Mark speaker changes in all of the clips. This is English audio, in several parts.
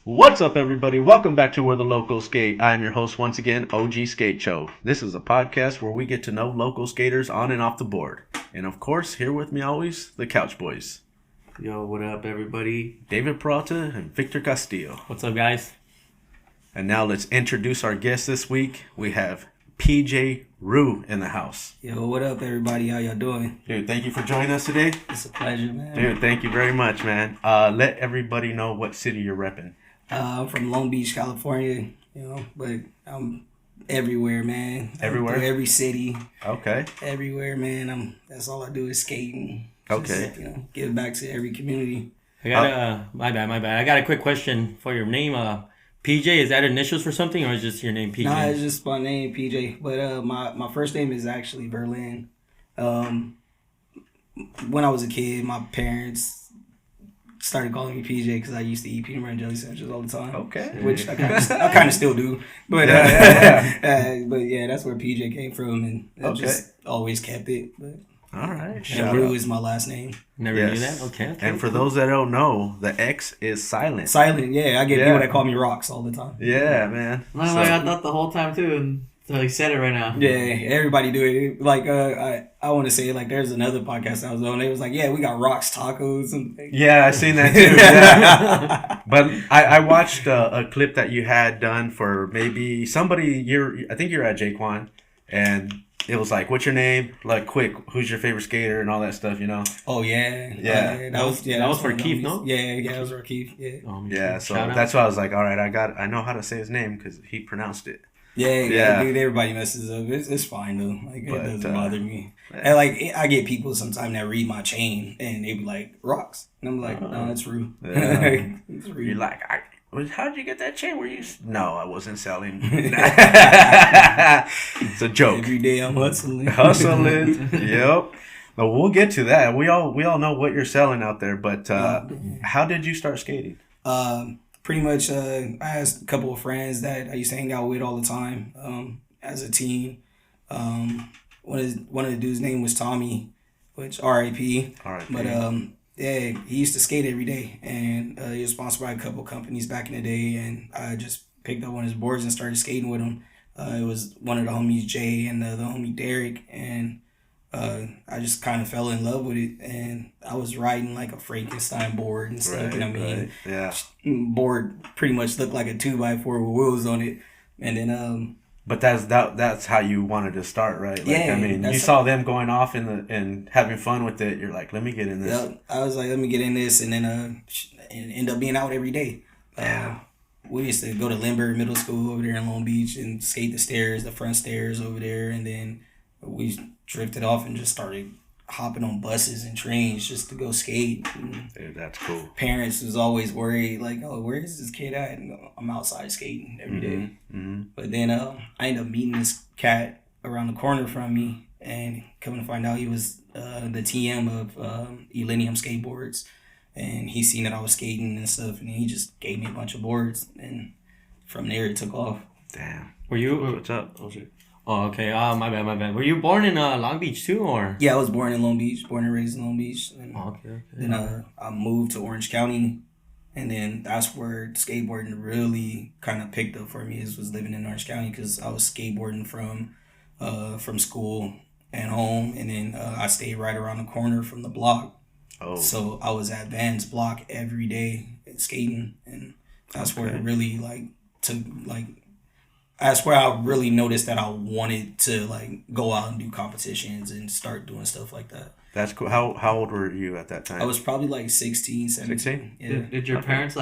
Speaker 1: What's up, everybody? Welcome back to Where the Locals Skate. I'm your host once again, OG Skate Show. This is a podcast where we get to know local skaters on and off the board. And of course, here with me always, the Couch Boys.
Speaker 2: Yo, what up, everybody?
Speaker 1: David Peralta and Victor Castillo.
Speaker 3: What's up, guys?
Speaker 1: And now let's introduce our guest this week. We have PJ Roux in the house.
Speaker 4: Yo, what up, everybody? How y'all doing?
Speaker 1: Dude, thank you for joining us today.
Speaker 4: It's a pleasure, man.
Speaker 1: Dude, thank you very much, man. Let everybody know what city you're repping.
Speaker 4: I'm from Long Beach, California, but I'm everywhere, man.
Speaker 1: Everywhere?
Speaker 4: Through every city.
Speaker 1: Okay.
Speaker 4: Everywhere, man. That's all I do is skating.
Speaker 1: Okay.
Speaker 4: Just, give back to every community.
Speaker 3: I got my bad. I got a quick question for your name. PJ, is that initials for something, or is just your name PJ?
Speaker 4: Nah, it's just my name, PJ. But my first name is actually Berlin. When I was a kid, my parents started calling me PJ because I used to eat peanut butter and jelly sandwiches all the time.
Speaker 1: Okay.
Speaker 4: Which I kind of still do. But but yeah, that's where PJ came from, and I just always kept it. But
Speaker 1: all right.
Speaker 4: and Roux is my last name.
Speaker 3: Never knew that. Okay.
Speaker 1: And for those that don't know, the X is silent.
Speaker 4: Silent, yeah. I get people that call me Rocks all the time.
Speaker 1: Yeah, man.
Speaker 2: I thought the whole time too, until he said it right now.
Speaker 4: Yeah, everybody do it. Like I want to say, like, there's another podcast I was on. They was like, yeah, we got Rocks tacos and things.
Speaker 1: Yeah, I seen that too. Yeah. But I watched a clip that you had done for maybe somebody. I think you're at Jaquan, and it was like, what's your name? Like, quick, who's your favorite skater and all that stuff, you know?
Speaker 4: Oh yeah.
Speaker 3: That was for Keith, no?
Speaker 4: Yeah, that was for Keith. Yeah.
Speaker 1: Yeah, so that's why I was like, all right, I know how to say his name because he pronounced it.
Speaker 4: Yeah, dude, everybody messes up. It's fine though. Like, it doesn't bother me. And like, I get people sometimes that read my chain and they be like, Rocks, and I'm like, no, it's Roux.
Speaker 1: Yeah.
Speaker 4: It's Roux.
Speaker 1: You're like, how'd you get that chain? Were you? No, I wasn't selling. It's a joke.
Speaker 4: Every day I'm hustling.
Speaker 1: Yep. No, we'll get to that. We all know what you're selling out there, but how did you start skating?
Speaker 4: Pretty much, I had a couple of friends that I used to hang out with all the time as a teen. One of the dudes' name was Tommy, which R.I.P. But yeah, he used to skate every day, and he was sponsored by a couple of companies back in the day, and I just picked up one of his boards and started skating with him. It was one of the homies, Jay, and the homie Derek, and I just kind of fell in love with it, and I was riding like a Frankenstein board and stuff. Board pretty much looked like a 2x4 with wheels on it, and then
Speaker 1: But that's how you wanted to start, right? Like,
Speaker 4: yeah,
Speaker 1: I mean, you saw them going off and having fun with it. You're like, let me get in this.
Speaker 4: Yep. I was like, let me get in this, and then and end up being out every day. We used to go to Lindbergh Middle School over there in Long Beach and skate the front stairs over there, and then we drifted off and just started hopping on buses and trains just to go skate.
Speaker 1: Dude, that's cool.
Speaker 4: Parents was always worried, like, oh, where is this kid at? And I'm outside skating every day. Mm-hmm. But then I ended up meeting this cat around the corner from me, and coming to find out he was the TM of Elenium Skateboards. And he seen that I was skating and stuff, and he just gave me a bunch of boards, and from there it took off.
Speaker 1: Damn.
Speaker 3: Were you?
Speaker 1: What's up?
Speaker 3: Oh, okay. My bad. Were you born in Long Beach too, or?
Speaker 4: Yeah, I was born in Long Beach, born and raised in Long Beach. And
Speaker 3: Okay.
Speaker 4: then I moved to Orange County, and then that's where skateboarding really kind of picked up for me. Was living in Orange County because I was skateboarding from school and home, and then I stayed right around the corner from the block.
Speaker 1: Oh.
Speaker 4: So I was at Van's block every day skating, and that's where it really that's where I really noticed that I wanted to like go out and do competitions and start doing stuff like that.
Speaker 1: That's cool. How old were you at that time?
Speaker 4: I was probably like 16, 17.
Speaker 1: 16?
Speaker 4: Yeah.
Speaker 2: Did your parents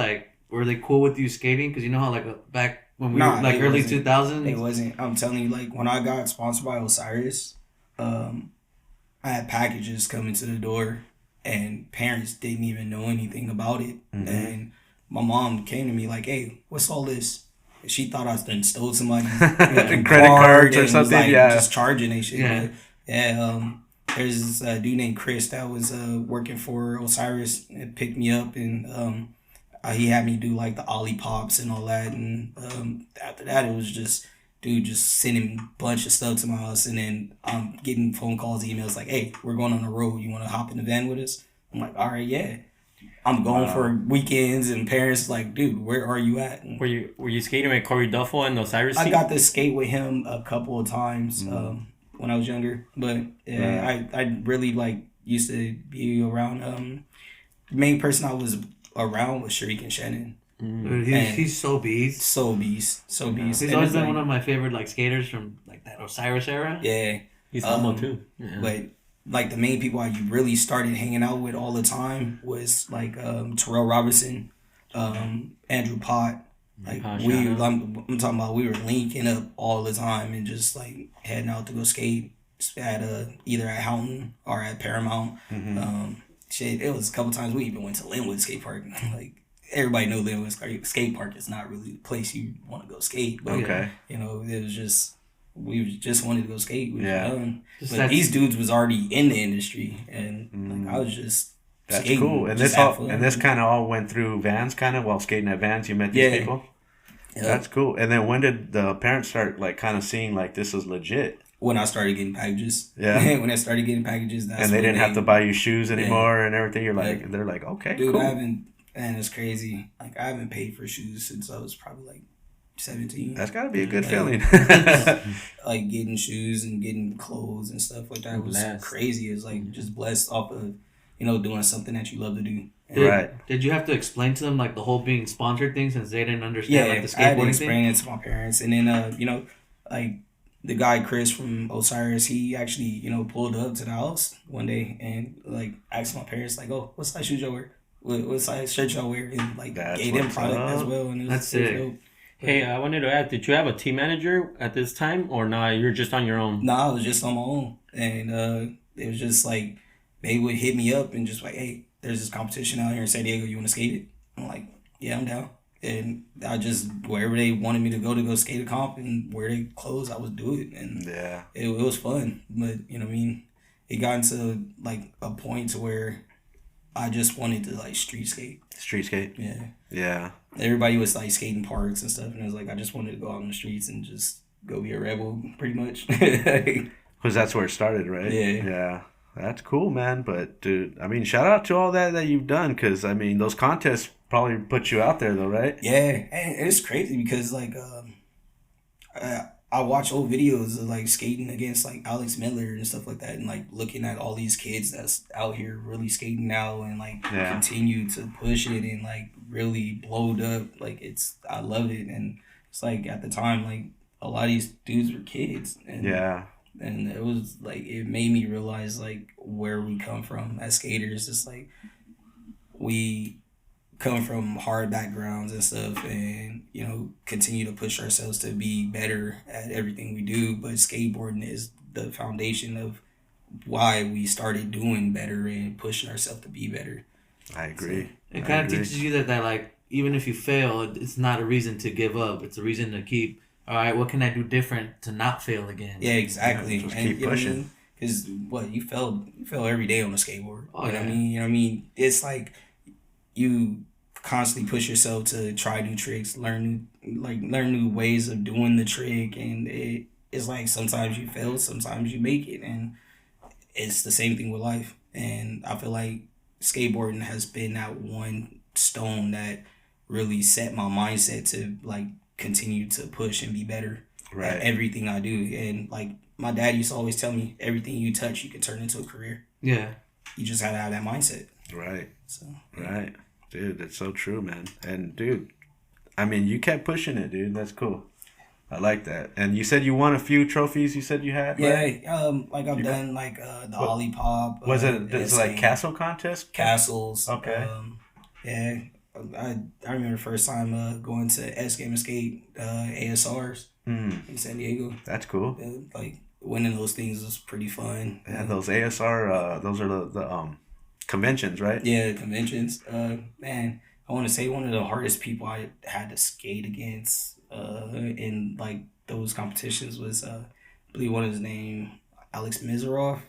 Speaker 2: were they cool with you skating? Because you know how back when we were like early 2000s?
Speaker 4: It wasn't. I'm telling you, like when I got sponsored by Osiris, I had packages coming to the door, and parents didn't even know anything about it. Mm-hmm. And my mom came to me like, "Hey, what's all this?" She thought I was done stole somebody's
Speaker 1: credit cards or something.
Speaker 4: Was,
Speaker 1: yeah,
Speaker 4: just charging and shit.
Speaker 2: Yeah.
Speaker 4: There's this dude named Chris that was working for Osiris and picked me up, and he had me do like the ollie pops and all that. And after that, it was just sending a bunch of stuff to my house, and then I'm getting phone calls, emails like, "Hey, we're going on the road. You want to hop in the van with us?" I'm like, "All right, yeah." I'm going for weekends, and parents like, dude, where are you at? And
Speaker 3: Were you skating with Corey Duffel and Osiris?
Speaker 4: I got to skate with him a couple of times when I was younger, but I really like used to be around. The main person I was around was Sharik and Shannon.
Speaker 2: Dude, he's so beast.
Speaker 4: So beast.
Speaker 2: He's always been one of my favorite like skaters from like that Osiris era.
Speaker 4: Yeah.
Speaker 3: He's humble too. Yeah.
Speaker 4: But like the main people I really started hanging out with all the time was like Terrell Robinson, Andrew Pott. Like I'm talking about we were linking up all the time and just like heading out to go skate at either at Houghton or at Paramount. Shit, it was a couple times we even went to Linwood Skate Park. Like everybody know Linwood Skate Park is not really the place you want to go skate. But you know, it was just we just wanted to go skate. We but these dudes was already in the industry, and like I was just.
Speaker 1: That's
Speaker 4: skating,
Speaker 1: cool. And this kind of all went through Vans, kind of while skating at Vans. You met these people. Yep. That's cool. And then when did the parents start like kind of seeing like this is legit?
Speaker 4: When I started getting packages.
Speaker 1: Yeah.
Speaker 4: When I started getting packages, that's
Speaker 1: and they didn't have to buy you shoes anymore and everything. You're like, they're like, okay,
Speaker 4: dude,
Speaker 1: cool.
Speaker 4: and it's crazy. Like I haven't paid for shoes since I was probably like 17.
Speaker 1: That's gotta be a good feeling.
Speaker 4: Like getting shoes and getting clothes and stuff like that was crazy. It's like just blessed off of doing something that you love to do.
Speaker 2: Did you have to explain to them like the whole being sponsored thing since they didn't understand like the skateboarding thing?
Speaker 4: I had to explain it to my parents, and then like the guy Chris from Osiris, he actually pulled up to the house one day and like asked my parents like, "Oh, what size shoes y'all wear? What size shirt y'all wear?" And like gave them product as well. And
Speaker 2: that's sick.
Speaker 3: Hey, I wanted to ask, did you have a team manager at this time or not? You're just on your own?
Speaker 4: Nah, I was just on my own, and it was just like. They would hit me up and just like, hey, there's this competition out here in San Diego. You want to skate it? I'm like, yeah, I'm down. And I just, wherever they wanted me to go skate a comp and where they closed, I would do it. And it was fun. But, you know what I mean? It got into like a point to where I just wanted to like street skate.
Speaker 1: Street skate?
Speaker 4: Yeah.
Speaker 1: Yeah.
Speaker 4: Everybody was like skating parks and stuff. And it was like, I just wanted to go out on the streets and just go be a rebel pretty much.
Speaker 1: Because that's where it started, right?
Speaker 4: Yeah.
Speaker 1: Yeah. That's cool, man. But, dude, I mean, shout out to all that you've done because, I mean, those contests probably put you out there, though, right?
Speaker 4: Yeah. And it's crazy because, like, I watch old videos of, like, skating against, like, Alex Miller and stuff like that and, like, looking at all these kids that's out here really skating now and, like, continue to push it and, like, really blowed up. Like, I love it. And it's, like, at the time, like, a lot of these dudes were kids. And, and it was like it made me realize like where we come from as skaters. It's like we come from hard backgrounds and stuff, and continue to push ourselves to be better at everything we do. But skateboarding is the foundation of why we started doing better and pushing ourselves to be better.
Speaker 1: I agree.
Speaker 2: So it kind of teaches you that like even if you fail, it's not a reason to give up. It's a reason to keep. All right, what can I do different to not fail again?
Speaker 4: Yeah, exactly.
Speaker 1: Just keep pushing.
Speaker 4: Because you fail every day on a skateboard.
Speaker 2: Oh,
Speaker 4: you know what I mean? It's like you constantly push yourself to try new tricks, learn new ways of doing the trick, and it's like sometimes you fail, sometimes you make it, and it's the same thing with life. And I feel like skateboarding has been that one stone that really set my mindset to like continue to push and be better at everything I do. And like my dad used to always tell me, everything you touch you can turn into a career.
Speaker 2: Yeah,
Speaker 4: you just gotta have that mindset.
Speaker 1: Right.
Speaker 4: So
Speaker 1: right, dude, that's so true, man. And dude, I mean, you kept pushing it, dude. That's cool. I like that. And you said you won a few trophies. You said you had, right?
Speaker 4: Like I've done like the Ollie Pop.
Speaker 1: Was it like castle contest?
Speaker 4: Castles.
Speaker 1: Okay.
Speaker 4: Yeah. I remember the first time going to Sk8 ASRs in San Diego.
Speaker 1: That's cool.
Speaker 4: Like winning those things was pretty fun.
Speaker 1: Yeah, those ASR, those are the conventions, right?
Speaker 4: Yeah, conventions. Man, I want to say one of the hardest people I had to skate against in like those competitions was I believe one of his name Alex Mizaroff.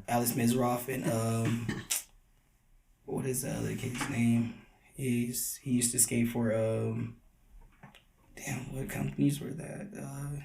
Speaker 4: Alex Mizaroff and what is the other kid's name? He used to skate for what companies were that?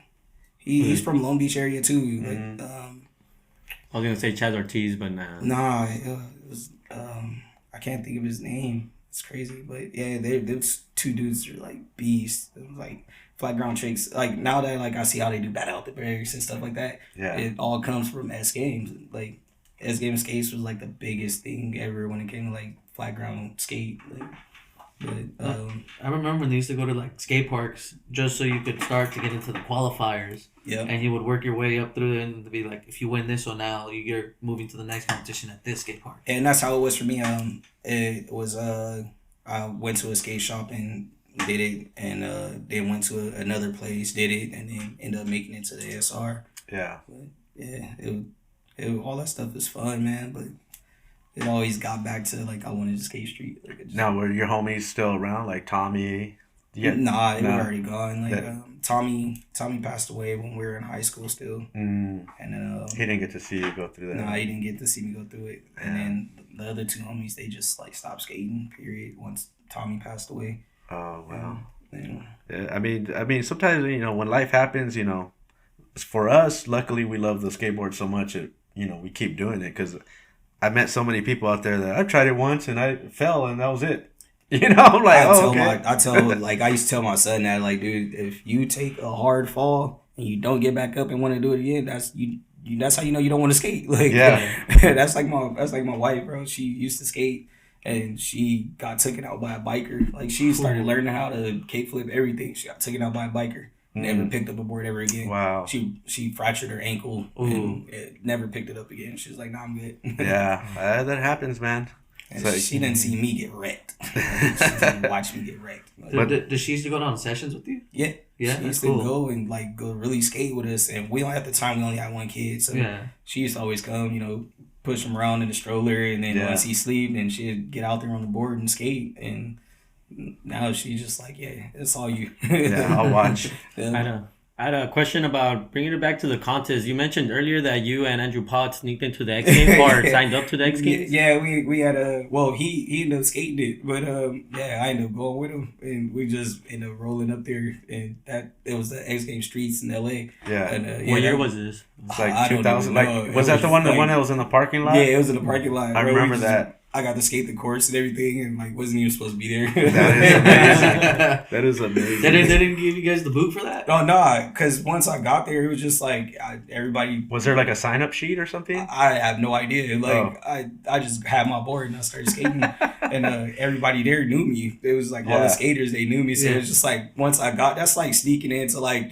Speaker 4: He's from Long Beach area too. Like,
Speaker 3: I was gonna say Chaz Ortiz, but nah.
Speaker 4: Nah, it was I I can't think of his name. It's crazy, but yeah, those two dudes are like beasts. Like flat ground tricks. Like now that like I see how they do bat out the barriers and stuff like that.
Speaker 1: Yeah.
Speaker 4: It all comes from S Games. Like S Games skates was like the biggest thing ever when it came to like flat ground skate. Like, but
Speaker 2: I remember when they used to go to like skate parks just so you could start to get into the qualifiers.
Speaker 4: yeah.
Speaker 2: And you would work your way up through it and to be like, if you win this one now, you're moving to the next competition at this skate park.
Speaker 4: And that's how it was for me. It was I went to a skate shop and did it, and then went to another place, did it, and then ended up making it to the ASR.
Speaker 1: Yeah.
Speaker 4: But yeah, it all that stuff is fun, man. But it always got back to like I wanted to skate street. Like, it just,
Speaker 1: Now, were your homies still around? Like Tommy? Yeah.
Speaker 4: nah, they
Speaker 1: No.
Speaker 4: were already gone. Like
Speaker 1: That-
Speaker 4: Tommy passed away when we were in high school still,
Speaker 1: Mm,
Speaker 4: and then
Speaker 1: he didn't get to see you go through that.
Speaker 4: nah, he didn't get to see me go through it. And
Speaker 1: Yeah.
Speaker 4: then the other two homies, they just like stopped skating. Period. Once Tommy passed away.
Speaker 1: Oh wow.
Speaker 4: Yeah.
Speaker 1: Yeah, I mean, sometimes when life happens, for us, luckily we love the skateboard so much that we keep doing it because I met so many people out there that I tried it once and I fell and that was it. I'm like,
Speaker 4: I used to tell my son that, like, dude, if you take a hard fall and you don't get back up and want to do it again, that's how you know you don't want to skate. Like,
Speaker 1: Yeah.
Speaker 4: that's like my wife, bro. She used to skate and she got taken out by a biker. Like, she started learning how to kickflip everything. She got taken out by a biker. Never picked up a board ever again.
Speaker 1: Wow.
Speaker 4: She fractured her ankle and never picked it up again. She was like, nah, I'm good.
Speaker 1: Yeah, that happens, man.
Speaker 4: And
Speaker 1: It's like-
Speaker 4: she didn't see me get wrecked. She didn't watch me get wrecked. Like,
Speaker 2: Does she used to go down sessions with you?
Speaker 4: yeah.
Speaker 2: Yeah,
Speaker 4: She
Speaker 2: that's
Speaker 4: used
Speaker 2: cool.
Speaker 4: to go and like go really skate with us, and we only at the time we only had one kid, so
Speaker 2: Yeah.
Speaker 4: she used to always come, push him around in the stroller, and then
Speaker 1: Yeah.
Speaker 4: once he sleep, then she'd get out there on the board and skate. And now she's just like, yeah, it's all you.
Speaker 1: Yeah, I'll watch.
Speaker 4: Yeah.
Speaker 3: I had a question about bringing it back to the contest. You mentioned earlier that you and Andrew Potts sneaked into the X Games or signed up to the X Games.
Speaker 4: Yeah, we had he ended up skating it, but I ended up going with him, and we just ended up rolling up there, and it was the X Games streets in LA.
Speaker 1: Yeah.
Speaker 4: And,
Speaker 3: What year was this?
Speaker 1: It's
Speaker 4: I
Speaker 1: like
Speaker 4: don't
Speaker 1: 2000.
Speaker 4: even
Speaker 1: Like,
Speaker 4: know.
Speaker 1: was
Speaker 4: It
Speaker 1: that the
Speaker 4: was
Speaker 1: one
Speaker 4: like-
Speaker 1: that was in the parking lot?
Speaker 4: Yeah, it was in the parking lot.
Speaker 1: I
Speaker 4: bro.
Speaker 1: remember
Speaker 4: We
Speaker 1: that.
Speaker 4: I got to skate the course and everything, and like wasn't even supposed to be there.
Speaker 1: That is amazing. That is amazing.
Speaker 2: They didn't give you guys the boot for that?
Speaker 4: Oh no, because once I got there, it was just like everybody.
Speaker 1: Was there like a sign up sheet or something?
Speaker 4: I have no idea. Like
Speaker 1: Oh.
Speaker 4: I just had my board and I started skating, and everybody there knew me. It was like all
Speaker 1: Yeah.
Speaker 4: the skaters, they knew me. So
Speaker 2: Yeah.
Speaker 4: it was just like once I got, that's like sneaking into like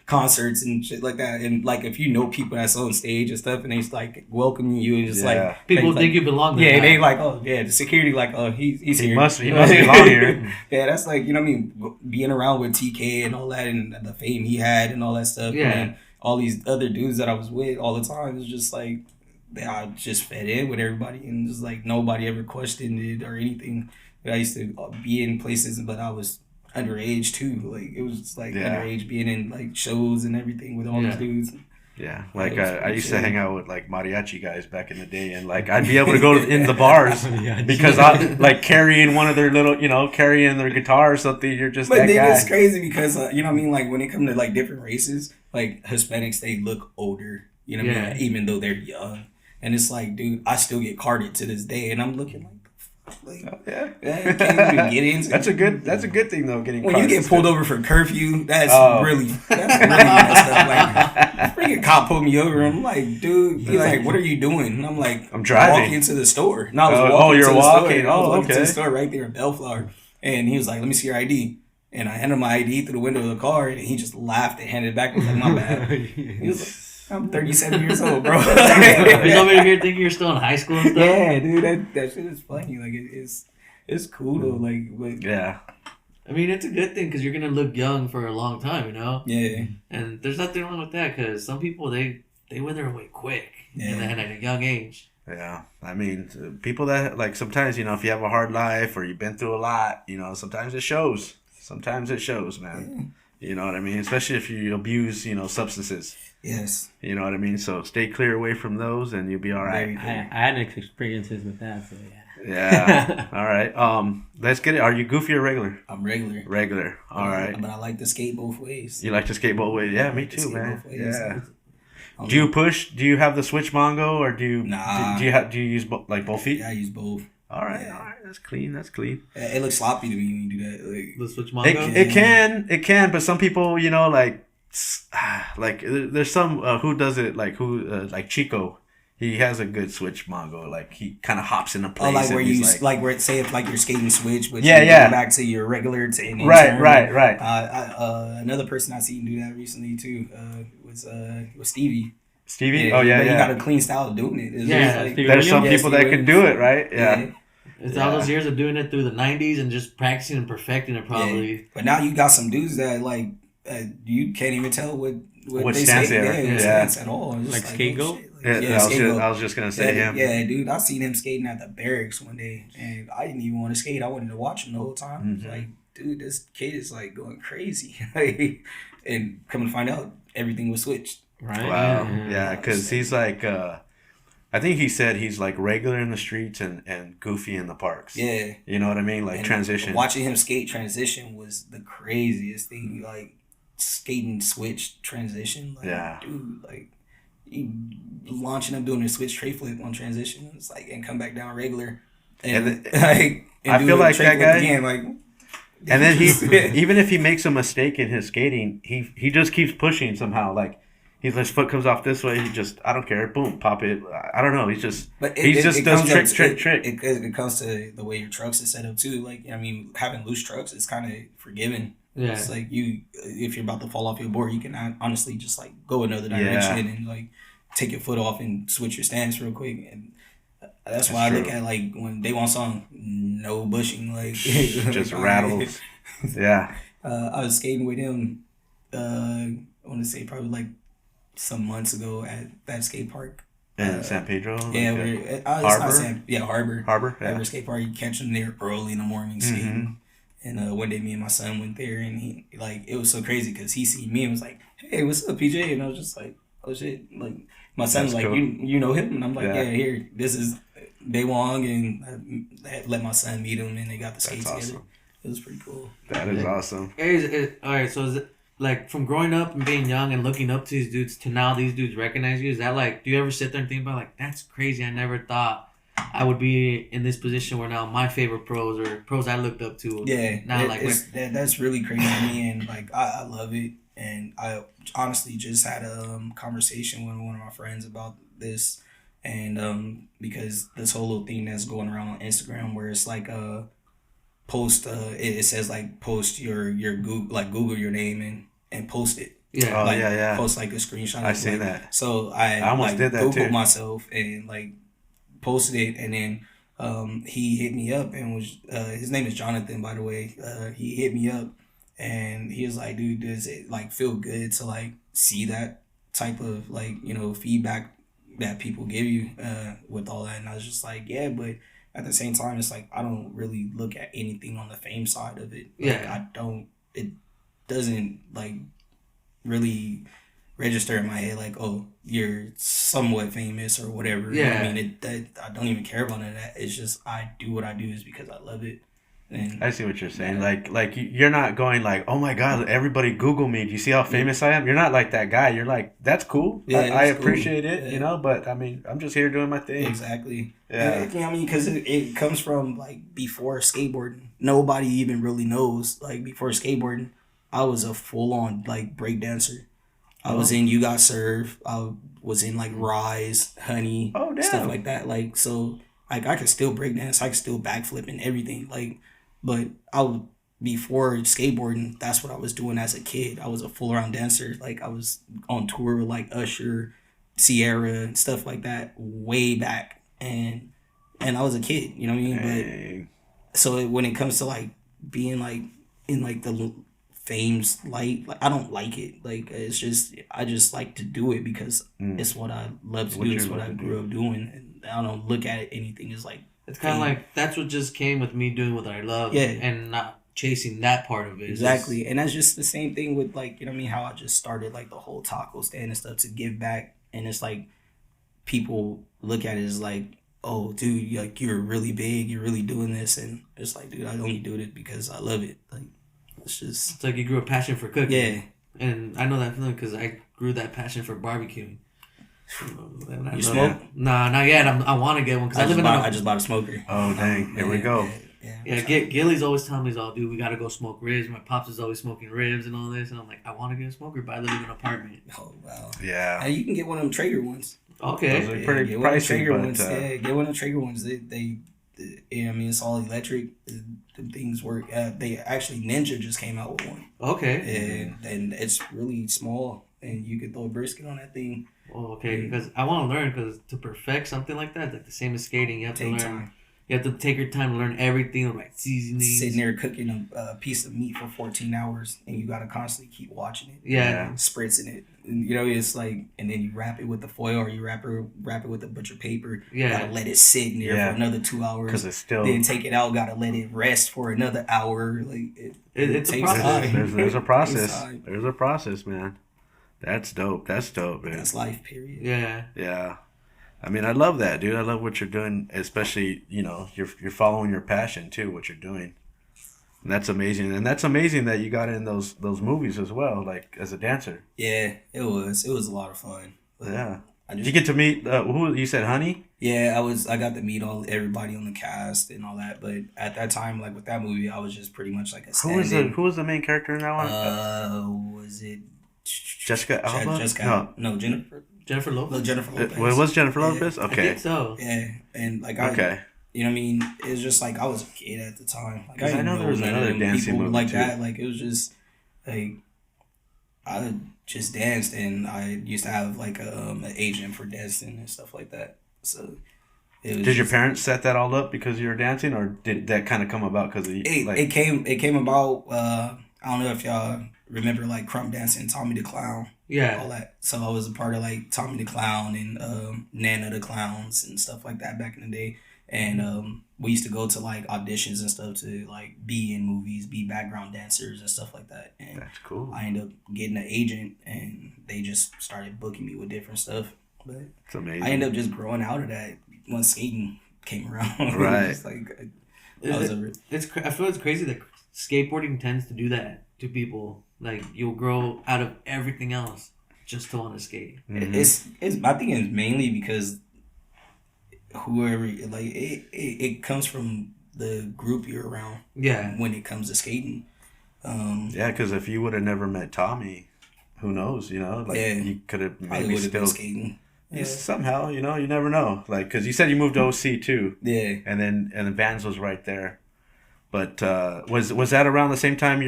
Speaker 4: concerts and shit like that. And like if you know people that's on stage and stuff, and they just like welcoming you and just
Speaker 1: Yeah.
Speaker 4: like
Speaker 2: People
Speaker 4: they,
Speaker 2: think
Speaker 4: like,
Speaker 2: you belong there.
Speaker 4: yeah,
Speaker 2: now.
Speaker 4: they like, oh yeah, the security like, oh he's
Speaker 1: He
Speaker 4: here.
Speaker 1: must belong here.
Speaker 4: Yeah, that's like, being around with TK and all that and the fame he had and all that stuff.
Speaker 2: Yeah.
Speaker 4: And all these other dudes that I was with all the time, it's just like, I just fed in with everybody and just like nobody ever questioned it or anything. I used to be in places, but I was underage too. Like, it was just like
Speaker 1: Yeah.
Speaker 4: underage being in like shows and everything with all
Speaker 2: Yeah.
Speaker 4: these dudes.
Speaker 1: Yeah, like
Speaker 4: It was
Speaker 1: I used to
Speaker 4: pretty
Speaker 1: hang out with like mariachi guys back in the day, and like I'd be able to go in the bars
Speaker 3: Mariachi.
Speaker 1: because I like carrying one of their little, carrying their guitar or something. You're just
Speaker 4: But
Speaker 1: that
Speaker 4: then
Speaker 1: guy.
Speaker 4: it's crazy because like when it comes to like different races, like Hispanics, they look older,
Speaker 2: Yeah.
Speaker 4: even though they're young. And it's like, dude, I still get carded to this day, and I'm looking like
Speaker 1: Yeah,
Speaker 4: I can't even get into.
Speaker 1: that's a good thing though. Getting
Speaker 4: When you
Speaker 1: carded
Speaker 4: get pulled
Speaker 1: still.
Speaker 4: over for curfew, that's
Speaker 1: Oh.
Speaker 4: really messed up. Like, freaking cop pulled me over. I'm like, dude, he's like, what are you doing? And I'm like,
Speaker 1: I'm driving.
Speaker 4: walking to the store. No, I was
Speaker 1: Oh,
Speaker 4: walking
Speaker 1: you're
Speaker 4: to the
Speaker 1: walking.
Speaker 4: store. I was
Speaker 1: Oh,
Speaker 4: walking to
Speaker 1: okay.
Speaker 4: the store right there in Bellflower. And he was like, let me see your ID. And I handed my ID through the window of the car, and he just laughed and handed it back. I was like, my bad. He was like, I'm 37 years old, bro.
Speaker 2: He's over here thinking you're still in high school and stuff.
Speaker 4: Yeah, dude, that shit is funny. Like, it's cool though. Like, but
Speaker 1: Yeah,
Speaker 2: I mean, it's a good thing because you're gonna look young for a long time,
Speaker 4: yeah,
Speaker 2: And there's nothing wrong with that because some people they wither away quick
Speaker 4: Yeah.
Speaker 2: and at a young age.
Speaker 1: yeah. I mean, people that like sometimes if you have a hard life or you've been through a lot, sometimes it shows. Sometimes it shows, man. You know what I mean? Especially if you abuse, substances.
Speaker 4: yes.
Speaker 1: You know what I mean? So stay clear away from those, and you'll be all right.
Speaker 3: I had experiences with that, so yeah.
Speaker 1: Yeah. All right. Let's get it. Are you goofy or regular?
Speaker 4: I'm regular.
Speaker 1: Regular. All right.
Speaker 4: But I like to skate both ways.
Speaker 1: You like to skate both ways? Yeah, me
Speaker 4: To
Speaker 1: too,
Speaker 4: skate
Speaker 1: man.
Speaker 4: both ways.
Speaker 1: Yeah.
Speaker 4: I'm-
Speaker 1: Do you push? Do you have the switch mongo, or do you?
Speaker 4: Nah.
Speaker 1: Do you use like both feet?
Speaker 4: Yeah, I use both.
Speaker 1: All right. That's clean.
Speaker 4: It looks sloppy to me when you do that. Like,
Speaker 2: The switch Mongo.
Speaker 1: It can, but some people, like there's some who does it like Chico. He has a good switch Mongo. Like he kind of hops into place.
Speaker 4: oh, like
Speaker 1: and
Speaker 4: where
Speaker 1: he's
Speaker 4: you like where it say if like you're skating switch, but
Speaker 1: Yeah,
Speaker 4: you
Speaker 1: yeah.
Speaker 4: go back to your regular to an
Speaker 1: Right.
Speaker 4: Another person I seen do that recently too was Stevie.
Speaker 1: Stevie.
Speaker 4: But he
Speaker 1: yeah.
Speaker 4: got a clean style of doing it. It's
Speaker 2: Yeah,
Speaker 4: just like,
Speaker 3: Stevie
Speaker 1: There's some
Speaker 3: Williams?
Speaker 1: people that can do it, right? Yeah.
Speaker 2: It's all those years of doing it through the 90s and just practicing and perfecting it probably.
Speaker 4: Yeah. But now you got some dudes that like you can't even tell what they
Speaker 1: stance
Speaker 4: skate.
Speaker 1: they are.
Speaker 4: Yeah, stance at all. It's
Speaker 3: Like
Speaker 4: just
Speaker 3: Skate
Speaker 4: oh,
Speaker 3: Go?
Speaker 4: shit.
Speaker 1: I was just gonna say him.
Speaker 4: Yeah, dude, I seen him skating at the barracks one day, and I didn't even want to skate. I wanted to watch him the whole time.
Speaker 1: Mm-hmm.
Speaker 4: Like, dude, this kid is like going crazy. And come to find out, everything was switched.
Speaker 3: Right.
Speaker 1: Wow. Yeah, because he's like, I think he said he's like regular in the streets and goofy in the parks.
Speaker 4: Yeah.
Speaker 1: You know what I mean? Like
Speaker 4: And
Speaker 1: transition.
Speaker 4: Watching him skate transition was the craziest thing. Like skating switch transition. Like,
Speaker 1: Yeah.
Speaker 4: dude, like he launching up doing a switch tray flip on transition. It's like and come back down regular. And like
Speaker 1: I
Speaker 4: do
Speaker 1: feel
Speaker 4: a
Speaker 1: like
Speaker 4: tray
Speaker 1: that
Speaker 4: flip
Speaker 1: guy.
Speaker 4: again, like.
Speaker 1: And then he, even if he makes a mistake in his skating, he just keeps pushing somehow. Like his foot comes off this way, he just I don't care, boom, pop it. I don't know. He's just he just does trick.
Speaker 4: It comes to the way your trucks is set up too. Like I mean, having loose trucks is kind of forgiving.
Speaker 2: Yeah.
Speaker 4: It's like if you're about to fall off your board, you can honestly just like go another direction and like take your foot off and switch your stance real quick. And that's why I look at like when Day One song, no bushing, like
Speaker 1: just rattles. Yeah.
Speaker 4: I was skating with him. I want to say probably like some months ago at that skate park.
Speaker 1: In San Pedro.
Speaker 4: Yeah,
Speaker 1: Harbor.
Speaker 4: Harbor
Speaker 1: Yeah.
Speaker 4: skate park. You catch them there early in the morning skating. And one day me and my son went there, and he like it was so crazy because he seen me and was like, "Hey, what's up, PJ?" And I was just like, "Oh shit!" Like my son was like,
Speaker 1: cool.
Speaker 4: "You know him?" And I'm like,
Speaker 1: Yeah.
Speaker 4: "Yeah, here, this is Day Wong," and I let my son meet him, and they got the skates together.
Speaker 1: awesome.
Speaker 4: It was pretty cool.
Speaker 1: That is awesome.
Speaker 2: All right, so is it like from growing up and being young and looking up to these dudes to now these dudes recognize you? Is that like, do you ever sit there and think about like, that's crazy? I never thought I would be in this position where now my favorite pros or pros I looked up to.
Speaker 4: Yeah,
Speaker 2: Now
Speaker 4: that's really crazy to me, and like I love it. And I honestly just had a conversation with one of my friends about this, and because this whole little thing that's going around on Instagram where it's like post it says like post your Google, like Google your name and post it.
Speaker 2: Yeah.
Speaker 1: Oh,
Speaker 4: Like,
Speaker 1: yeah.
Speaker 4: Post like a screenshot.
Speaker 1: I see
Speaker 4: like,
Speaker 1: that.
Speaker 4: So I
Speaker 1: almost
Speaker 4: like,
Speaker 1: did that
Speaker 4: Googled
Speaker 1: too.
Speaker 4: myself and like posted it, and then he hit me up and was his name is Jonathan, by the way. He hit me up and he was like, dude, does it like feel good to like see that type of like, you know, feedback that people give you with all that? And I was just like, yeah, but at the same time, it's like I don't really look at anything on the fame side of it. Like,
Speaker 2: Yeah.
Speaker 4: it doesn't like really register in my head like, oh, you're somewhat famous or whatever.
Speaker 2: Yeah.
Speaker 4: I mean, I don't even care about none of that. It's just I do what I do is because I love it. And
Speaker 1: I see what you're saying. Like you're not going like, oh my God, everybody Google me. Do you see how famous I am? You're not like that guy. You're like, that's cool.
Speaker 4: Yeah,
Speaker 1: I
Speaker 4: that's cool.
Speaker 1: appreciate it, you know. But I mean, I'm just here doing my thing.
Speaker 4: Exactly.
Speaker 1: Yeah.
Speaker 4: You know what I mean? Because it comes from like before skateboarding. Nobody even really knows. Like before skateboarding, I was a full on like break dancer. I was in You Got Served. I was in like Rise, Honey,
Speaker 1: Oh, damn.
Speaker 4: stuff like that. Like so, like I could still break dance. I could still backflip and everything. Like, but before skateboarding, that's what I was doing as a kid. I was a full around dancer. Like I was on tour with like Usher, Sierra, and stuff like that way back. And I was a kid. You know what I mean?
Speaker 1: Dang.
Speaker 4: But so when it comes to like being like in like the fame's light, like I don't like it. Like it's just I just like to do it because it's what I love to
Speaker 1: What
Speaker 4: do.
Speaker 1: you
Speaker 4: It's what
Speaker 1: love
Speaker 4: I
Speaker 1: to
Speaker 4: grew up doing, and I don't look at it anything as like
Speaker 2: It's kind of like that's what just came with me doing what I love.
Speaker 4: Yeah.
Speaker 2: And not chasing that part of it. It's
Speaker 4: exactly. And that's just the same thing with like, you know what I mean, how I just started like the whole taco stand and stuff to give back. And it's like people look at it as like, oh dude, you're really big, you're really doing this, and it's like, dude, I only do it because I love it. Like it's just
Speaker 2: It's like you grew a passion for cooking.
Speaker 4: yeah.
Speaker 2: And I know that feeling because I grew that passion for barbecuing. Then I
Speaker 4: You
Speaker 2: love
Speaker 4: smoke?
Speaker 2: it. Nah, not yet. I want to get one because I live in
Speaker 4: I just bought a smoker.
Speaker 1: Oh dang! Here we go.
Speaker 2: Yeah, Gilly's always telling me, "Oh, dude, we gotta go smoke ribs." My pops is always smoking ribs and all this, and I'm like, I want to get a smoker, but I live in an apartment.
Speaker 4: Oh wow.
Speaker 1: Yeah.
Speaker 4: You can get one of them Traeger ones.
Speaker 2: Okay.
Speaker 1: Those are pretty
Speaker 4: get one of them
Speaker 1: pricey,
Speaker 4: Traeger
Speaker 1: but
Speaker 4: ones. Yeah, get one of the Traeger ones. They I mean, it's all electric. The things work. They actually Ninja just came out with one,
Speaker 2: Okay.
Speaker 4: and it's really small, and you can throw a brisket on that thing.
Speaker 2: Oh, okay. Because I want to learn, because to perfect something like that, like the same as skating, you have to
Speaker 4: Take
Speaker 2: learn.
Speaker 4: time.
Speaker 2: You have to take your time to learn everything, like seasonings.
Speaker 4: Sitting there cooking a piece of meat for 14 hours, and you gotta constantly keep watching it.
Speaker 2: Yeah.
Speaker 4: Spritzing it. And, you know, it's like, and then you wrap it with the foil, or you wrap it with the butcher paper.
Speaker 2: Yeah.
Speaker 4: You gotta let it sit in there for another 2 hours.
Speaker 1: Because it's still.
Speaker 4: Then take it out. Gotta let it rest for another hour. Like
Speaker 2: It's a
Speaker 4: takes
Speaker 2: process.
Speaker 4: time.
Speaker 1: There's a
Speaker 4: It
Speaker 1: process.
Speaker 4: takes time.
Speaker 1: There's a process, man. That's dope, man.
Speaker 4: That's life. Period.
Speaker 2: Yeah.
Speaker 1: Yeah. I mean, I love that, dude. I love what you're doing, especially, you know, you're following your passion too, what you're doing. And that's amazing. And that's amazing that you got in those movies as well, like as a dancer.
Speaker 4: Yeah, it was a lot of fun.
Speaker 1: Yeah.
Speaker 4: I
Speaker 1: Did
Speaker 4: just,
Speaker 1: you get to meet who you said, Honey?
Speaker 4: yeah, I got to meet everybody on the cast and all that, but at that time, like with that movie, I was just pretty much like a stand-in.
Speaker 1: Who was the main character in that one?
Speaker 4: Was it
Speaker 1: Jessica Alba?
Speaker 4: Jessica? No, Jennifer.
Speaker 2: Jennifer Lopez.
Speaker 4: No, Jennifer Lopez.
Speaker 1: Well, it was Jennifer Lopez?
Speaker 2: I
Speaker 1: Okay.
Speaker 2: think so.
Speaker 4: Yeah, and like
Speaker 1: Okay.
Speaker 4: you know what I mean? It was just like I was a kid at the time. Like
Speaker 1: 'Cause I
Speaker 4: didn't
Speaker 1: know there was
Speaker 4: none of
Speaker 1: another
Speaker 4: them
Speaker 1: dancing
Speaker 4: people
Speaker 1: movie,
Speaker 4: like
Speaker 1: too.
Speaker 4: that. Like it was just like I just danced, and I used to have like an agent for dancing and stuff like that. So it was
Speaker 1: Did your parents set that all up because you were dancing, or did that kind of come about because of
Speaker 4: it came about. I don't know if y'all remember like Crump Dancing, Tommy the Clown, all
Speaker 2: Yeah.
Speaker 4: that. So I was a part of like Tommy the Clown and Nana the Clowns and stuff like that back in the day. And we used to go to like auditions and stuff to like be in movies, be background dancers and stuff like that. And
Speaker 1: That's cool.
Speaker 4: I ended up getting an agent, and they just started booking me with different stuff. But
Speaker 1: It's amazing.
Speaker 4: I ended up just growing out of that once skating came around.
Speaker 1: Right.
Speaker 4: It's like I was over it.
Speaker 2: I feel it's crazy that skateboarding tends to do that to people. Like, you'll grow out of everything else just to want to skate.
Speaker 1: Mhm.
Speaker 4: It's I think it's mainly because whoever like it comes from the group you're around
Speaker 2: Yeah.
Speaker 4: when it comes to skating.
Speaker 1: Yeah, because if you would have never met Tommy, who knows, you know? Like,
Speaker 4: Yeah.
Speaker 1: you could have
Speaker 4: Probably
Speaker 1: maybe
Speaker 4: would have been
Speaker 1: still...
Speaker 4: skating.
Speaker 1: Yeah. Somehow, you know, you never know. Like, because you said you moved to OC, too.
Speaker 4: Yeah.
Speaker 1: And then Vans was right there. But was that around the same time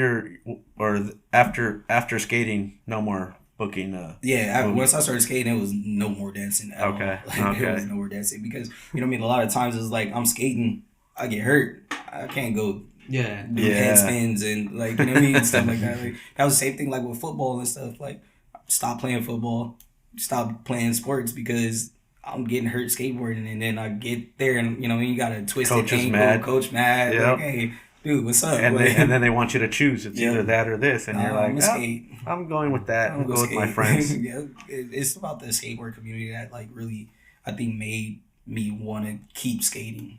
Speaker 1: after skating, no more booking?
Speaker 4: Once I started skating, it was no more dancing at all.
Speaker 1: Okay,
Speaker 4: Like,
Speaker 1: okay.
Speaker 4: It was no more dancing because, you know what I mean? A lot of times it's like I'm skating, I get hurt. I can't go
Speaker 2: Yeah.
Speaker 4: do
Speaker 1: Yeah.
Speaker 4: head spins and like, you know what I mean? Stuff like that. Like, that was the same thing like with football and stuff. Like, stop playing football, stop playing sports because I'm getting hurt skateboarding, and then I get there and, you know, you got to twist
Speaker 1: Coach
Speaker 4: it,
Speaker 1: is mad.
Speaker 4: coach mad.
Speaker 1: Yep.
Speaker 4: Like, hey, dude, what's up?
Speaker 1: And,
Speaker 4: Like,
Speaker 1: and then they want you to choose. It's
Speaker 4: Yeah.
Speaker 1: either that or this. And you're
Speaker 4: I'm
Speaker 1: like,
Speaker 4: gonna
Speaker 1: "Oh,
Speaker 4: skate.
Speaker 1: I'm going with that.
Speaker 4: I'm
Speaker 1: I'll
Speaker 4: gonna
Speaker 1: go with my
Speaker 4: skate."
Speaker 1: friends.
Speaker 4: Yeah, it's about the skateboard community that like really, I think, made me want to keep skating.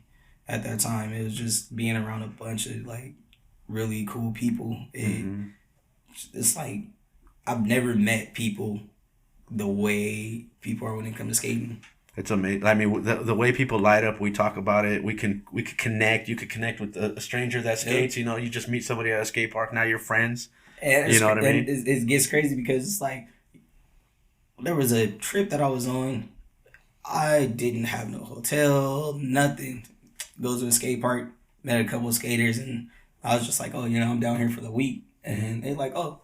Speaker 4: At that time, it was just being around a bunch of like really cool people.
Speaker 1: Mhm.
Speaker 4: It's like I've never met people the way people are when it comes to skating.
Speaker 1: It's amazing. I mean, the way people light up, we talk about it. We could connect. You could connect with a stranger that skates. You know, you just meet somebody at a skate park. Now you're friends.
Speaker 4: And
Speaker 1: You know what I mean?
Speaker 4: It gets crazy because it's like there was a trip that I was on. I didn't have no hotel, nothing. Go to a skate park, met a couple of skaters, and I was just like, oh, you know, I'm down here for the week. And they're like, oh,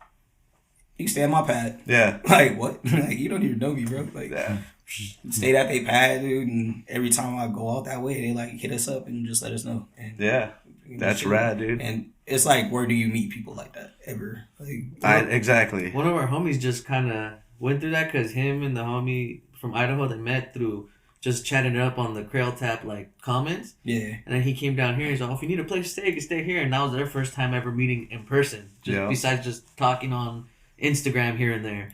Speaker 4: you stay at my pad.
Speaker 1: Yeah.
Speaker 4: Like, what? Like, you don't even know me, bro. Like,
Speaker 1: Yeah.
Speaker 4: stayed at their pad, dude. And every time I go out that way, they like hit us up and just let us know. And
Speaker 1: Yeah. That's
Speaker 4: shit.
Speaker 1: rad, dude.
Speaker 4: And it's like, where do you meet people like that ever? Like,
Speaker 1: Exactly.
Speaker 2: One of our homies just kind of went through that because him and the homie from Idaho, they met through just chatting it up on the Crail Tap like comments.
Speaker 4: yeah.
Speaker 2: And then he came down here and he's like, oh, if you need a place to stay, you can stay here. And that was their first time ever meeting in person. Just
Speaker 1: Yeah.
Speaker 2: besides just talking on Instagram here and there.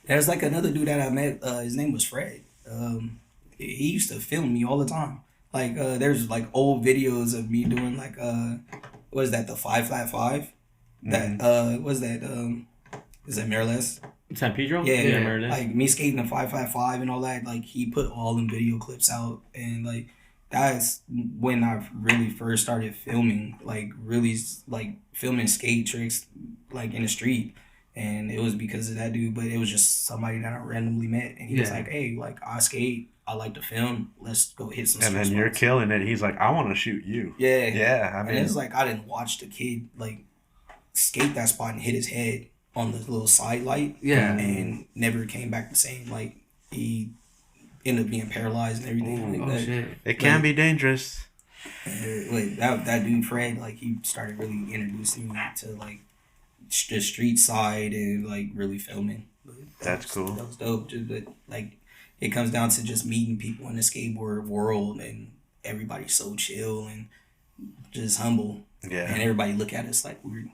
Speaker 4: There's like another dude that I met. His name was Fred. He used to film me all the time. Like there's like old videos of me doing like what is that, the 5 flat 5? That was that is that Mirrorless?
Speaker 3: San Pedro?
Speaker 4: Yeah,
Speaker 3: I remember that.
Speaker 4: like me skating the 555 and all that. Like he put all them video clips out, and like that's when I really first started filming, like really like filming skate tricks, like in the street. And it was because of that dude, but it was just somebody that I randomly met, and he was like, "Hey, like I skate, I like to film. Let's go hit some."
Speaker 1: And then
Speaker 4: street
Speaker 1: you're
Speaker 4: spots."
Speaker 1: killing it. He's like, I want to shoot you.
Speaker 4: Yeah,
Speaker 1: Yeah. I mean,
Speaker 4: and it's like I didn't watch the kid like skate that spot and hit his head on the little side light.
Speaker 2: Yeah.
Speaker 4: And never came back the same. Like he ended up being paralyzed and everything.
Speaker 2: Oh
Speaker 4: Like that.
Speaker 2: shit.
Speaker 1: it can be dangerous.
Speaker 4: Like that dude Fred, like he started really introducing me to like the street side and like really filming.
Speaker 1: That's cool.
Speaker 4: That was dope. Just but like it comes down to just meeting people in the skateboard world, and everybody's so chill and just humble.
Speaker 1: Yeah.
Speaker 4: And everybody look at us like we're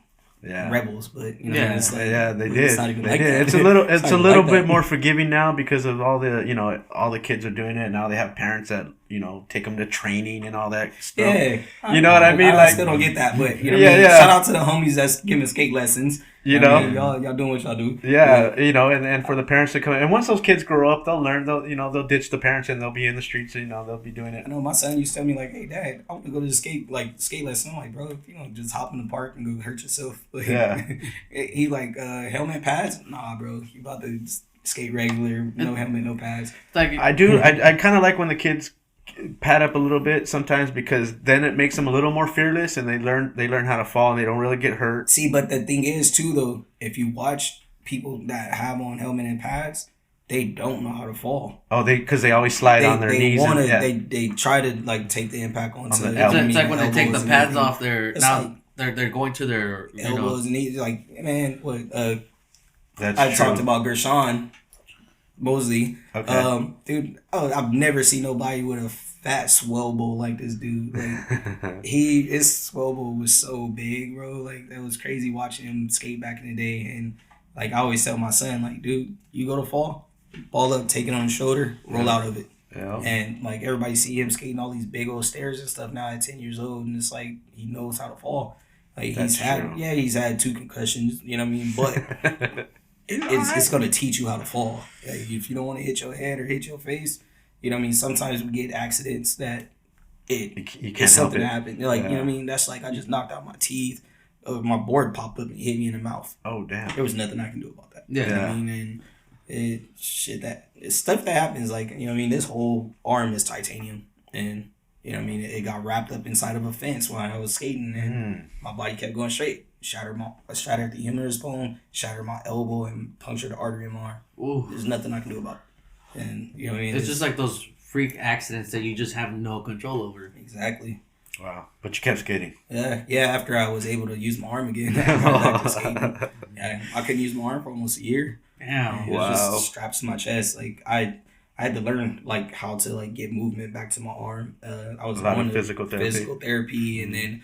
Speaker 4: rebels, but you know,
Speaker 2: Yeah.
Speaker 4: it's like,
Speaker 1: They
Speaker 4: it's
Speaker 1: did.
Speaker 4: not even
Speaker 1: They
Speaker 4: like
Speaker 1: did.
Speaker 4: that.
Speaker 1: It's a little. It's
Speaker 4: not
Speaker 1: a
Speaker 4: even
Speaker 1: little
Speaker 4: like
Speaker 1: bit
Speaker 4: that.
Speaker 1: more forgiving now because of all the all the kids are doing it now. They have parents that take them to training and all that stuff.
Speaker 4: Yeah,
Speaker 1: You know what I mean?
Speaker 4: I
Speaker 1: Like,
Speaker 4: still don't get that, but you know,
Speaker 1: Yeah,
Speaker 4: what I mean?
Speaker 1: yeah.
Speaker 4: Shout out to the homies that's giving skate lessons.
Speaker 1: You
Speaker 4: I
Speaker 1: know?
Speaker 4: mean, y'all doing what y'all do.
Speaker 1: Yeah, and for the parents to come, and once those kids grow up, they'll learn. They'll ditch the parents and they'll be in the streets. They'll be doing it.
Speaker 4: I know my son used to tell me like, "Hey, Dad, I want to go to the skate lesson." I'm like, "Bro, just hop in the park and go hurt yourself." Like,
Speaker 1: Yeah.
Speaker 4: he like helmet pads. Nah, bro, you about to skate regular, no helmet, no pads.
Speaker 2: It's like
Speaker 1: I do. I kind of like when the kids pad up a little bit sometimes because then it makes them a little more fearless and they learn how to fall and they don't really get hurt.
Speaker 4: See, but the thing is too though, if you watch people that have on helmet and pads, they don't know how to fall.
Speaker 1: Oh, because they always slide on their knees.
Speaker 4: They try to like take the impact onto
Speaker 1: the
Speaker 4: the
Speaker 1: elbow.
Speaker 2: it's like when they take the
Speaker 4: elbows and
Speaker 2: pads
Speaker 4: everything.
Speaker 2: off their
Speaker 4: It's
Speaker 2: now they're going to their
Speaker 4: elbows and knees. Like, man, what
Speaker 1: That's
Speaker 4: I
Speaker 1: true.
Speaker 4: talked about Gershon Mosley.
Speaker 1: Okay.
Speaker 4: Dude, I've never seen nobody with a fat swell bowl like this dude. Like his swell bowl was so big, bro. Like that was crazy watching him skate back in the day. And like I always tell my son, like, dude, you go to fall up, take it on the shoulder, roll out of it.
Speaker 1: Yeah.
Speaker 4: And like everybody see him skating all these big old stairs and stuff now at 10 years old, and it's like he knows how to fall. Like
Speaker 1: That's true.
Speaker 4: he's had 2 concussions, you know what I mean? But it's gonna teach you how to fall. Like, if you don't want to hit your head or hit your face, you know what I mean? Sometimes we get accidents that
Speaker 1: You can't
Speaker 4: it's
Speaker 1: help
Speaker 4: something
Speaker 1: it.
Speaker 4: that happened. Like,
Speaker 1: Yeah.
Speaker 4: you know what I mean? That's like I just knocked out my teeth. My board popped up and hit me in the mouth.
Speaker 1: Oh damn.
Speaker 4: There was nothing I can do about that.
Speaker 2: Yeah.
Speaker 4: You know what I mean? And it's stuff that happens. Like, you know what I mean? This whole arm is titanium, and you know what I mean? It got wrapped up inside of a fence while I was skating, and my body kept going straight. Shattered the humerus bone, shattered my elbow, and punctured the artery in my arm.
Speaker 2: Ooh.
Speaker 4: There's nothing I can do about it. And you know what I mean?
Speaker 2: It's just like those freak accidents that you just have no control over.
Speaker 4: exactly.
Speaker 1: Wow. But you kept skating.
Speaker 4: Yeah. After I was able to use my arm again, I went back to skating. Yeah, I couldn't use my arm for almost a year.
Speaker 2: Damn.
Speaker 4: It was
Speaker 1: Wow.
Speaker 4: just straps to my chest. Like I had to learn like how to like get movement back to my arm. I was
Speaker 1: A lot
Speaker 4: going
Speaker 1: of
Speaker 4: to
Speaker 1: physical therapy.
Speaker 4: and then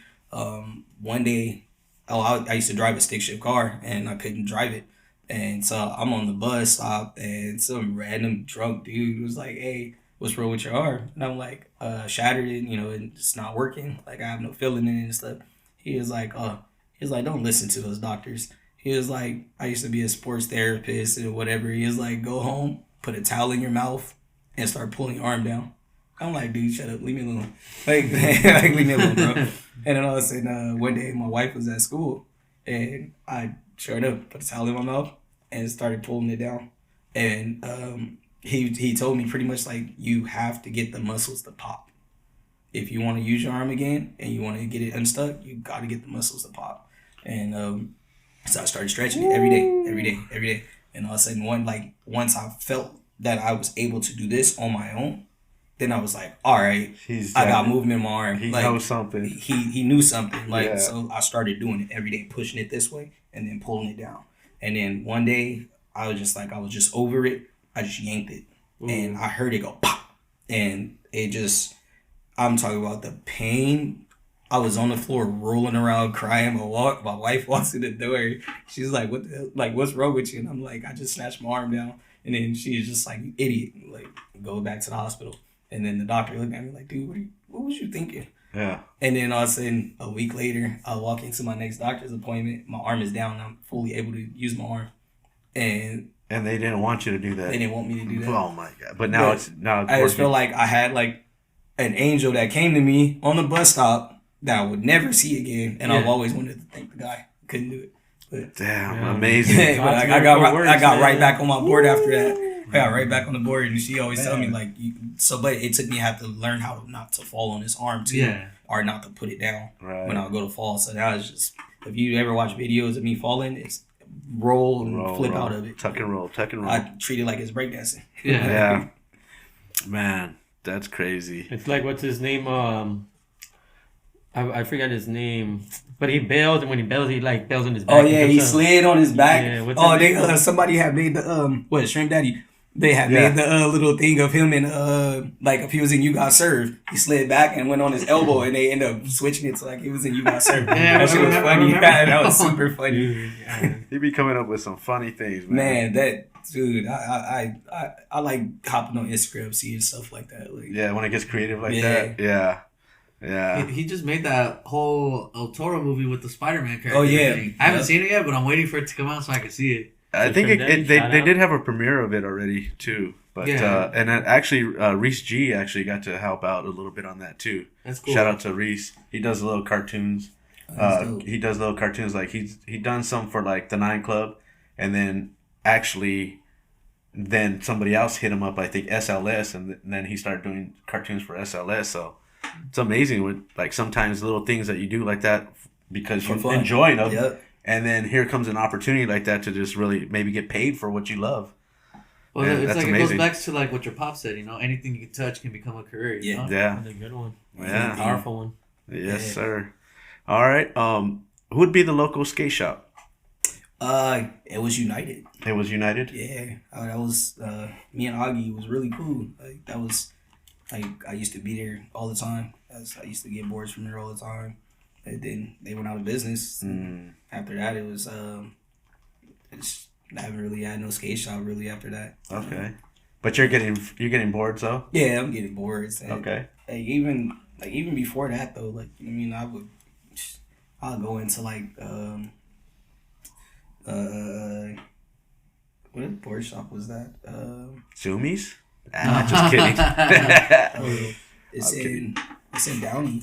Speaker 4: one day, I used to drive a stick shift car and I couldn't drive it, and so I'm on the bus stop and some random drunk dude was like, "Hey, what's wrong with your arm?" And I'm like, "Shattered it, and it's not working. Like I have no feeling in it and stuff." He was like, "Don't listen to those doctors." He was like, "I used to be a sports therapist and whatever." He was like, "Go home, put a towel in your mouth, and start pulling your arm down." I'm like, "Dude, shut up, leave me alone." Like leave me alone, bro. And then all of a sudden, one day my wife was at school, and I sure enough put a towel in my mouth and started pulling it down. And he told me pretty much like, you have to get the muscles to pop. If you want to use your arm again and you want to get it unstuck, you got to get the muscles to pop. And so I started stretching it every day. And all of a sudden, once I felt that I was able to do this on my own, then I was like, all right, I got movement in my arm.
Speaker 1: He
Speaker 4: like,
Speaker 1: knows something.
Speaker 4: He knew something. Like,
Speaker 1: Yeah.
Speaker 4: so I started doing it every day, pushing it this way and then pulling it down. And then one day I was just over it. I just yanked it.
Speaker 2: Ooh.
Speaker 4: And I heard it go pop. And it just, I'm talking about the pain. I was on the floor rolling around crying. My wife walks in the door. She's like, "What the hell? Like, what's wrong with you?" And I'm like, "I just snatched my arm down." And then she's just like, "You idiot." Like, go back to the hospital. And then the doctor looked at me like, "Dude, what was you thinking?"
Speaker 1: Yeah.
Speaker 4: And then all of a sudden, a week later, I walk into my next doctor's appointment. My arm is down. I'm fully able to use my arm. And
Speaker 1: And they didn't want you to do that.
Speaker 4: They didn't want me to do that.
Speaker 1: Oh my god! But now it's
Speaker 4: I just feel like I had like an angel that came to me on the bus stop that I would never see again, and I've always wanted to thank the guy. Couldn't do it. But,
Speaker 1: damn, amazing.
Speaker 4: But I got right back on my board after that. I got right back on the board, and she always tell me like, but it took me have to learn how not to fall on his arm too, or not to put it down when I go to fall. So now it's just, if you ever watch videos of me falling, it's roll and flip out of it.
Speaker 1: Tuck and roll.
Speaker 4: I treat it like it's breakdancing.
Speaker 1: Yeah. Man, that's crazy.
Speaker 3: It's like, what's his name? I forgot his name, but he bails, and when he bails, he like bails on his back.
Speaker 4: Oh yeah, he slid on his back.
Speaker 3: Yeah,
Speaker 4: somebody had made the Shrimp Daddy. They had made the little thing of him and like if he was in You Got Served, he slid back and went on his elbow, and they ended up switching it to like he was in You Got Served. That shit was funny. That was super funny.
Speaker 1: He be coming up with some funny things, man.
Speaker 4: That dude, I like hopping on Instagram, seeing stuff like that. Like,
Speaker 1: yeah, when it gets creative like that. Yeah. Yeah.
Speaker 2: He just made that whole El Toro movie with the Spider-Man character.
Speaker 4: Oh yeah.
Speaker 2: I haven't seen it yet, but I'm waiting for it to come out so I can see it.
Speaker 1: I think they did have a premiere of it already too, but and actually Reese G actually got to help out a little bit on that too.
Speaker 2: That's cool.
Speaker 1: Shout out to Reese. He does little cartoons. He does little cartoons like he done some for like the 9 Club, and then somebody else hit him up. I think SLS, and then he started doing cartoons for SLS. So it's amazing with like sometimes little things that you do like that because you're enjoying them.
Speaker 4: Yep.
Speaker 1: And then here comes an opportunity like that to just really maybe get paid for what you love.
Speaker 2: Well, it's like amazing. It goes back to like what your pop said, anything you can touch can become a career.
Speaker 1: Yeah.
Speaker 3: That's a good one.
Speaker 1: Yeah.
Speaker 3: A powerful one.
Speaker 1: Yes, sir. All right. Who would be the local skate shop?
Speaker 4: It was United.
Speaker 1: It was United?
Speaker 4: Yeah. That was me and Augie. It was really cool. Like that was like I used to be there all the time. I used to get boards from there all the time. And then they went out of business. After that, it was I haven't really had no skate shop really after that.
Speaker 1: Okay, but you're getting boards though.
Speaker 4: Yeah, I'm getting boards. And,
Speaker 1: okay.
Speaker 4: Even before that though, like I mean, I'll go into like what board shop was that?
Speaker 1: Zoomies? Just kidding.
Speaker 4: It's in Downey.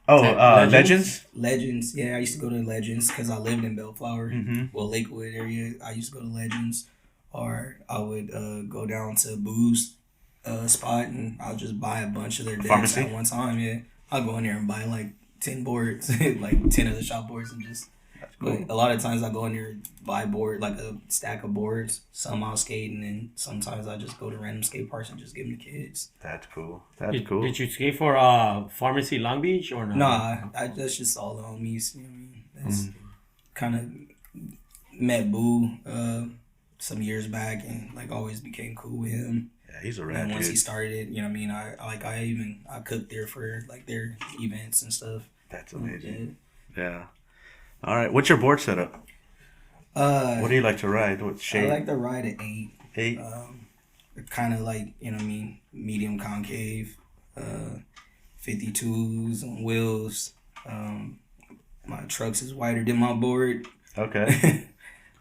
Speaker 1: Oh, Legends?
Speaker 4: Legends. Yeah, I used to go to Legends because I lived in Bellflower. Well, Lakewood area. I used to go to Legends. Or I would go down to Boo's spot and I'll just buy a bunch of their decks at one time. Yeah, I'll go in there and buy like 10 boards, like 10 of the shop boards and just... Cool. But a lot of times I go in there and buy board, like a stack of boards. Some I'll skate, and then sometimes I just go to random skate parks and just give them to kids.
Speaker 1: That's cool. Cool.
Speaker 3: Did you skate for Pharmacy Long Beach or no?
Speaker 4: Nah, that's just all the homies. You know what I mean? That's kind of met Boo some years back and like always became cool with him.
Speaker 1: Yeah, he's a rad
Speaker 4: And once
Speaker 1: dude.
Speaker 4: he started it, you know what I mean? I cooked there for like their events and stuff.
Speaker 1: That's amazing. Yeah. All right, what's your board setup? What do you like to ride? What shape?
Speaker 4: I like to ride an 8.
Speaker 1: 8?
Speaker 4: Kind of like, you know what I mean, medium concave, 52s on wheels. My trucks is wider than my board.
Speaker 1: Okay.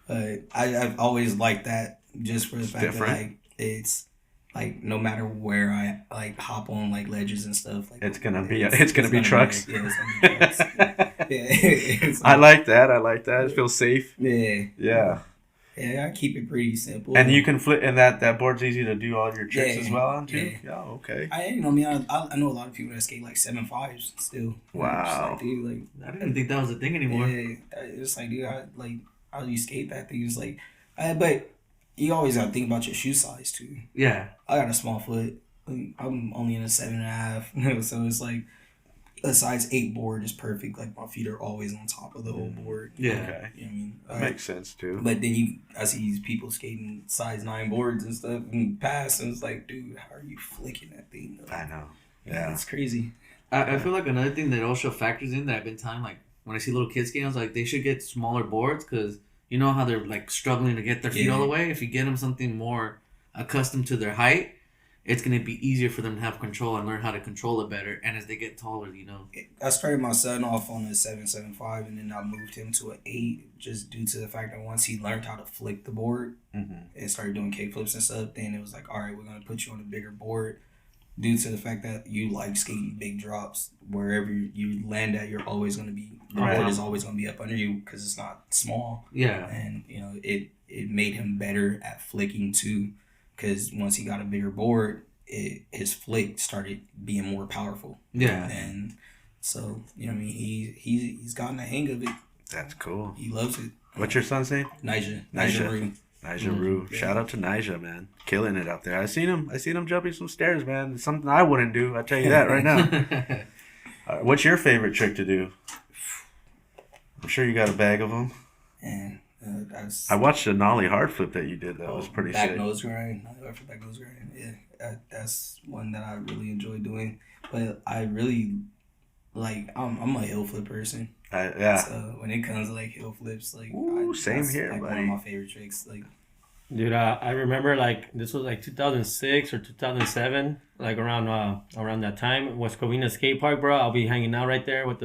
Speaker 4: But I've always liked that just for the fact
Speaker 1: different.
Speaker 4: that like it's like no matter where I like hop on like ledges and stuff, like
Speaker 1: it's gonna be trucks.
Speaker 4: Yeah, it's gonna be trucks. Yeah.
Speaker 1: I like that. It feels safe.
Speaker 4: Yeah.
Speaker 1: Yeah.
Speaker 4: Yeah, I keep it pretty simple.
Speaker 1: And you can flip, and that board's easy to do all your tricks as well on too. Yeah. Okay.
Speaker 4: I know a lot of people that skate like 7.5s still.
Speaker 1: Wow.
Speaker 4: Like, dude, like
Speaker 2: I didn't think that was a thing anymore.
Speaker 4: Yeah, it's like, dude, how do you skate that thing? It's like, but you always got to think about your shoe size too.
Speaker 2: Yeah.
Speaker 4: I got a small foot. I'm only in a 7.5, so it's like a size 8 board is perfect. Like my feet are always on top of the whole board.
Speaker 2: Yeah.
Speaker 1: Okay.
Speaker 4: You know what I mean?
Speaker 1: That makes sense too.
Speaker 4: But then I see these people skating size 9 boards and stuff and pass, and it's like, dude, how are you flicking that thing up?
Speaker 1: I know. Yeah.
Speaker 4: It's crazy.
Speaker 2: I feel like another thing that also factors in that I've been telling, like when I see little kids skating, I was like, they should get smaller boards because you know how they're like struggling to get their feet all the way. If you get them something more accustomed to their height, it's gonna be easier for them to have control and learn how to control it better. And as they get taller,
Speaker 4: I started my son off on a 775, and then I moved him to an 8, just due to the fact that once he learned how to flick the board and started doing kickflips and stuff, then it was like, all right, we're gonna put you on a bigger board. Due to the fact that you like skating big drops, wherever you land at, you're always gonna be the board is always gonna be up under you because it's not small.
Speaker 2: Yeah,
Speaker 4: and it made him better at flicking too, because once he got a bigger board, his flick started being more powerful.
Speaker 2: Yeah,
Speaker 4: and so he's gotten the hang of it.
Speaker 1: That's cool.
Speaker 4: He loves it.
Speaker 1: What's your son's name?
Speaker 4: Nija Roux.
Speaker 1: Nija Roux. Yeah. Shout out to Nija, man. Killing it out there. I seen him jumping some stairs, man. It's something I wouldn't do. I'll tell you that right now. What's your favorite trick to do? I'm sure you got a bag of them.
Speaker 4: And
Speaker 1: I watched the nollie hard flip that you did. That was pretty sick.
Speaker 4: Back nose grind. Yeah, that's one that I really enjoy doing. But I really I'm a hill flip person.
Speaker 1: Yeah.
Speaker 4: So when it comes to hill flips,
Speaker 1: same here, buddy.
Speaker 4: One of my favorite tricks.
Speaker 3: Dude, I remember this was 2006 or 2007, around that time. West Covina skate park, bro. I'll be hanging out right there with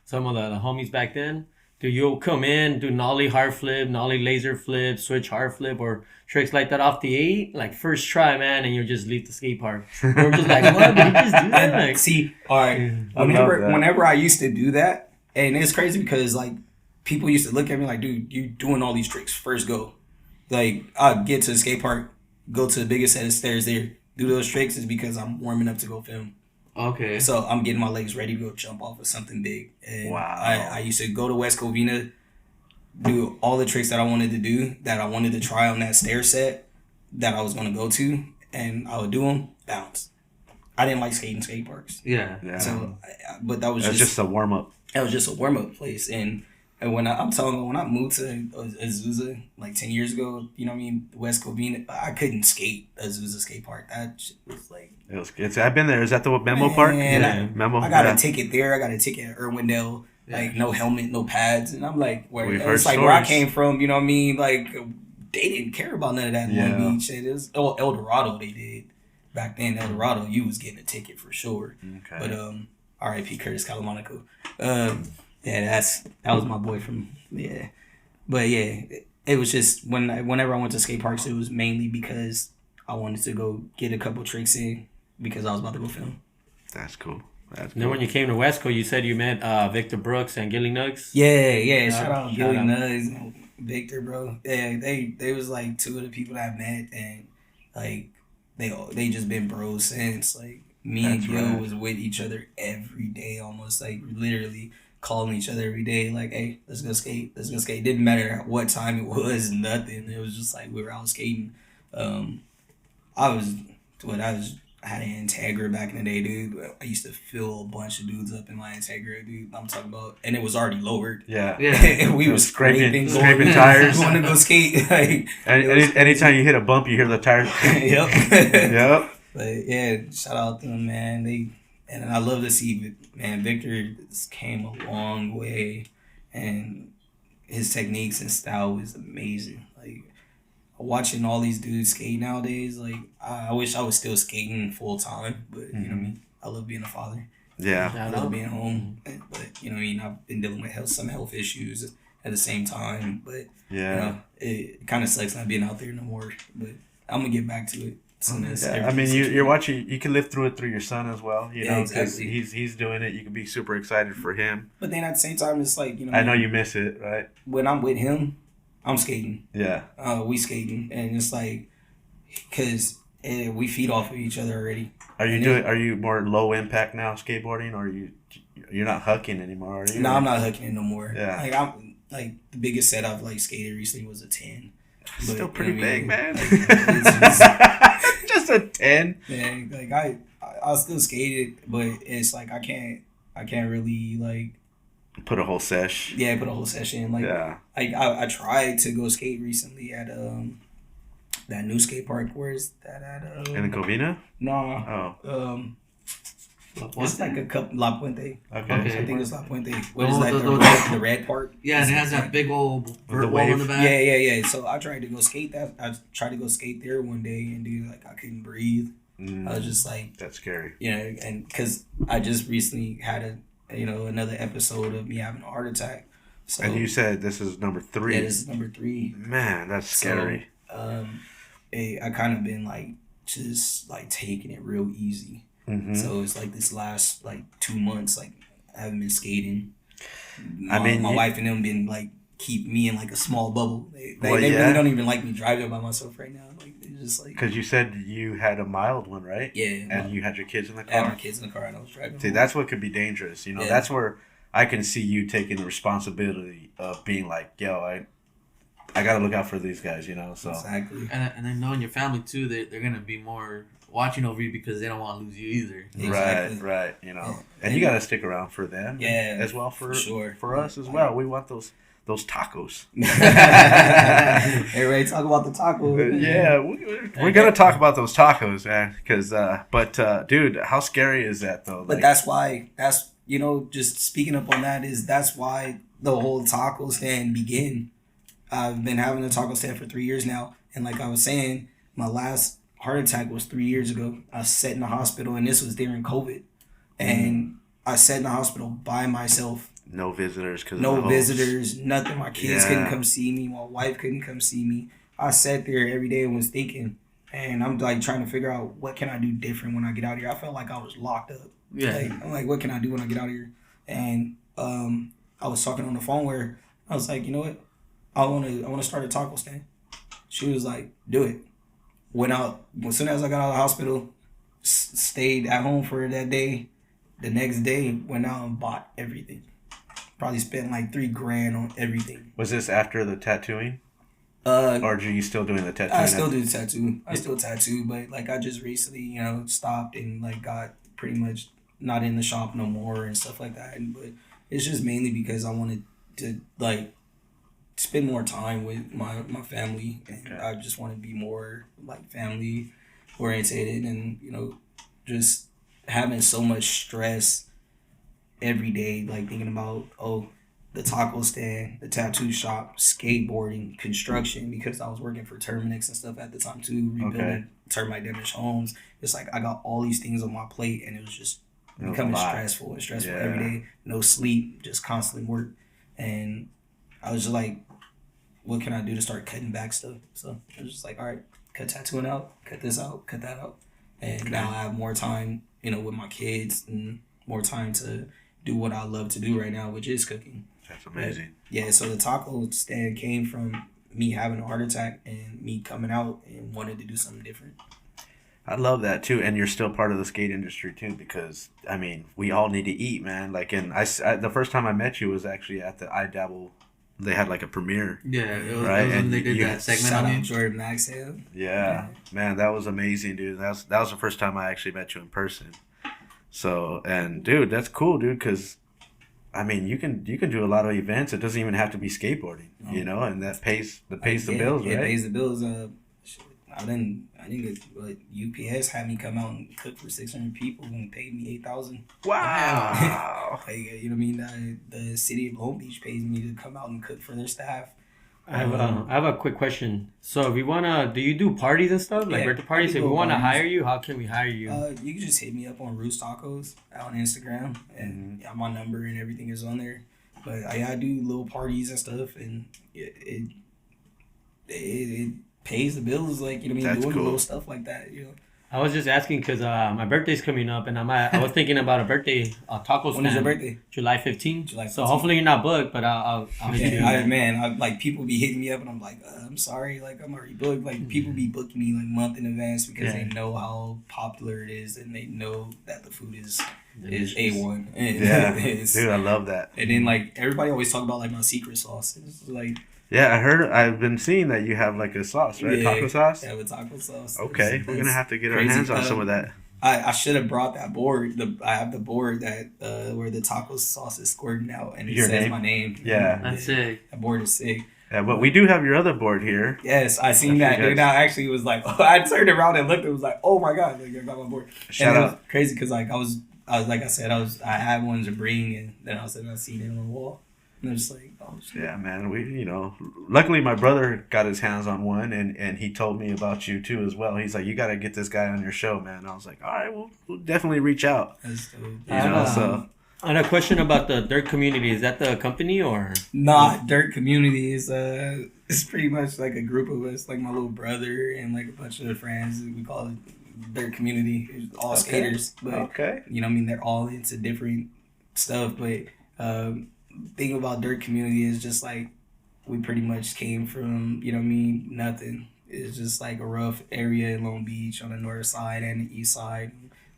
Speaker 3: some of the homies back then. Dude, you'll come in, do nollie hard flip, nollie laser flip, switch hard flip, or tricks like that off the 8, first try, man, and you just leave the skate park. We're just like, what? Did you just do that?
Speaker 4: See, all right. Whenever I used to do that, and it's crazy because people used to look at me like, dude, you doing all these tricks. First go. I'll get to the skate park, go to the biggest set of stairs there, do those tricks is because I'm warming up to go film.
Speaker 2: Okay.
Speaker 4: So I'm getting my legs ready to go jump off of something big. And
Speaker 1: wow.
Speaker 4: I used to go to West Covina, do all the tricks that I wanted to do, that I wanted to try on that stair set that I was going to go to, and I would do them, bounce. I didn't like skating skate parks.
Speaker 2: Yeah.
Speaker 4: So, but that was
Speaker 1: just a warm up.
Speaker 4: That was just a warm up place, and when I moved to Azusa 10 years ago, West Covina, I couldn't skate Azusa skate park. That shit was
Speaker 1: I've been there. Is that the Memo Park?
Speaker 4: Yeah.
Speaker 1: Memo.
Speaker 4: I got a ticket there. I got a ticket at Irwindale. No helmet, no pads, and I'm it's where I came from. You know what I mean? They didn't care about none of that in Long Beach. It was El Dorado. They did back then. El Dorado, you was getting a ticket for sure.
Speaker 1: Okay.
Speaker 4: But R.I.P. Curtis Calamonico. Yeah, that was my boy from but yeah, it was just whenever I went to skate parks, it was mainly because I wanted to go get a couple tricks in because I was about to go film.
Speaker 1: That's cool.
Speaker 3: Then when you came to Westco, you said you met Victor Brooks and Gilly Nugs.
Speaker 4: Yeah. Shout out Gilly Nugs, Victor, bro. Yeah, they was two of the people that I met, and they just been bros since. Me and Gil was with each other every day, almost literally calling each other every day, hey, let's go skate. Didn't matter what time it was, nothing. It was just we were out skating. I had an Integra back in the day, dude. I used to fill a bunch of dudes up in my Integra, dude. I'm talking about, and it was already lowered.
Speaker 1: Yeah.
Speaker 4: We was scraping
Speaker 1: tires.
Speaker 4: Going to go skate.
Speaker 1: Anytime you hit a bump, you hear the tires.
Speaker 4: Yep. But yeah, shout out to them, man. And I love to see, man, Victor came a long way, and his techniques and style is amazing. Watching all these dudes skate nowadays, I wish I was still skating full time, but you know what I mean? I love being a father.
Speaker 1: Yeah.
Speaker 4: I love being home, but you know what I mean? I've been dealing with some health issues at the same time, but it kind of sucks not being out there no more, but I'm going to get back to it.
Speaker 1: I mean, you're watching. You can live through it through your son as well. You know, because
Speaker 4: exactly.
Speaker 1: he's doing it. You can be super excited for him.
Speaker 4: But then at the same time, it's
Speaker 1: I know you miss it, right?
Speaker 4: When I'm with him, I'm skating.
Speaker 1: Yeah.
Speaker 4: We skating, and it's because we feed off of each other already.
Speaker 1: Are you more low impact now skateboarding, or you're not hucking anymore? Are you?
Speaker 4: No, I'm not hucking it no more.
Speaker 1: Yeah.
Speaker 4: I'm the biggest set I've skated recently was a 10.
Speaker 1: Still pretty big, man. Just a 10.
Speaker 4: Yeah, I still skated, but it's I can't really
Speaker 1: put a whole sesh.
Speaker 4: Yeah, put a whole session. I tried to go skate recently at that new skate park. Where is that at?
Speaker 1: In Covina?
Speaker 4: No.
Speaker 1: Oh.
Speaker 4: It's a couple La Puente.
Speaker 1: Okay.
Speaker 4: I think it's La Puente. What is that? The red part?
Speaker 2: Yeah, and it has that big old vert wall in the back.
Speaker 4: Yeah. So I tried to go skate there one day, and dude, I couldn't breathe. I was just like,
Speaker 1: that's scary.
Speaker 4: you know, and because I just recently had another episode of me having a heart attack. So,
Speaker 1: And you said this is number 3.
Speaker 4: yeah, this is number 3.
Speaker 1: Man, that's scary.
Speaker 4: So, I kind of been like just like taking it real easy.
Speaker 1: Mm-hmm.
Speaker 4: So it's like this last like 2 months, like I haven't been skating.
Speaker 1: I mean,
Speaker 4: my wife and them been like keep me in like a small bubble. They
Speaker 1: Well,
Speaker 4: really
Speaker 1: yeah.
Speaker 4: don't even like me driving by myself right now. Like they just like
Speaker 1: Because you said you had a mild one, right?
Speaker 4: yeah.
Speaker 1: And you had your kids in the
Speaker 4: I had my
Speaker 1: car.
Speaker 4: kids in the car and I was driving.
Speaker 1: See,
Speaker 4: home.
Speaker 1: that's what could be dangerous. You know,
Speaker 4: Yeah.
Speaker 1: that's where I can see you taking the responsibility of being like, yo, I got to look out for these guys, you know? So,
Speaker 4: Exactly.
Speaker 2: And then knowing your family too, they're gonna be more watching over you because they don't want to lose you either.
Speaker 4: Exactly.
Speaker 1: right, you know.
Speaker 4: Yeah.
Speaker 1: And you got to stick around for them.
Speaker 4: Yeah,
Speaker 1: As well for
Speaker 4: sure.
Speaker 1: for us as well. We want those tacos.
Speaker 4: Everybody talk about the tacos.
Speaker 1: Yeah, we're gonna talk about those tacos, man. Because, dude, how scary is that though?
Speaker 4: But
Speaker 1: Like,
Speaker 4: that's why just speaking up on that's why the whole taco stand began. I've been having a taco stand for 3 years now, and like I was saying, my last heart attack was 3 years ago. I sat in the hospital, and this was during COVID, and I sat in the hospital by myself.
Speaker 1: no visitors. Cause
Speaker 4: No
Speaker 1: of the host.
Speaker 4: visitors, nothing. My kids
Speaker 1: Yeah.
Speaker 4: couldn't come see me. My wife couldn't come see me. I sat there every day and was thinking, and I'm like trying to figure out what can I do different when I get out here. I felt like I was locked up.
Speaker 2: Yeah.
Speaker 4: Like, I'm like, what can I do when I get out here? And I was talking on the phone where I was like, you know what? I want to start a taco stand. She was like, do it. Went out as soon as I got out of the hospital. Stayed at home for that day. The next day, went out and bought everything. Probably spent like $3,000 on everything.
Speaker 1: Was this after the tattooing?
Speaker 4: Or
Speaker 1: Or are you still doing the tattooing?
Speaker 4: I still do the tattoo. I still tattoo, but like I just recently, stopped and like got pretty much not in the shop no more and stuff like that. But it's just mainly because I wanted to like spend more time with my family, and
Speaker 1: Okay.
Speaker 4: I just want to be more like family orientated, and just having so much stress every day, like thinking about the taco stand, the tattoo shop, skateboarding, construction, because I was working for Terminix and stuff at the time too, rebuilding termite damaged homes. It's like I got all these things on my plate, and it was just
Speaker 1: It was
Speaker 4: becoming
Speaker 1: a lot.
Speaker 4: stressful
Speaker 1: Yeah.
Speaker 4: every day. No sleep, just constant work. And I was just like, what can I do to start cutting back stuff? So I was just like, all right, cut tattooing out, cut this out, cut that out. And now I have more time, with my kids, and more time to do what I love to do right now, which is cooking.
Speaker 1: That's amazing.
Speaker 4: Yeah, so the taco stand came from me having a heart attack and me coming out and wanting to do something different.
Speaker 1: I love that too, and you're still part of the skate industry too, because I mean, we all need to eat, man. Like, and the first time I met you was actually at the I Dabble. They had like a premiere.
Speaker 2: Yeah, it was,
Speaker 1: Right,
Speaker 2: it was when
Speaker 1: and
Speaker 2: they did
Speaker 1: you-
Speaker 2: that segment
Speaker 4: Shout
Speaker 2: on
Speaker 4: out
Speaker 2: you.
Speaker 4: Jordan Maxwell.
Speaker 1: Yeah, man, that was amazing, dude. That was the first time I actually met you in person. So, and dude, that's cool, dude, because I mean, you can do a lot of events. It doesn't even have to be skateboarding, and that pays the bills,
Speaker 4: It
Speaker 1: right?
Speaker 4: pays the bills. I didn't get, but UPS had me come out and cook for 600 people and paid me $8,000.
Speaker 1: Wow.
Speaker 4: Like, you know what I mean? The city of Long Beach pays me to come out and cook for their staff.
Speaker 3: I have a quick question. So if we do you do parties and stuff, like
Speaker 4: Yeah,
Speaker 3: birthday parties?
Speaker 4: I
Speaker 3: If
Speaker 4: do
Speaker 3: we want to
Speaker 4: parties.
Speaker 3: hire you, how can we hire you?
Speaker 4: You can just hit me up on Roux Tacos on Instagram, and my number and everything is on there. But I do little parties and stuff, and it pays the bills, like, you know what I mean?
Speaker 1: That's
Speaker 4: Doing
Speaker 1: cool.
Speaker 4: little stuff like that,
Speaker 3: I was just asking because my birthday's coming up, and I was thinking about a birthday taco stand.
Speaker 4: When is your birthday?
Speaker 3: July 15th.
Speaker 4: July
Speaker 3: So
Speaker 4: 15th.
Speaker 3: hopefully you're not booked, but I'll hit you.
Speaker 4: I like people be hitting me up, and I'm like, I'm sorry, like I'm already booked. Like people be booking me like a month in advance because they know how popular it is, and they know that the food is A1. And
Speaker 1: Yeah,
Speaker 4: it's-
Speaker 1: dude, I love that.
Speaker 4: And then like everybody always talk about like my secret sauce. It's like
Speaker 1: Yeah, I've been seeing that you have like a sauce, right?
Speaker 4: Yeah.
Speaker 1: Taco sauce?
Speaker 4: yeah, with taco sauce.
Speaker 1: Okay,
Speaker 4: It's-
Speaker 1: we're gonna have to get our
Speaker 4: crazy.
Speaker 1: hands on some of that.
Speaker 4: I should have brought that board. I have the board that where the taco sauce is squirting out, and it
Speaker 1: Your
Speaker 4: says
Speaker 1: name?
Speaker 4: my name.
Speaker 1: Yeah.
Speaker 2: That's sick.
Speaker 4: That board is sick.
Speaker 1: Yeah, but we do have your other board here.
Speaker 4: Yes, I seen
Speaker 1: I
Speaker 4: that.
Speaker 1: forgot.
Speaker 4: And I actually was like, I turned around and looked. It was like, oh my god, like I got my board.
Speaker 1: Shout
Speaker 4: and it was
Speaker 1: out.
Speaker 4: crazy because like I was like I said, I had one to bring, and then all of a sudden I seen it on the wall. And I'm just like, oh shit.
Speaker 1: Yeah, man. Luckily my brother got his hands on one, and he told me about you too as well. He's like, you got to get this guy on your show, man. I was like, all right, we'll definitely reach out.
Speaker 4: That's dope.
Speaker 1: So.
Speaker 3: And a question about the dirt community. Is that the company or?
Speaker 4: Nah, Dirt Community is it's pretty much like a group of us, like my little brother and like a bunch of their friends. We call it Dirt Community. It's all skaters, but you know what I mean, they're all into different stuff. But thing about Dirt Community is just like we pretty much came from, you know what I mean, nothing. It's just like a rough area in Long Beach on the north side and the east side.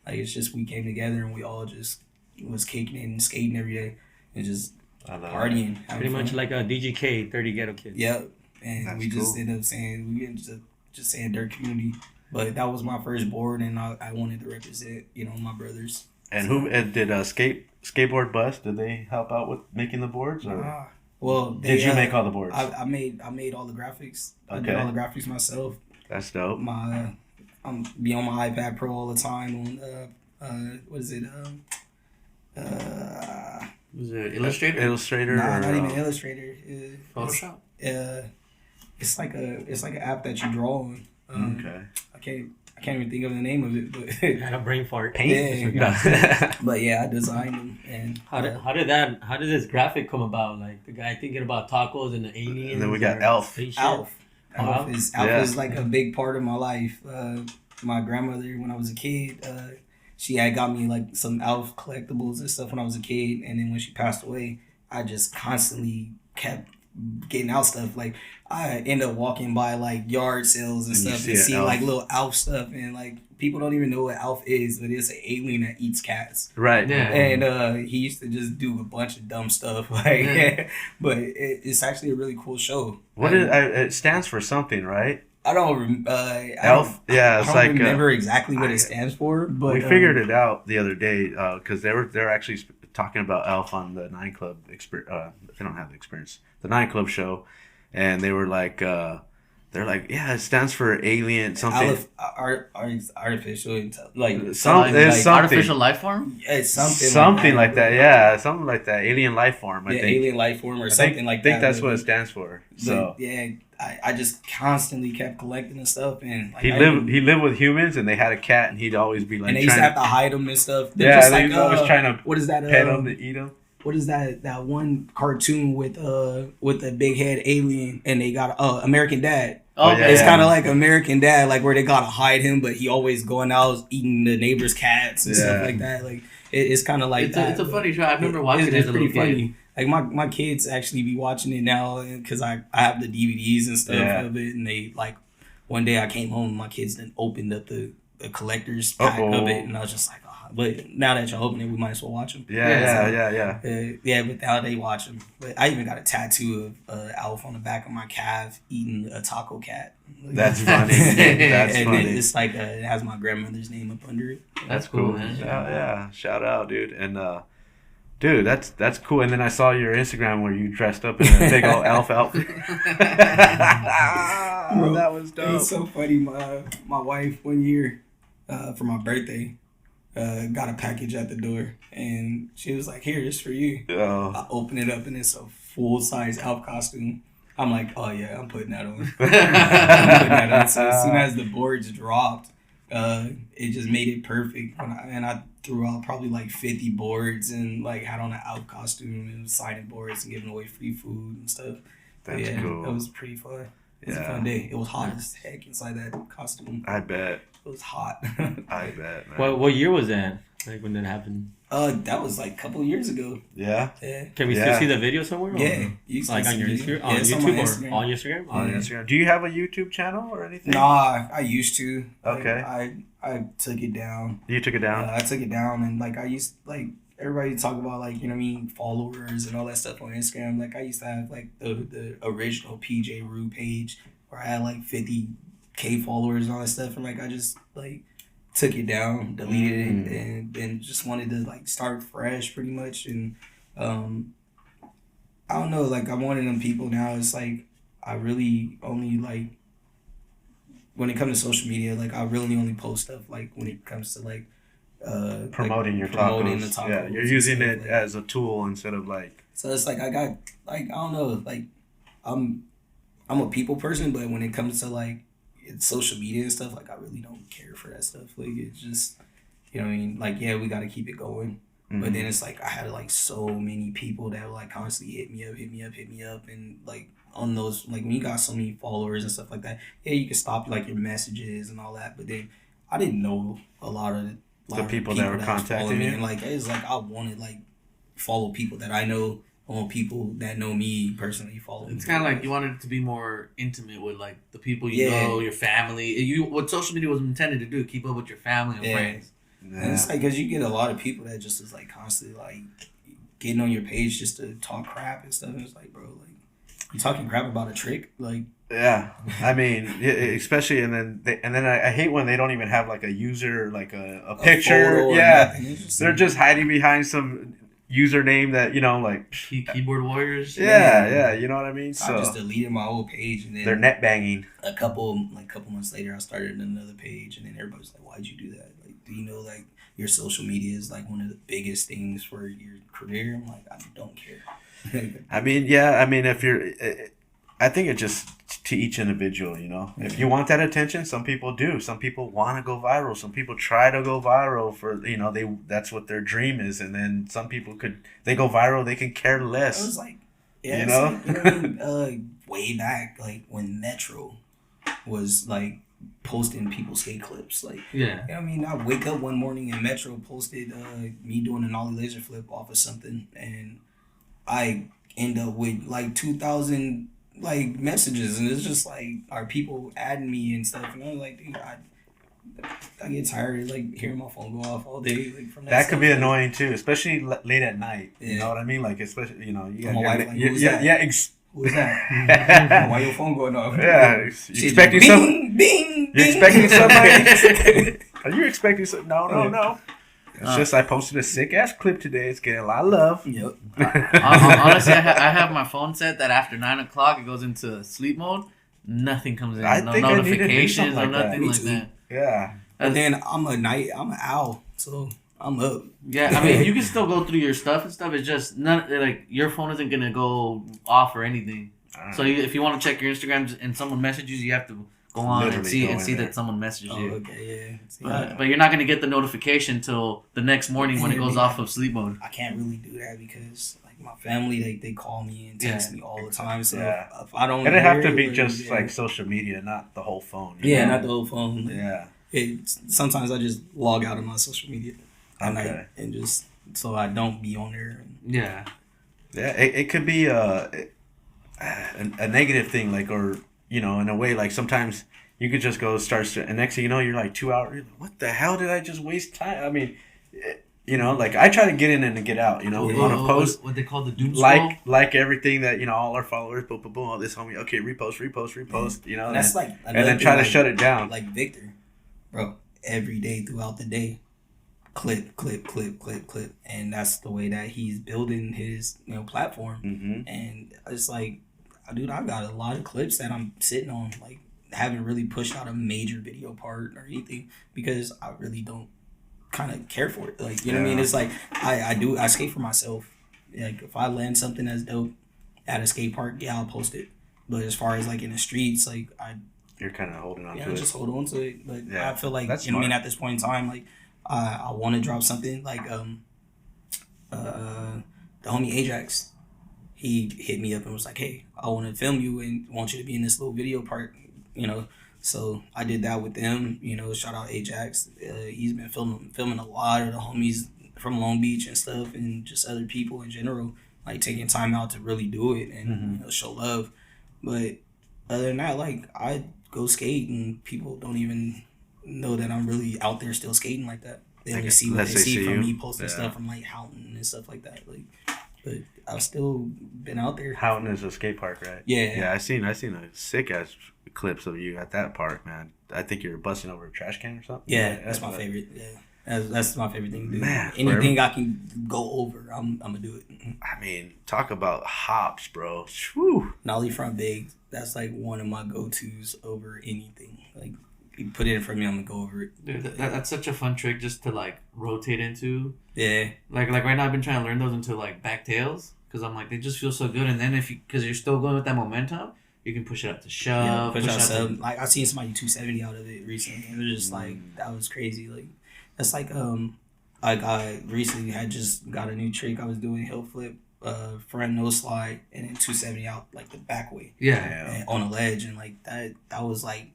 Speaker 4: Like it's just we came together and we all just was kicking it and skating every day and just partying.
Speaker 3: Pretty much like a DGK, 30 Ghetto Kids.
Speaker 4: Yep. And
Speaker 1: That's
Speaker 4: we just
Speaker 1: cool.
Speaker 4: ended up saying, we ended up just saying Dirt Community. But that was my first board and I wanted to represent, you know, my brothers.
Speaker 1: And who did Skateboard Bus? Did they help out with making the boards? Or?
Speaker 4: Well,
Speaker 1: Did you make all the boards?
Speaker 4: I made all the graphics. I did all the graphics myself.
Speaker 1: That's dope.
Speaker 4: I'm be on my iPad Pro all the time on what is it?
Speaker 2: Was it Illustrator?
Speaker 1: Illustrator?
Speaker 4: Nah,
Speaker 1: or,
Speaker 4: not even Illustrator.
Speaker 2: Photoshop?
Speaker 4: It's like an app that you draw on.
Speaker 1: Okay.
Speaker 4: I can't even think of the name of it, but
Speaker 3: Had a brain fart.
Speaker 1: Paint?
Speaker 4: Yeah. But yeah, I designed them. And
Speaker 3: How did this graphic come about? Like the guy thinking about tacos and the aliens.
Speaker 1: And then we got
Speaker 3: or
Speaker 1: Elf.
Speaker 3: spaceship?
Speaker 4: Alf.
Speaker 3: Oh,
Speaker 4: Alf
Speaker 1: Yeah.
Speaker 4: is like a big part of my life. My grandmother, when I was a kid, she had got me like some Alf collectibles and stuff when I was a kid, and then when she passed away, I just constantly kept getting out stuff. Like I end up walking by like yard sales and
Speaker 1: And you
Speaker 4: stuff
Speaker 1: see
Speaker 4: and
Speaker 1: an
Speaker 4: see
Speaker 1: Alf.
Speaker 4: like little Alf stuff, and like people don't even know what Alf is, but it's an alien that eats cats.
Speaker 1: Right.
Speaker 2: Yeah.
Speaker 4: And he used to just do a bunch of dumb stuff, like,
Speaker 2: Yeah.
Speaker 4: but it's actually a really cool show.
Speaker 1: What is it stands for something, right?
Speaker 4: I don't.
Speaker 1: Elf? Yeah,
Speaker 4: I
Speaker 1: it's
Speaker 4: don't
Speaker 1: like
Speaker 4: remember exactly what it stands for, but
Speaker 1: we figured it out the other day because they're actually talking about Elf on the Nine Club experience. They don't have the experience, the Nine Club show, and they were like, they're like, yeah, it stands for alien something.
Speaker 4: Artificial like
Speaker 1: It's
Speaker 4: like,
Speaker 1: something.
Speaker 2: Artificial life form?
Speaker 4: yeah, it's something
Speaker 1: Something like that, yeah, something like that. Alien life form, I
Speaker 4: Yeah,
Speaker 1: think.
Speaker 4: alien life form or something like
Speaker 1: I think
Speaker 4: that.
Speaker 1: that's what it stands for.
Speaker 4: But,
Speaker 1: So
Speaker 4: yeah, I just constantly kept collecting and stuff, and like,
Speaker 1: he lived with humans, and they had a cat, and he'd always be like,
Speaker 4: and they used to have to hide them and stuff. They're
Speaker 1: yeah,
Speaker 4: just
Speaker 1: they
Speaker 4: like,
Speaker 1: always trying to
Speaker 4: what is that?
Speaker 1: pet them to eat them.
Speaker 4: What is that one cartoon with the big head alien and they got American Dad?
Speaker 1: Oh, yeah,
Speaker 4: It's
Speaker 1: yeah.
Speaker 4: kind of like American Dad, like where they gotta hide him, but he always going out eating the neighbor's cats and stuff
Speaker 1: Yeah.
Speaker 4: like that. Like it's kind of like
Speaker 2: It's
Speaker 4: that.
Speaker 2: a
Speaker 4: but
Speaker 2: funny show. I remember watching it
Speaker 4: it's
Speaker 2: as a
Speaker 4: pretty
Speaker 2: little kid.
Speaker 4: funny. Like my kids actually be watching it now because I have the DVDs and stuff
Speaker 1: Yeah.
Speaker 4: of it, and they like one day I came home and my kids then opened up the collector's pack of it, and I was just like, oh. But now that y'all open it, we might as well watch them.
Speaker 1: Yeah.
Speaker 4: Yeah, but now they watch them. But I even got a tattoo of Alf on the back of my calf eating a taco cat.
Speaker 1: That's funny. That's
Speaker 4: and
Speaker 1: funny.
Speaker 4: then it's like it has my grandmother's name up under it.
Speaker 2: That's cool, man.
Speaker 1: Yeah. Shout out, dude. And dude, that's cool. And then I saw your Instagram where you dressed up in a big old Elf outfit.
Speaker 4: Bro,
Speaker 1: that was
Speaker 4: It
Speaker 1: dope.
Speaker 4: was so funny. My wife one year for my birthday got a package at the door, and she was like, "Here, it's for you."
Speaker 1: Oh.
Speaker 4: I open it up, and it's a full size Elf costume. I'm like, "Oh yeah, I'm putting that on." I'm putting that on. So as soon as the boards dropped, it just made it perfect. I threw out probably like 50 boards and like had on an Elf costume and signing boards and giving away free food and stuff.
Speaker 1: That's
Speaker 4: yeah,
Speaker 1: cool.
Speaker 4: That was pretty fun. It was a
Speaker 1: Yeah.
Speaker 4: fun day. It was hot as heck inside that costume.
Speaker 1: I bet.
Speaker 4: It was hot.
Speaker 1: I bet, man.
Speaker 3: What year was that? Like when that happened?
Speaker 4: That was like a couple of years ago.
Speaker 1: Yeah.
Speaker 4: Yeah.
Speaker 3: Can we
Speaker 1: Yeah.
Speaker 3: still see the video somewhere? or-
Speaker 4: Yeah. You can
Speaker 3: Like on
Speaker 4: see
Speaker 3: your
Speaker 4: it.
Speaker 3: Instagram?
Speaker 4: Yeah,
Speaker 3: On
Speaker 4: it's on
Speaker 3: YouTube
Speaker 4: my
Speaker 3: or
Speaker 4: Instagram.
Speaker 3: on Instagram?
Speaker 1: On Instagram. Do you have a YouTube channel or anything?
Speaker 4: Nah, I used to.
Speaker 1: Okay.
Speaker 4: I took it down.
Speaker 1: You took it down?
Speaker 4: I took it down, and like I used like everybody talk about like, you know what I mean, followers and all that stuff on Instagram. Like I used to have like the original PJ Roux page where I had like 50K followers and all that stuff, and like I just like took it down, deleted it, and then just wanted to like start fresh pretty much. And I don't know, like I'm one of them people now. It's like I really only like when it comes to social media, like I really only post stuff like when it comes to like
Speaker 1: promoting your
Speaker 4: promoting
Speaker 1: tacos.
Speaker 4: the tacos
Speaker 1: Yeah, you're
Speaker 4: and
Speaker 1: using
Speaker 4: stuff,
Speaker 1: it
Speaker 4: like-
Speaker 1: as a tool instead of like
Speaker 4: So it's like I got like I don't know, like I'm a people person, but when it comes to like it's social media and stuff, like I really don't care for that stuff. Like it's just you know what I mean? Like yeah, we gotta keep it going. But then it's like I had like so many people that would like constantly hit me up, and like on those like when you got so many followers and stuff like that, yeah, you can stop like your messages and all that. But then I didn't know a lot of
Speaker 1: the people that were contacting
Speaker 4: me,
Speaker 1: you,
Speaker 4: and like it's like I wanted like follow people that I know, on people that know me personally follow me.
Speaker 2: It's kind of like you wanted it to be more intimate with like the people you know, your family. What social media was intended to do, keep up with your family and friends.
Speaker 4: Yeah. And it's like because you get a lot of people that just is like constantly like getting on your page just to talk crap and stuff. And it's like, bro, like you talking crap about a trick, like.
Speaker 1: Yeah, I mean, especially and then I hate when they don't even have like a user, like a picture. Yeah, they're just hiding behind some username that like
Speaker 2: keyboard warriors.
Speaker 1: Yeah, you know what I mean.
Speaker 4: So I just deleted my old page, and then
Speaker 1: they're net banging.
Speaker 4: A couple months later, I started another page, and then everybody's like, "Why'd you do that? Like, do you know like your social media is like one of the biggest things for your career?" I'm like, I don't care.
Speaker 1: I mean, yeah, I mean, if you're, I think it just to each individual, if you want that attention, some people do. Some people want to go viral. Some people try to go viral for, that's what their dream is. And then some people they go viral, they can care less.
Speaker 4: I was like, yeah, way back, like when Metro was like posting people's skate clips, like,
Speaker 2: yeah.
Speaker 4: I mean, I wake up one morning and Metro posted me doing an ollie laser flip off of something, and I end up with like 2,000 like messages, and it's just like, are people adding me and stuff? And I was like, dude, I get tired of like hearing my phone go off all day. Like from
Speaker 1: that could be annoying too, especially late at night.
Speaker 4: Yeah.
Speaker 1: You know what I mean? Like especially you got
Speaker 4: my wife like, who's
Speaker 1: yeah,
Speaker 4: that?
Speaker 1: yeah.
Speaker 4: Who's that? Why your phone going off?
Speaker 1: Yeah, you expecting
Speaker 4: bing,
Speaker 1: some?
Speaker 4: Bing,
Speaker 1: You expecting somebody? Are you expecting some? No. It's just I posted a sick ass clip today. It's getting a lot of love.
Speaker 4: Yep.
Speaker 2: Honestly, I have my phone set that after 9 o'clock it goes into sleep mode. Nothing comes in.
Speaker 1: I
Speaker 2: No
Speaker 1: think I need to do
Speaker 2: notifications
Speaker 1: something
Speaker 2: or
Speaker 1: like
Speaker 2: nothing
Speaker 1: that.
Speaker 2: like that.
Speaker 1: Yeah.
Speaker 4: And then I'm an owl, so I'm up.
Speaker 2: Yeah, I mean, you can still go through your stuff and stuff. It's just not like your phone isn't gonna go off or anything. So if you want to check your Instagram and someone messages you, have to go on and see that someone messages you.
Speaker 4: Okay, yeah.
Speaker 2: But you're not gonna get the notification till the next morning when it goes off of sleep mode.
Speaker 4: I can't really do that because like my family, they call me and text me all the time. So if I don't,
Speaker 1: and it have to be just like social media, not the whole phone.
Speaker 4: Not the whole phone.
Speaker 1: Yeah.
Speaker 4: Sometimes I just log out of my social media at
Speaker 1: Okay.
Speaker 4: night and just so I don't be on there.
Speaker 2: Yeah.
Speaker 1: Yeah, it could be a negative thing, like, or in a way, like sometimes you could just go and next thing you know, you're like 2 hours. You're like, what the hell did I just waste time? I mean, like I try to get in and get out. On a post,
Speaker 2: what they call the doom scroll?
Speaker 1: like everything that all our followers, boom, boom, boom, all this homie. Okay, repost.
Speaker 4: And that's like,
Speaker 1: and then try to shut it down.
Speaker 4: Like Victor, bro, every day throughout the day, clip, and that's the way that he's building his platform.
Speaker 1: Mm-hmm.
Speaker 4: And it's like, dude, I've got a lot of clips that I'm sitting on, like haven't really pushed out a major video part or anything because I really don't kind of care for it. Like, you know what I mean? It's like I skate for myself. Like if I land something that's dope at a skate park, I'll post it. But as far as like in the streets, like
Speaker 1: you're kind of holding on to it.
Speaker 4: Just hold on to it. But I feel like
Speaker 1: that's
Speaker 4: you know what I mean, at this point in time, like I want to drop something like the homie Ajax. He hit me up and was like, "Hey, I want to film you and want you to be in this little video part." So I did that with them. Shout out Ajax. He's been filming a lot of the homies from Long Beach and stuff, and just other people in general, like taking time out to really do it and show love. But other than that, like I go skate and people don't even know that I'm really out there still skating like that. They only see what they see from me posting stuff from like Houghton and stuff like that. Like, but I've still been out there.
Speaker 1: Houghton is a skate park, right?
Speaker 4: Yeah.
Speaker 1: Yeah, I seen a sick ass clips of you at that park, man. I think you were busting over a trash can or something.
Speaker 4: Yeah, that's my favorite. Yeah, that's my favorite thing to do.
Speaker 1: Man,
Speaker 4: anything I can go over, I'm gonna do it.
Speaker 1: I mean, talk about hops, bro. Whew.
Speaker 4: Nollie front big. That's like one of my go-tos over anything. Like, you put it in front of me, I'm gonna go over it.
Speaker 2: Dude, that's such a fun trick just to like rotate into.
Speaker 4: Yeah.
Speaker 2: Like right now I've been trying to learn those into like back tails. because I'm like they just feel so good. And then because you're still going with that momentum, you can push it up to shove.
Speaker 4: Push out
Speaker 2: up
Speaker 4: sub. Like I seen somebody 270 out of it recently. It was just like that was crazy. Like that's like I recently had just got a new trick. I was doing hill flip, front no slide, and then 270 out like the back way.
Speaker 2: Yeah.
Speaker 4: On a ledge, and like that was like,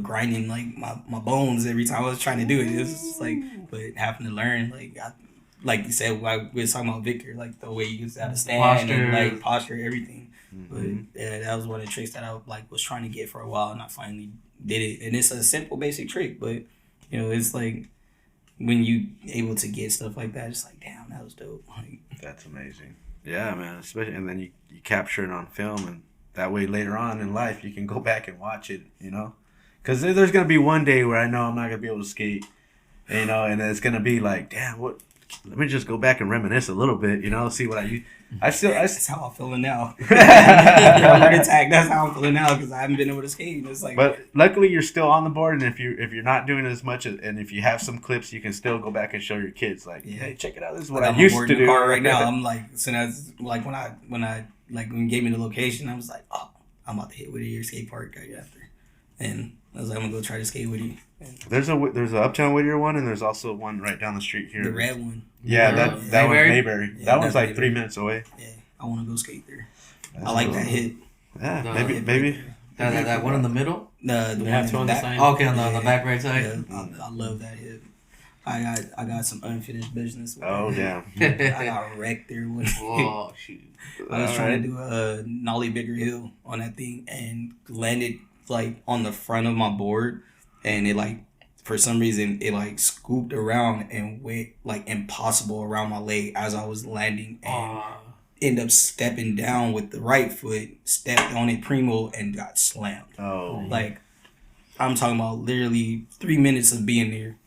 Speaker 4: grinding like my bones every time I was trying to do it. It was just like, but having to learn like you said, like we were talking about Victor, like the way you use how to stand
Speaker 2: Posture.
Speaker 4: and like posture, everything. But yeah, that was one of the tricks that I like was trying to get for a while, and I finally did it. And it's a simple, basic trick, but it's like when you able to get stuff like that, it's like, damn, that was dope. Like,
Speaker 1: that's amazing. Yeah, man. Especially, and then you capture it on film, and that way later on in life you can go back and watch it. Because there's gonna be one day where I know I'm not gonna be able to skate, and it's gonna be like, damn, what? Let me just go back and reminisce a little bit, see what I use.
Speaker 4: That's how I'm feeling now. Heart attack. That's how I'm feeling now because I haven't been able to skate. And it's like,
Speaker 1: but luckily you're still on the board, and if you're not doing as much, and if you have some clips, you can still go back and show your kids, like, hey, check it out. This is what I used to do.
Speaker 4: Car right now, I'm like, as soon as like when you gave me the location, I was like, oh, I'm about to hit Whittier skate park right after, and I was like, I'm gonna go try to skate with you.
Speaker 1: There's a Uptown Whittier one, and there's also one right down the street here.
Speaker 4: The red one.
Speaker 1: Yeah, that one's Mayberry.
Speaker 4: Yeah,
Speaker 1: that one's like
Speaker 4: Mayberry.
Speaker 1: 3 minutes away.
Speaker 4: Yeah, I want to go skate there. I like that hit.
Speaker 1: Yeah, maybe.
Speaker 2: That one in the middle.
Speaker 4: The one
Speaker 3: have two on the side.
Speaker 2: Okay, on the back right side.
Speaker 4: Yeah, I love that hit. I got some unfinished business.
Speaker 1: Oh damn!
Speaker 4: I got wrecked there.
Speaker 2: Oh shoot!
Speaker 4: I was trying to do a nollie bigger hill on that thing and landed like on the front of my board, and it like for some reason it like scooped around and went like impossible around my leg as I was landing, and end up stepping down with the right foot, stepped on it primo and got slammed.
Speaker 1: Oh,
Speaker 4: like I'm talking about literally 3 minutes of being there.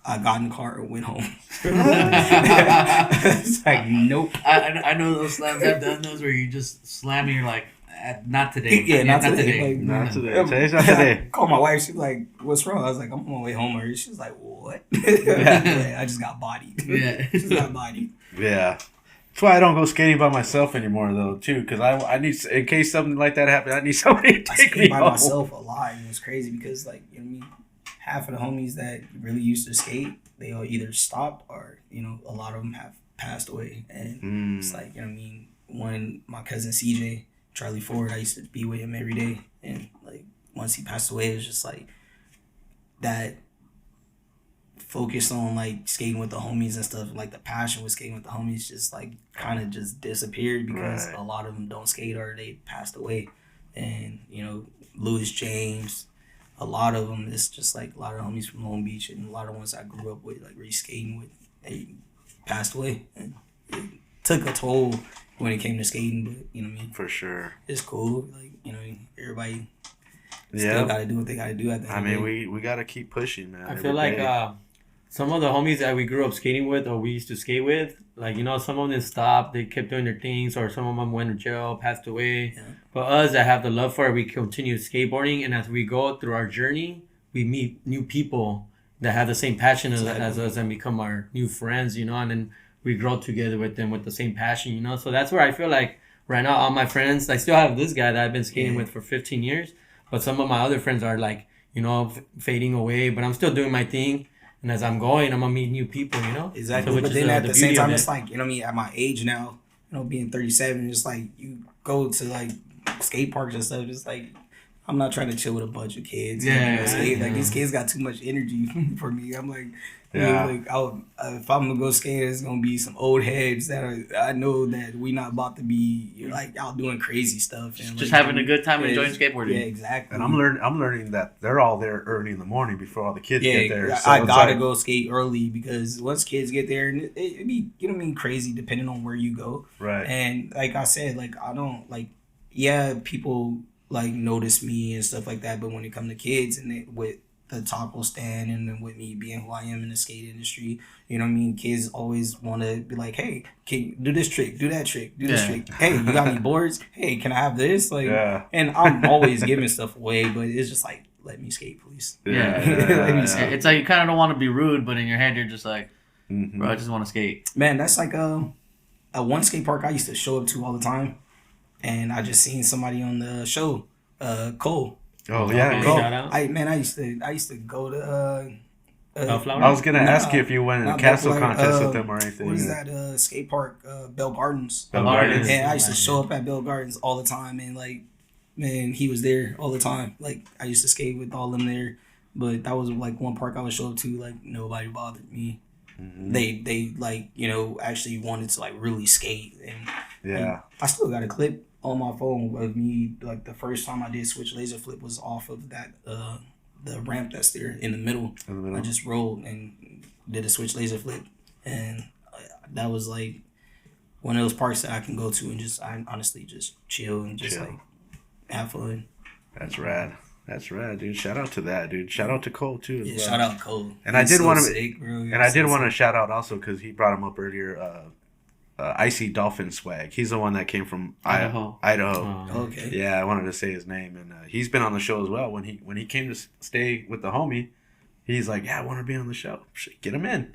Speaker 4: I got in the car and went home. It's like, nope.
Speaker 2: I know those slams. I've done those where you just slam and you're like, not today.
Speaker 4: Yeah, not today. Like,
Speaker 1: not today. Today's not today.
Speaker 4: I called my wife. She's like, what's wrong? I was like, I'm on my way home. She was like, what? Yeah, I just got bodied.
Speaker 2: Yeah.
Speaker 4: Just got bodied.
Speaker 1: Yeah. That's why I don't go skating by myself anymore, though, too. Because I need, in case something like that happens, I need somebody to take me
Speaker 4: by
Speaker 1: home.
Speaker 4: myself a lot. And it's crazy because, like, you know what I mean? Half of the homies that really used to skate, they all either stopped or, a lot of them have passed away. And it's like, you know what I mean? When my cousin CJ, Charlie Ford, I used to be with him every day. And, like, once he passed away, it was just like that focus on, like, skating with the homies and stuff. Like, the passion with skating with the homies just, like, kind of just disappeared because a lot of them don't skate or they passed away. And, Louis James, a lot of them, it's just like a lot of homies from Long Beach and a lot of ones I grew up with, like skating with, they passed away. And it took a toll when it came to skating, but you know what I mean?
Speaker 1: For sure.
Speaker 4: It's cool. Like, everybody still got to do what they got to do at the end.
Speaker 1: I mean, we got to keep pushing, man.
Speaker 3: I feel like some of the homies that we grew up skating with or we used to skate with, like, some of them stopped, they kept doing their things, or some of them went to jail, passed away. Yeah. But us that have the love for it, we continue skateboarding, and as we go through our journey, we meet new people that have the same passion as us and become our new friends, and then we grow together with them with the same passion, So that's where I feel like right now all my friends, I still have this guy that I've been skating with for 15 years, but some of my other friends are like, fading away, but I'm still doing my thing. And as I'm going, I'm going to meet new people,
Speaker 4: Exactly. So, but then at the same time, it's like, at my age now, being 37, it's like you go to like skate parks and stuff, it's like, I'm not trying to chill with a bunch of kids. Like, these kids got too much energy for me. I'm like, if I'm gonna go skate, it's gonna be some old heads that I know that we not about to be like out doing crazy stuff and
Speaker 2: just having a good time enjoying skateboarding.
Speaker 4: Yeah, exactly.
Speaker 1: And I'm learning that they're all there early in the morning before all the kids get there. So
Speaker 4: I gotta go skate early because once kids get there, and it be crazy depending on where you go.
Speaker 1: Right.
Speaker 4: And like I said, like I don't like people like notice me and stuff like that, but when it comes to kids and with the taco stand and then with me being who I am in the skate industry, kids always want to be like, hey, can you do this trick, do that trick, do this trick. Hey, you got any boards? Hey, can I have this? Like, and I'm always giving stuff away, but it's just like, let me skate, please.
Speaker 2: Let me skate. It's like you kind of don't want to be rude, but in your head you're just like, bro, I just want to skate.
Speaker 4: Man, that's like at one skate park I used to show up to all the time, and I just seen somebody on the show, Cole.
Speaker 1: Oh yeah,
Speaker 3: Okay,
Speaker 1: cool.
Speaker 3: shout out.
Speaker 4: I used to go to.
Speaker 3: Bellflower?
Speaker 1: I was gonna
Speaker 4: Nah,
Speaker 1: ask you if you went in a
Speaker 4: not
Speaker 1: castle
Speaker 4: Bellflower,
Speaker 1: contest with them or anything.
Speaker 4: What is that skate park? Bell Gardens.
Speaker 1: Bell
Speaker 3: Gardens.
Speaker 1: Gardens.
Speaker 4: And I used to show up at Bell Gardens all the time, and like, man, he was there all the time. Like, I used to skate with all them there, but that was like one park I would show up to. Like, nobody bothered me.
Speaker 1: Mhm.
Speaker 4: They like, you know, actually wanted to like really skate, and
Speaker 1: Yeah.
Speaker 4: like, I still got a clip on my phone of me like the first time I did switch laser flip was off of that the ramp that's there in the middle.
Speaker 1: In the middle.
Speaker 4: I just rolled and did a switch laser flip, and that was like one of those parks that I can go to and just I honestly just chill and just
Speaker 1: Chill.
Speaker 4: like have fun.
Speaker 1: That's rad. That's rad, dude. Shout out to that, dude. Shout out to Cole too. As
Speaker 4: Yeah,
Speaker 1: well.
Speaker 4: shout out Cole.
Speaker 1: And I
Speaker 4: He's
Speaker 1: did
Speaker 4: so
Speaker 1: wanna-
Speaker 4: sick, bro.
Speaker 1: And I did want to shout out also because he brought him up earlier. Icy Dolphin Swag. He's the one that came from
Speaker 2: Idaho.
Speaker 1: Idaho.
Speaker 3: Oh.
Speaker 4: Okay.
Speaker 1: Yeah, I wanted to say his name, and he's been on the show as well. When he came to stay with the homie, he's like, "Yeah, I want to be on the show. Get him in."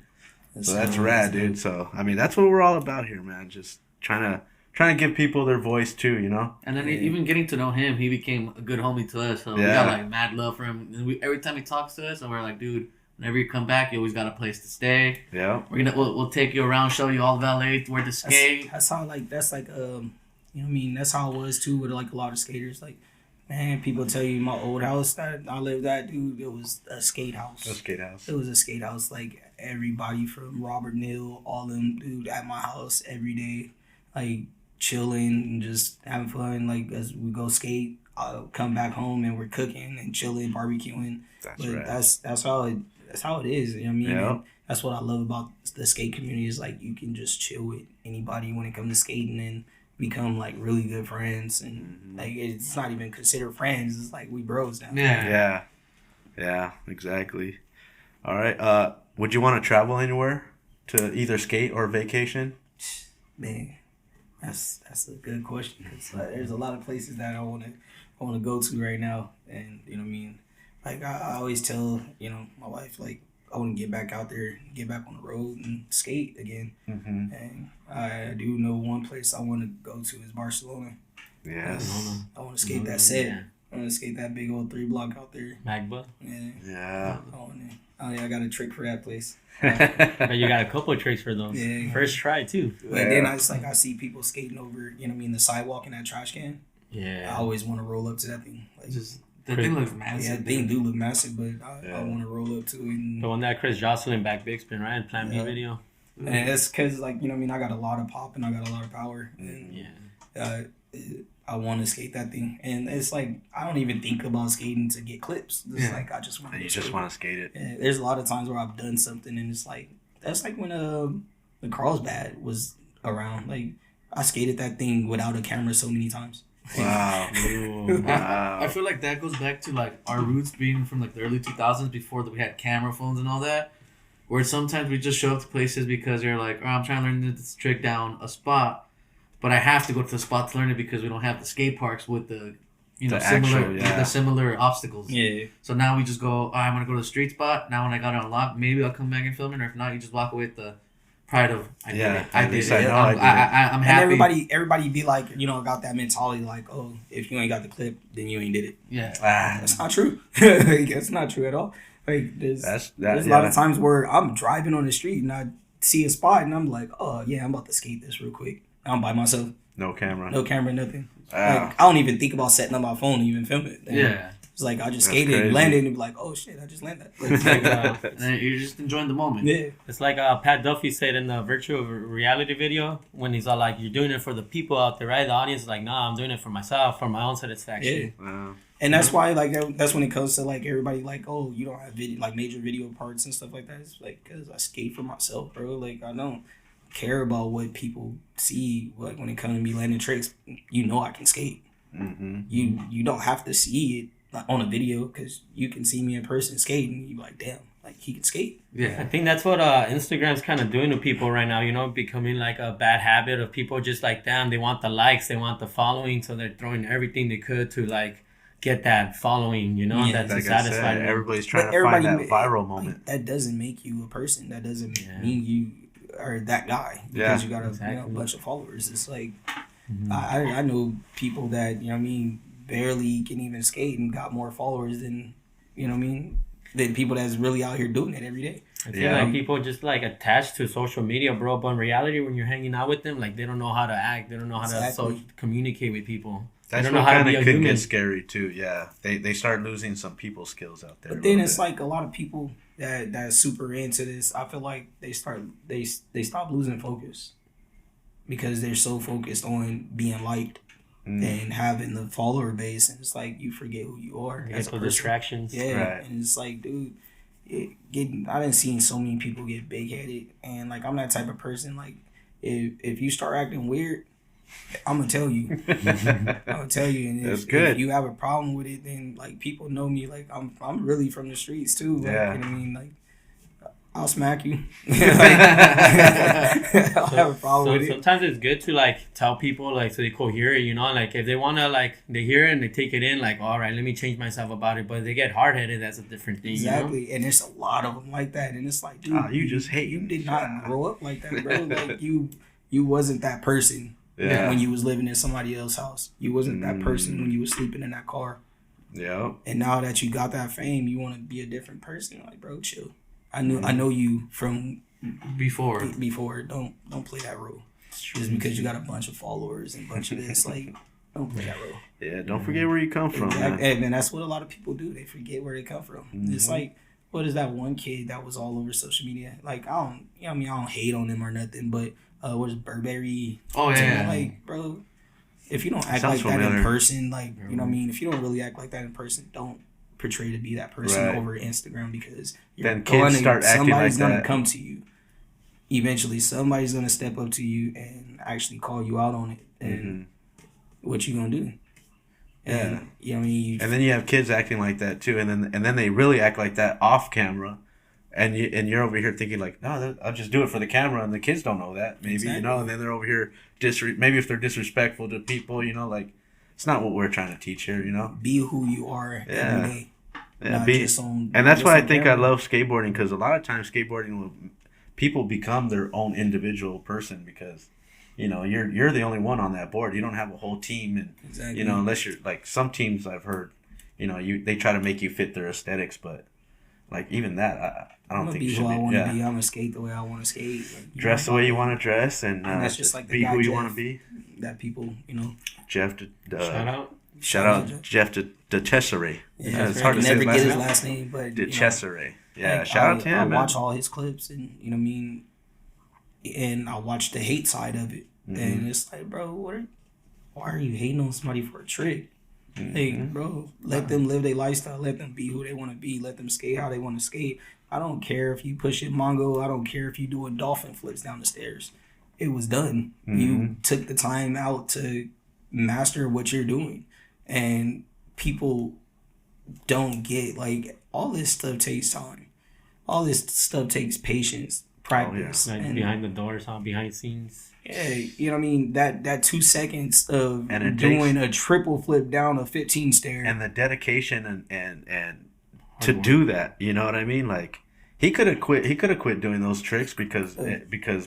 Speaker 1: So that's rad, dude. So I mean, that's what we're all about here, man. Just trying to give people their voice too, you know.
Speaker 2: And then even getting to know him, he became a good homie to us. So we
Speaker 1: Yeah.
Speaker 2: got like mad love for him. And every time he talks to us, and we're like, dude, whenever you come back, you always got a place to stay.
Speaker 1: Yeah.
Speaker 2: We'll take you around, show you all valet, where to skate.
Speaker 4: That's how like you know what I mean, that's how it was too with like a lot of skaters. Like, man, people tell you my old house that I lived at, dude, it was a skate house.
Speaker 1: The skate house.
Speaker 4: It was a skate house. Like everybody from Robert Neal, all them dude at my house every day, like chilling and just having fun. Like as we go skate, I'll come back home and we're cooking and chilling, barbecuing.
Speaker 1: That's
Speaker 4: But
Speaker 1: rad.
Speaker 4: that's how it is. You know what I mean?
Speaker 1: Yeah.
Speaker 4: And that's what I love about the skate community is like you can just chill with anybody when it comes to skating and become like really good friends and like it's not even considered friends. It's like we bros now.
Speaker 2: Yeah.
Speaker 1: Yeah, exactly. All right. Would you want to travel anywhere to either skate or vacation?
Speaker 4: Man, that's a good question. It's like, there's a lot of places that I want to go to right now, and you know what I mean. Like I always tell my wife like I want to get back out there, get back on the road and skate again.
Speaker 1: Mm-hmm.
Speaker 4: And I do know one place I want to go to is Barcelona.
Speaker 1: Yes.
Speaker 4: I want to skate that set.
Speaker 3: Yeah.
Speaker 4: I want to skate that big old 3 block out there.
Speaker 3: Magba.
Speaker 4: Yeah.
Speaker 1: Yeah.
Speaker 4: Oh yeah, I got a trick for that place.
Speaker 3: But you got a couple of tricks for those.
Speaker 4: Yeah.
Speaker 3: First try too.
Speaker 4: But then I see people skating over, you know what I mean, the sidewalk in that trash can. I
Speaker 3: Yeah.
Speaker 4: always want to roll up to that thing. Like,
Speaker 2: Just the thing looks massive.
Speaker 4: yeah, they do look massive, but I
Speaker 1: Yeah.
Speaker 4: want to roll up to it. And,
Speaker 3: The one that Chris Jocelyn back big spin, right? Plan B
Speaker 4: Yeah.
Speaker 3: video.
Speaker 4: and it's because, like, you know what I mean, I got a lot of pop and I got a lot of power. And
Speaker 3: Yeah.
Speaker 4: I want to skate that thing. And it's like, I don't even think about skating to get clips. It's
Speaker 2: Yeah.
Speaker 4: like, I just want to
Speaker 1: You just want to skate it.
Speaker 4: Yeah, there's a lot of times where I've done something and it's like, that's like when the Carlsbad was around. Like, I skated that thing without a camera so many times.
Speaker 1: Wow.
Speaker 3: Ooh.
Speaker 1: Wow.
Speaker 2: I feel like that goes back to like our roots being from like the early 2000s before we had camera phones and all that. Where sometimes we just show up to places because you're like, oh, I'm trying to learn this trick down a spot, but I have to go to the spot to learn it because we don't have the skate parks with the
Speaker 1: The
Speaker 2: similar
Speaker 1: actual, yeah.
Speaker 2: the similar obstacles.
Speaker 4: Yeah.
Speaker 2: So now we just go, I'm gonna go to the street spot. Now when I got it unlocked, maybe I'll come back and film it, or if not, you just walk away with the pride of I did
Speaker 1: Yeah,
Speaker 2: it. I
Speaker 1: at
Speaker 2: did
Speaker 1: least
Speaker 2: it.
Speaker 1: I know I did it.
Speaker 2: I'm
Speaker 4: And
Speaker 2: happy.
Speaker 4: everybody be like, got that mentality like, oh, if you ain't got the clip, then you ain't did it.
Speaker 2: Yeah.
Speaker 4: That's not true. Like, that's not true at all. Like there's a lot of times where I'm driving on the street and I see a spot and I'm like, oh yeah, I'm about to skate this real quick. I'm by myself,
Speaker 1: No camera.
Speaker 4: no camera, nothing.
Speaker 1: Wow.
Speaker 4: Like, I don't even think about setting up my phone to even film it. And
Speaker 2: Yeah.
Speaker 4: it's like I just
Speaker 1: That's
Speaker 4: skated
Speaker 1: crazy.
Speaker 4: and landed and be like, oh shit, I just landed.
Speaker 3: It's like,
Speaker 2: And then you're just enjoying the moment.
Speaker 4: Yeah.
Speaker 3: it's like Pat Duffy said in the virtual reality video when he's all like, "You're doing it for the people out there, right?" The audience is like, "Nah, I'm doing it for myself, for my own satisfaction."
Speaker 4: Yeah.
Speaker 1: Wow.
Speaker 4: And that's why, like, that's when it comes to, like, everybody, like, oh, you don't have video, like, major video parts and stuff like that. It's like, because I skate for myself, bro. Like, I don't care about what people see. Like, when it comes to me landing tricks, I can skate.
Speaker 1: Mm-hmm.
Speaker 4: You don't have to see it like, on a video because you can see me in person skating. You like, damn, like, he can skate.
Speaker 3: I
Speaker 2: Yeah.
Speaker 3: think that's what Instagram's kind of doing to people right now, becoming like a bad habit of people just like, damn, they want the likes, they want the following, so they're throwing everything they could to like get that following,
Speaker 4: Yeah,
Speaker 3: that's
Speaker 1: Like I
Speaker 3: satisfied.
Speaker 1: said, everybody's trying
Speaker 4: But
Speaker 1: to find that
Speaker 4: everybody-
Speaker 1: viral
Speaker 4: Like,
Speaker 1: moment.
Speaker 4: that doesn't make you a person. That doesn't
Speaker 3: Yeah.
Speaker 4: mean you or that guy because you got a bunch of followers. It's like I know people that barely can even skate and got more followers than than people that's really out here doing it every day.
Speaker 3: I feel like people just like attached to social media, bro. But in reality, when you're hanging out with them, like they don't know how to act. They don't know how to communicate with people.
Speaker 1: That's what kind of could get scary too. Yeah, they start losing some people skills out there.
Speaker 4: But then it's like a lot of people that's super into this. I feel like they stop losing focus because they're so focused on being liked and having the follower base, and it's like you forget who you are as a person.
Speaker 3: Distractions.
Speaker 4: Yeah, and it's like, dude, I done seen so many people get big headed, and like I'm that type of person. Like if you start acting weird, I'm gonna tell you. I'm gonna tell you, and if you have a problem with it, then like people know me. Like I'm really from the streets too. Like, you know what I mean? Like I'll smack you. I'll have a problem with it.
Speaker 3: Sometimes it's good to like tell people like so they cohere it, like if they wanna like they hear it and they take it in, like all right, let me change myself about it. But if they get hard headed, that's a different thing.
Speaker 4: Exactly, and there's a lot of them like that, and it's like, dude,
Speaker 1: you just hate
Speaker 4: you did not grow up like that, bro. Like you wasn't that person. Yeah. When you was living in somebody else's house, you wasn't that person when you was sleeping in that car.
Speaker 1: Yeah.
Speaker 4: And now that you got that fame, you want to be a different person. Like, bro, chill. I know you from
Speaker 2: before.
Speaker 4: Don't play that role. Just because you got a bunch of followers and a bunch of this, like, don't play that role.
Speaker 1: Yeah, don't forget where you come from.
Speaker 4: Exactly. And that's what a lot of people do. They forget where they come from. Mm-hmm. It's like, what is that one kid that was all over social media? Like, I don't hate on them or nothing, but what is Burberry?
Speaker 2: Oh yeah.
Speaker 4: Like, bro, if you don't act like that in person, like, you know what I mean? If you don't really act like that in person, don't portray to be that person over Instagram, because somebody's gonna come to you. Eventually, somebody's gonna step up to you and actually call you out on it. And what you gonna do? And, you know what I mean?
Speaker 1: And then you have kids acting like that too, and then they really act like that off camera. And you're over here thinking like, no, I'll just do it for the camera, and the kids don't know that, maybe, and then they're over here maybe if they're disrespectful to people, like it's not what we're trying to teach here,
Speaker 4: Be who you are every day.
Speaker 1: And that's why I think I love skateboarding, because a lot of times people become their own individual person, because you're the only one on that board. You don't have a whole team, and unless you're like some teams I've heard, they try to make you fit their aesthetics, but like even that I don't think
Speaker 4: be who I want to be. I'm gonna skate the way I want to skate.
Speaker 1: Dress the way you want to dress, and
Speaker 4: that's just like
Speaker 1: be who you want to be.
Speaker 4: That people,
Speaker 1: Jeff.
Speaker 3: Shout
Speaker 1: out Jeff de Cesare.
Speaker 4: Yeah, it's hard to say never get his last name, but
Speaker 1: de Cesare. Yeah, shout out to him.
Speaker 4: I watch all his clips, and you know what I mean. And I watch the hate side of it, and it's like, bro, why are you hating on somebody for a trick? Hey, bro, let them live their lifestyle. Let them be who they want to be. Let them skate how they want to skate. I don't care if you push it Mongo. I don't care if you doing dolphin flips down the stairs. It was done. You took the time out to master what you're doing. And people don't get, like, all this stuff takes time. All this stuff takes patience, practice.
Speaker 3: Like and behind the doors, behind scenes.
Speaker 4: Yeah, you know what I mean? That 2 seconds of doing a triple flip down a 15 stair.
Speaker 1: And the dedication and to do that, you know what I mean? Like, he could have quit doing those tricks because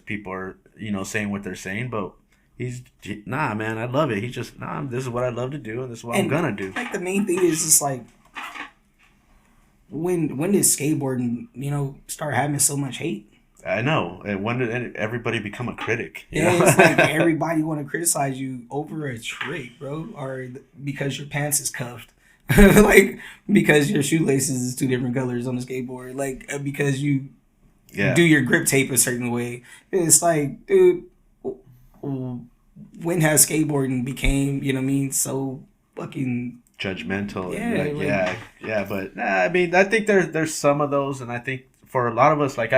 Speaker 1: people are, saying what they're saying, but he's, nah, man, I love it. He's just, this is what I love to do, and this is what I'm gonna do.
Speaker 4: Like, the main thing is just like, when did skateboarding, start having so much hate?
Speaker 1: I know. And when did everybody become a critic?
Speaker 4: It's like everybody want to criticize you over a trick, bro, or because your pants is cuffed, like because your shoelaces is 2 different colors on the skateboard, like because you do your grip tape a certain way. It's like, dude, when has skateboarding became, so fucking
Speaker 1: judgmental? But I mean, I think there's some of those, and I think for a lot of us, like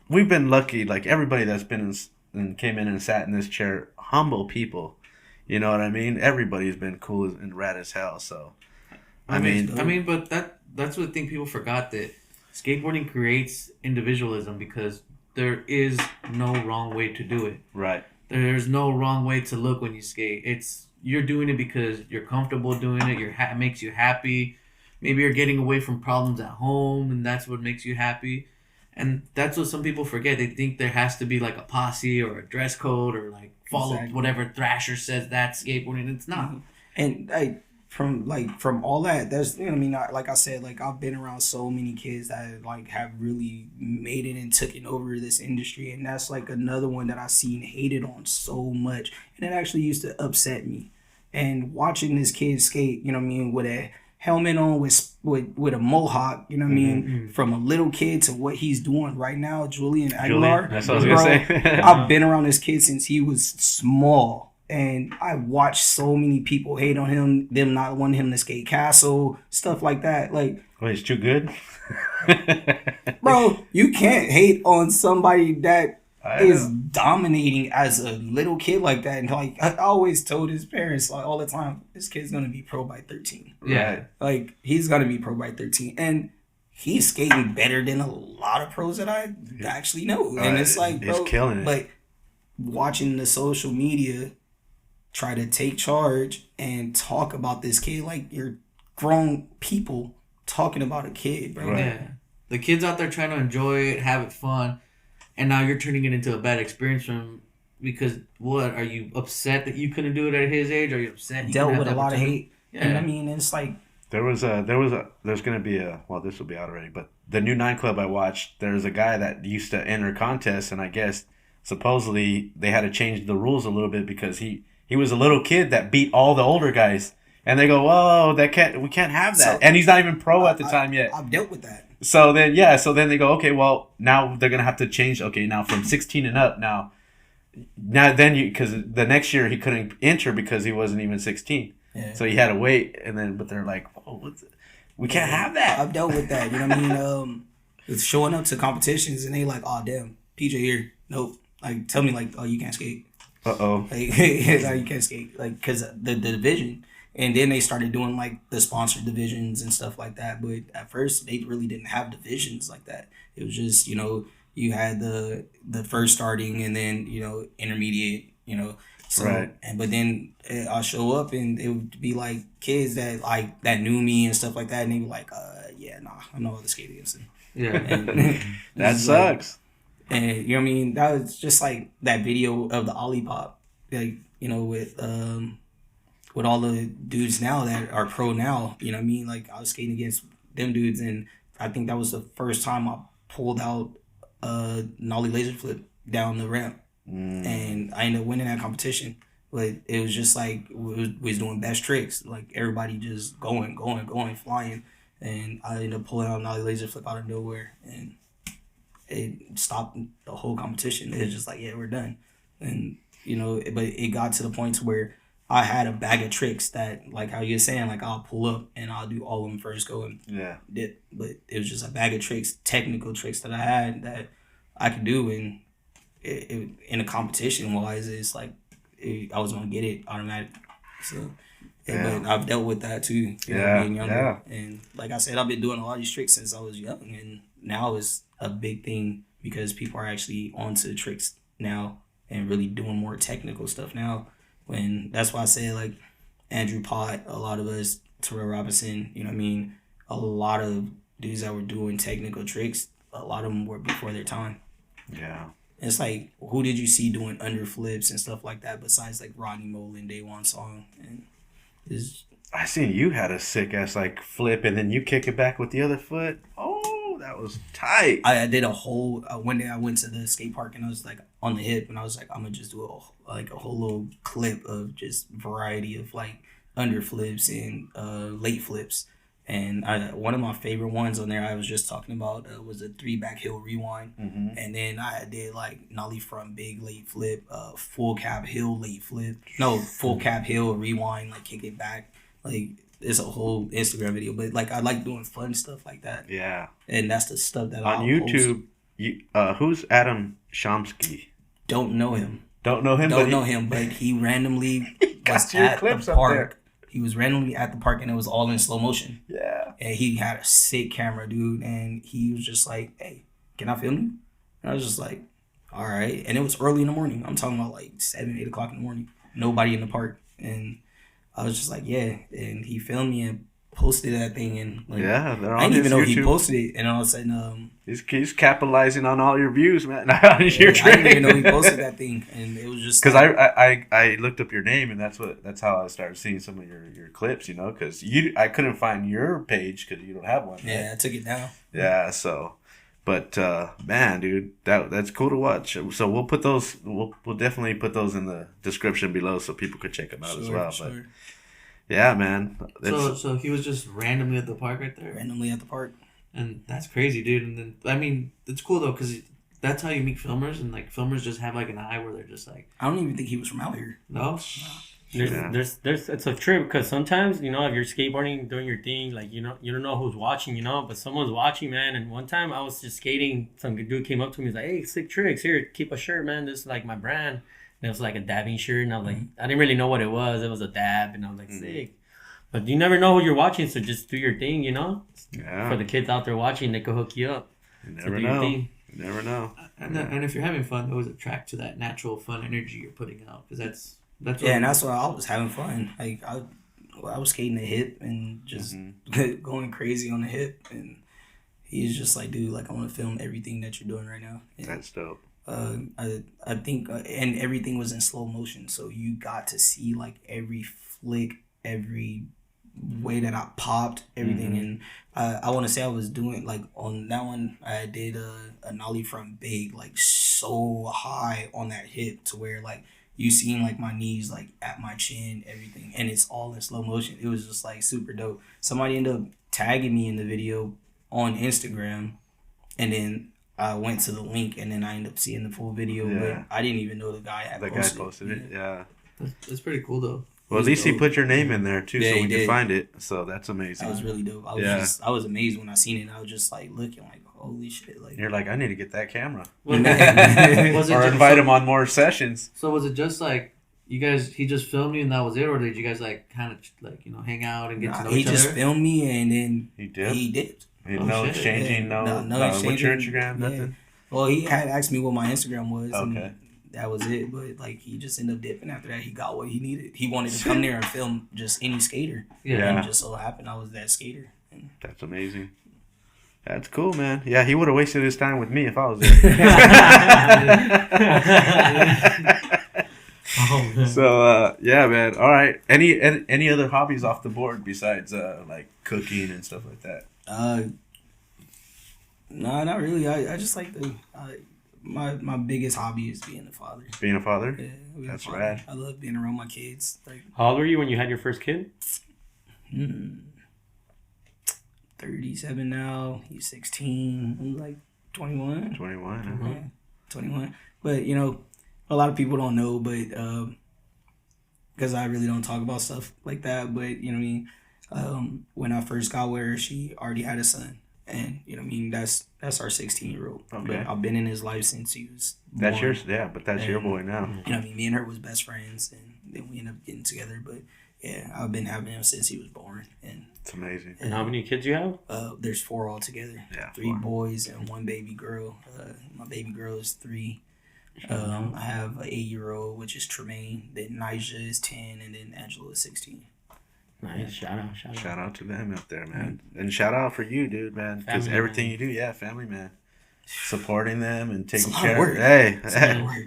Speaker 1: we've been lucky, like everybody that's been and came in and sat in this chair, humble people. You know what I mean? Everybody's been cool and rad as hell. So, I mean,
Speaker 2: but that's what I think people forgot, that skateboarding creates individualism, because there is no wrong way to do it.
Speaker 1: Right.
Speaker 2: There's no wrong way to look when you skate. You're doing it because you're comfortable doing it. It makes you happy. Maybe you're getting away from problems at home, and that's what makes you happy. And that's what some people forget. They think there has to be like a posse or a dress code or like follow whatever Thrasher says that's skateboarding. It's not.
Speaker 4: And from all that, there's, you know what I mean, like I said, like I've been around so many kids that like have really made it and taken over this industry, and that's like another one that I seen hated on so much, and it actually used to upset me. And watching this kid skate, you know what I mean, with a helmet on, with a mohawk, you know what I mean, from a little kid to what he's doing right now, Julian Aguilar.
Speaker 1: That's what I was gonna say.
Speaker 4: I've been around this kid since he was small. And I watched so many people hate on him, them not wanting him to skate castle, stuff like that. Like,
Speaker 1: oh, he's too good?
Speaker 4: bro, you can't hate on somebody that is dominating as a little kid like that. And like, I always told his parents like all the time, this kid's going to be pro by 13.
Speaker 2: Yeah.
Speaker 4: Like, he's going to be pro by 13. And he's skating better than a lot of pros that I actually know. And it's like, bro,
Speaker 1: he's killing it.
Speaker 4: But watching the social media try to take charge and talk about this kid like you're grown people talking about a kid, bro.
Speaker 1: Right.
Speaker 2: Yeah. The kids out there trying to enjoy it, have it fun, and now you're turning it into a bad experience for him because what? Are you upset that you couldn't do it at his age? Are you upset you
Speaker 4: dealt with a lot of hate?
Speaker 2: Yeah.
Speaker 4: And I mean, it's like
Speaker 1: there's gonna be this will be out already, but the new 9 Club I watched, there's a guy that used to enter contests, and I guess supposedly they had to change the rules a little bit because he was a little kid that beat all the older guys, and they go, "Whoa, we can't have that." So, and he's not even pro at the time yet.
Speaker 4: I've dealt with that.
Speaker 1: So then they go, "Okay, well now they're gonna have to change. Okay, now from 16 and up now then because the next year he couldn't enter because he wasn't even 16, so he had to wait. And then but they're like, "Oh, we can't have that."
Speaker 4: I've dealt with that. You know what I mean? It's showing up to competitions and they like, "Oh damn, PJ here, nope." Like tell me like, "Oh, you can't skate." Like, you can't skate, like, because the division, and then they started doing like the sponsored divisions and stuff like that. But at first, they really didn't have divisions like that. It was just, you know, you had the first starting and then, you know, intermediate, you know. So,
Speaker 1: right.
Speaker 4: But then I'll show up and it would be like kids that knew me and stuff like that, and they were like, yeah, nah, I'm not going to skate against them.
Speaker 2: Yeah,
Speaker 1: and that sucks.
Speaker 4: And you know what I mean? That was just like that video of the Ollie Pop, like, you know, with all the dudes now that are pro now. You know what I mean? Like I was skating against them dudes, and I think that was the first time I pulled out a nollie laser flip down the ramp, and I ended up winning that competition. But it was just like we was doing best tricks, like everybody just going, flying, and I ended up pulling out a nollie laser flip out of nowhere, and it stopped the whole competition. It was just like, yeah, we're done. And, you know, but it got to the point where I had a bag of tricks that, like how you're saying, like I'll pull up and I'll do all of them first go and dip. But it was just a bag of tricks, technical tricks that I had that I could do. And it in a competition wise, it's like I was going to get it automatic. So, but I've dealt with that too, you know, being younger. Yeah. And like I said, I've been doing a lot of these tricks since I was young. And now it's a big thing because people are actually onto the tricks now and really doing more technical stuff now. When that's why I say like Andrew Pott, a lot of us, Terrell Robinson, you know what I mean? A lot of dudes that were doing technical tricks, a lot of them were before their time.
Speaker 1: Yeah.
Speaker 4: It's like, who did you see doing underflips and stuff like that besides like Rodney Mullen, Day One Song? And
Speaker 1: I seen you had a sick ass like flip and then you kick it back with the other foot. Oh, that was tight.
Speaker 4: I did a whole one day I went to the skate park and I was like on the hip and I was like, I'm gonna just do a whole little clip of just variety of like underflips and late flips. And one of my favorite ones on there I was just talking about was a 3 back hill rewind. Mm-hmm. And then I did like nollie front big late flip, full cap hill late flip. No, full cap hill rewind, like kick it back. Like it's a whole Instagram video. But like I like doing fun stuff like that.
Speaker 1: Yeah.
Speaker 4: And that's the stuff that
Speaker 1: on YouTube. Who's Adam Chomsky?
Speaker 4: Don't know him.
Speaker 1: Don't know him.
Speaker 4: Don't know him, but he randomly was at the park. He was randomly at the park and it was all in slow motion.
Speaker 1: Yeah.
Speaker 4: And he had a sick camera, dude. And he was just like, hey, can I film you? And I was just like, all right. And it was early in the morning. I'm talking about like 7, 8 o'clock in the morning. Nobody in the park. And I was just like, yeah. And he filmed me. And posted that thing, and like,
Speaker 1: Yeah, they're
Speaker 4: I
Speaker 1: on
Speaker 4: didn't
Speaker 1: his
Speaker 4: even know he
Speaker 1: YouTube.
Speaker 4: posted it, and all of a sudden,
Speaker 1: He's capitalizing on all your views, man. On
Speaker 4: yeah,
Speaker 1: your
Speaker 4: I didn't even know he
Speaker 1: training.
Speaker 4: posted that thing, and it was just
Speaker 1: Because
Speaker 4: like,
Speaker 1: I looked up your name, and that's how I started seeing some of your clips, you know, because I couldn't find your page because you don't have one. Right?
Speaker 4: yeah, I took it down.
Speaker 1: Yeah, so, but man, dude, that's cool to watch. So we'll put those. We'll definitely put those in the description below so people could check them out as well. But yeah, man.
Speaker 2: So he was just randomly at the park right there,
Speaker 4: Randomly at the park.
Speaker 2: and that's crazy, dude. And then I mean, it's cool though because that's how you meet filmers, and like filmers just have like an eye where they're just like,
Speaker 4: I don't even think he was from out here.
Speaker 2: no.
Speaker 3: There's it's a trip because sometimes, you know, if you're skateboarding, doing your thing, like, you know, you don't know who's watching, you know, but someone's watching, man. And one time I was just skating, some dude came up to me, he's like, "Hey, sick tricks, here, keep a shirt, man. This is like my brand." And it was like a dabbing shirt, and I was like, I didn't really know what it was. It was a dab, and I was like, sick. But you never know who you're watching, so just do your thing, you know.
Speaker 1: Yeah.
Speaker 3: For the kids out there watching, they could hook you up.
Speaker 1: You
Speaker 3: So
Speaker 1: never
Speaker 3: do your
Speaker 1: know.
Speaker 3: thing.
Speaker 1: You never know.
Speaker 2: And if you're having fun, always attract to that natural fun energy you're putting out because that's what
Speaker 4: Yeah, and that's why I was having fun. Like I was skating the hip and just going crazy on the hip, and he's just like, dude, like I want to film everything that you're doing right now. And,
Speaker 1: That's dope.
Speaker 4: I think, and everything was in slow motion, so you got to see like every flick, every way that I popped, everything. And I want to say I was doing like on that one, I did a nollie from big, like so high on that hip to where like you seen like my knees like at my chin, everything, and it's all in slow motion. It was just like super dope. Somebody ended up tagging me in the video on Instagram, and then I went to the link, and then I ended up seeing the full video.
Speaker 1: Yeah.
Speaker 4: But I didn't even know the guy had
Speaker 1: Posted it. Yeah.
Speaker 2: That's pretty cool though.
Speaker 1: Well, at least he put your name in there too,
Speaker 4: Yeah,
Speaker 1: so
Speaker 4: he
Speaker 1: we can
Speaker 4: did.
Speaker 1: find it. So that's amazing.
Speaker 4: That was really dope. I was amazed when I seen it. I was just like looking like, holy shit! Like
Speaker 1: You're like, I need to get that camera,
Speaker 2: Was
Speaker 1: or
Speaker 2: it
Speaker 1: invite him on more sessions.
Speaker 2: So was it just like you guys? He just filmed you and that was it, or did you guys like kind of like hang out and get to know
Speaker 4: he
Speaker 2: each
Speaker 4: just
Speaker 2: other?
Speaker 4: filmed me, and then
Speaker 1: He did.
Speaker 4: he dipped.
Speaker 1: No
Speaker 2: shit.
Speaker 1: exchanging.
Speaker 4: Yeah.
Speaker 1: No.
Speaker 4: exchanging.
Speaker 1: What's your Instagram?
Speaker 4: Yeah.
Speaker 1: Nothing.
Speaker 4: Well, he had asked me what my Instagram was,
Speaker 1: Okay.
Speaker 4: and that was it. But like, he just ended up dipping. After that, he got what he needed. He wanted to come there and film just any skater.
Speaker 2: Yeah.
Speaker 4: And it just so happened I was that skater. And
Speaker 1: That's amazing. That's cool, man. Yeah, he would have wasted his time with me if I was there.
Speaker 3: Oh, man.
Speaker 1: So yeah, man. All right. Any other hobbies off the board besides like cooking and stuff like that?
Speaker 4: no, not really. I just like the my biggest hobby is being a father.
Speaker 1: Being a father.
Speaker 4: Yeah, being a
Speaker 1: That's
Speaker 4: father.
Speaker 1: rad.
Speaker 4: I love being around my kids. Like,
Speaker 3: How old were you when you had your first kid?
Speaker 4: 37 now. He's 16. I'm like 21.
Speaker 1: 21.
Speaker 3: Mm-hmm.
Speaker 1: Huh?
Speaker 4: Yeah, 21. But you know, a lot of people don't know, but because I really don't talk about stuff like that. But you know what I mean. When I first got with her, she already had a son, and you know what I mean. That's our 16-year-old.
Speaker 1: Okay.
Speaker 4: But I've been in his life since he was.
Speaker 1: That's
Speaker 4: born.
Speaker 1: yours. Yeah, but that's your boy now.
Speaker 4: You know what I mean. Me and her was best friends, and then we ended up getting together. But yeah, I've been having him since he was born, and
Speaker 1: It's amazing.
Speaker 3: And how many kids you have?
Speaker 4: there's 4 altogether.
Speaker 1: Yeah,
Speaker 4: 3
Speaker 1: 4.
Speaker 4: boys and 1 baby girl. My baby girl is 3. I have an 8-year-old, which is Tremaine. Then Nija is 10, and then Angela is 16.
Speaker 3: Nice. Shout out.
Speaker 1: Shout out to them out there, man. And shout out for you, dude, man. Because
Speaker 3: Family
Speaker 1: everything
Speaker 3: man.
Speaker 1: you do, yeah, family, man. Supporting them and taking
Speaker 4: It's a lot of
Speaker 1: care.
Speaker 4: work.
Speaker 1: Hey,
Speaker 4: It's a lot of work.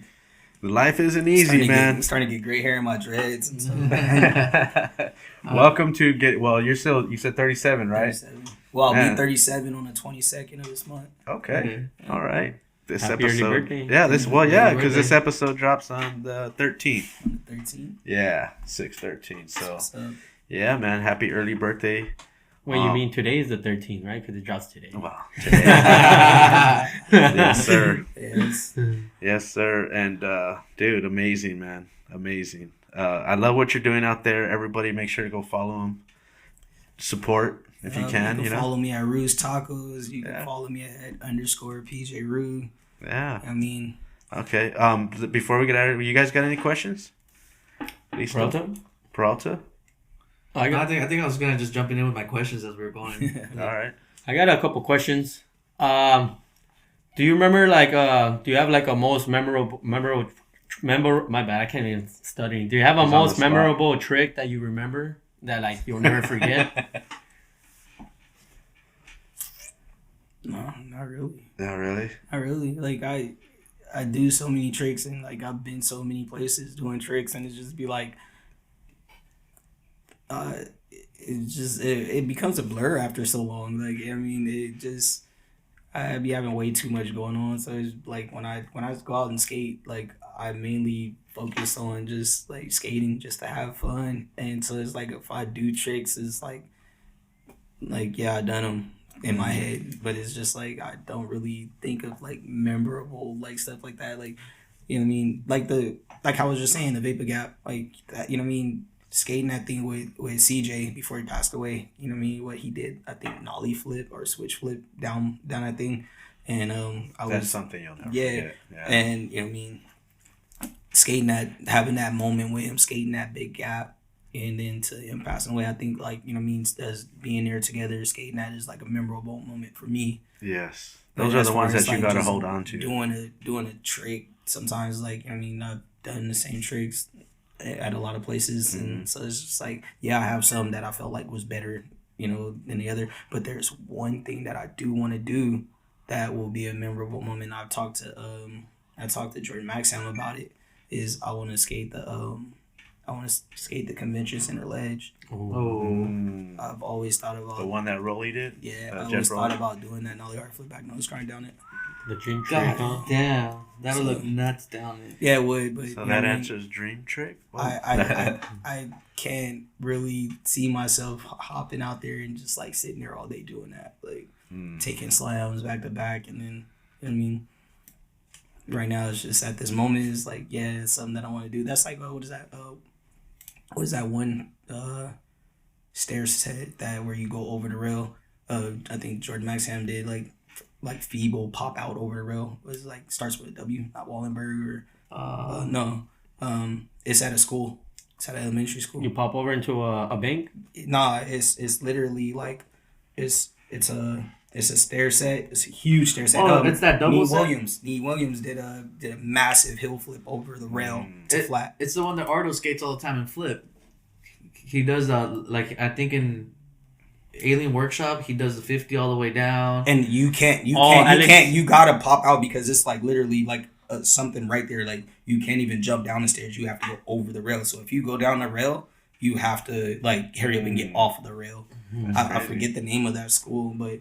Speaker 1: life isn't
Speaker 4: I'm
Speaker 1: easy, man.
Speaker 4: starting to get gray hair in my dreads and stuff.
Speaker 1: Welcome to get. Well, you said 37, right?
Speaker 4: 37. Well, I'll
Speaker 1: Man.
Speaker 4: be 37 on the 22nd of this month.
Speaker 1: Okay. All right. This
Speaker 3: Happy early
Speaker 1: episode.
Speaker 3: birthday.
Speaker 1: Yeah. Yeah,
Speaker 2: Happy
Speaker 1: because this
Speaker 2: birthday.
Speaker 1: episode drops on the 13th.
Speaker 4: On the 13th.
Speaker 1: Yeah, 6/13. So
Speaker 4: So,
Speaker 1: yeah, man. Happy early birthday.
Speaker 3: Well, you mean today is the 13th, right? Because it drops today.
Speaker 1: Wow. Yes, sir.
Speaker 4: yes.
Speaker 1: Yes, sir. And dude, amazing, man. Amazing. I love what you're doing out there. Everybody, make sure to go follow him. Support if you can. You know.
Speaker 4: follow me at Roux Tacos. You can
Speaker 1: Yeah.
Speaker 4: follow me at _PJ Roux.
Speaker 1: Yeah.
Speaker 4: I mean,
Speaker 1: Okay. Before we get out of here, you guys got any questions? Listo? Peralta?
Speaker 3: I
Speaker 2: I think I was gonna just jumping in with my questions as we were going.
Speaker 1: All right.
Speaker 3: got a couple questions. Do you remember do you have like a most memorable my bad, I can't even study. Do you have a
Speaker 1: He's on
Speaker 3: most
Speaker 1: the spot.
Speaker 3: memorable trick that you remember that like you'll never forget?
Speaker 4: No, not really.
Speaker 1: Not really.
Speaker 4: Not really. Like I do so many tricks and like I've been so many places doing tricks and it's just be like it becomes a blur after so long. Like I mean it just I be having way too much going on. So it's like when I go out and skate, like I mainly focus on just like skating just to have fun. And so it's like if I do tricks, it's like yeah, I done them in my head, but it's just like I don't really think of like memorable like stuff like that. Like you know what I mean? Like I was just saying the Vapor Gap, like that. You know what I mean? Skating that thing with CJ before he passed away. You know what I mean? What he did, I think nollie flip or switch flip down that thing, and
Speaker 1: That's something you'll never
Speaker 4: yeah,
Speaker 1: forget. Yeah.
Speaker 4: and you know what I mean, skating that, having that moment with him, skating that big gap, and then to him passing away, I think like you know what I mean, as being there together, skating that is like a memorable moment for me.
Speaker 1: Yes,
Speaker 4: But
Speaker 1: those are
Speaker 4: as
Speaker 1: the
Speaker 4: far
Speaker 1: ones
Speaker 4: as,
Speaker 1: that you
Speaker 4: like,
Speaker 1: gotta
Speaker 4: just
Speaker 1: hold on to.
Speaker 4: Doing a trick sometimes, like you know what I mean, I've done the same tricks at a lot of places, and so it's just like yeah, I have some that I felt like was better, you know, than the other. But there's one thing that I do want to do that will be a memorable moment. I talked to Jordan Maxam about it. Is I want to skate the convention center ledge.
Speaker 1: Mm.
Speaker 4: I've always thought about
Speaker 1: The one that Rolly did.
Speaker 4: yeah. I
Speaker 1: Jeff
Speaker 4: always thought
Speaker 1: Rolly?
Speaker 4: about doing that nollie hard flip back nose grind down it.
Speaker 3: The dream trick, huh?
Speaker 2: God damn, that'll
Speaker 4: So-
Speaker 2: look nuts down it.
Speaker 4: Yeah, it would. But
Speaker 1: So
Speaker 4: you know
Speaker 1: that
Speaker 4: what I mean?
Speaker 1: answers dream trick.
Speaker 4: I can't really see myself hopping out there and just like sitting there all day doing that, like taking slams back to back, and then you know what I mean. Right now, it's just at this moment, it's like yeah, it's something that I want to do. That's like what is that one stair set that where you go over the rail? I think Jordan Maxam did like feeble pop out over the rail. It was like starts with a W, not Wallenberg or no. It's at a school. It's at an elementary school.
Speaker 3: You pop over into a bank.
Speaker 4: Nah, it's literally like it's a stair set. It's a huge stair set.
Speaker 2: Oh, it's that double set?
Speaker 4: Nee Williams did a massive hill flip over the rail to flat.
Speaker 2: It's the one that Ardo skates all the time and flip. He does like I think in Alien Workshop he does the 50 all the way down.
Speaker 4: And you gotta pop out because it's like literally like something right there. Like you can't even jump down the stairs. You have to go over the rail. So if you go down the rail, you have to like hurry up and get off of the rail. I forget the name of that school, but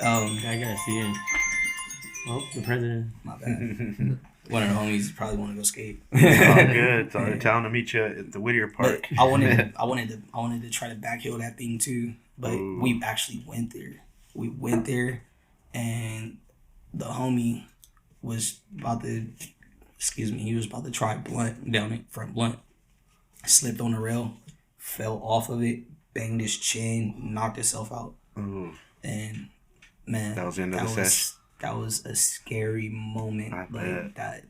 Speaker 3: I gotta see it. Oh, the president.
Speaker 4: my bad. One of the homies probably want to go skate.
Speaker 1: Oh, good. So they're telling to meet you at the Whittier Park.
Speaker 4: But I wanted to try to backhill that thing too. But
Speaker 1: Ooh.
Speaker 4: we actually went there. We went there, and the homie was about to, he was about to try blunt down it from blunt. Slipped on the rail, fell off of it, banged his chin, knocked himself out.
Speaker 1: Ooh.
Speaker 4: And man,
Speaker 1: That was the end of the session.
Speaker 4: That was a scary moment.
Speaker 1: I
Speaker 4: Like
Speaker 1: bet.
Speaker 4: that,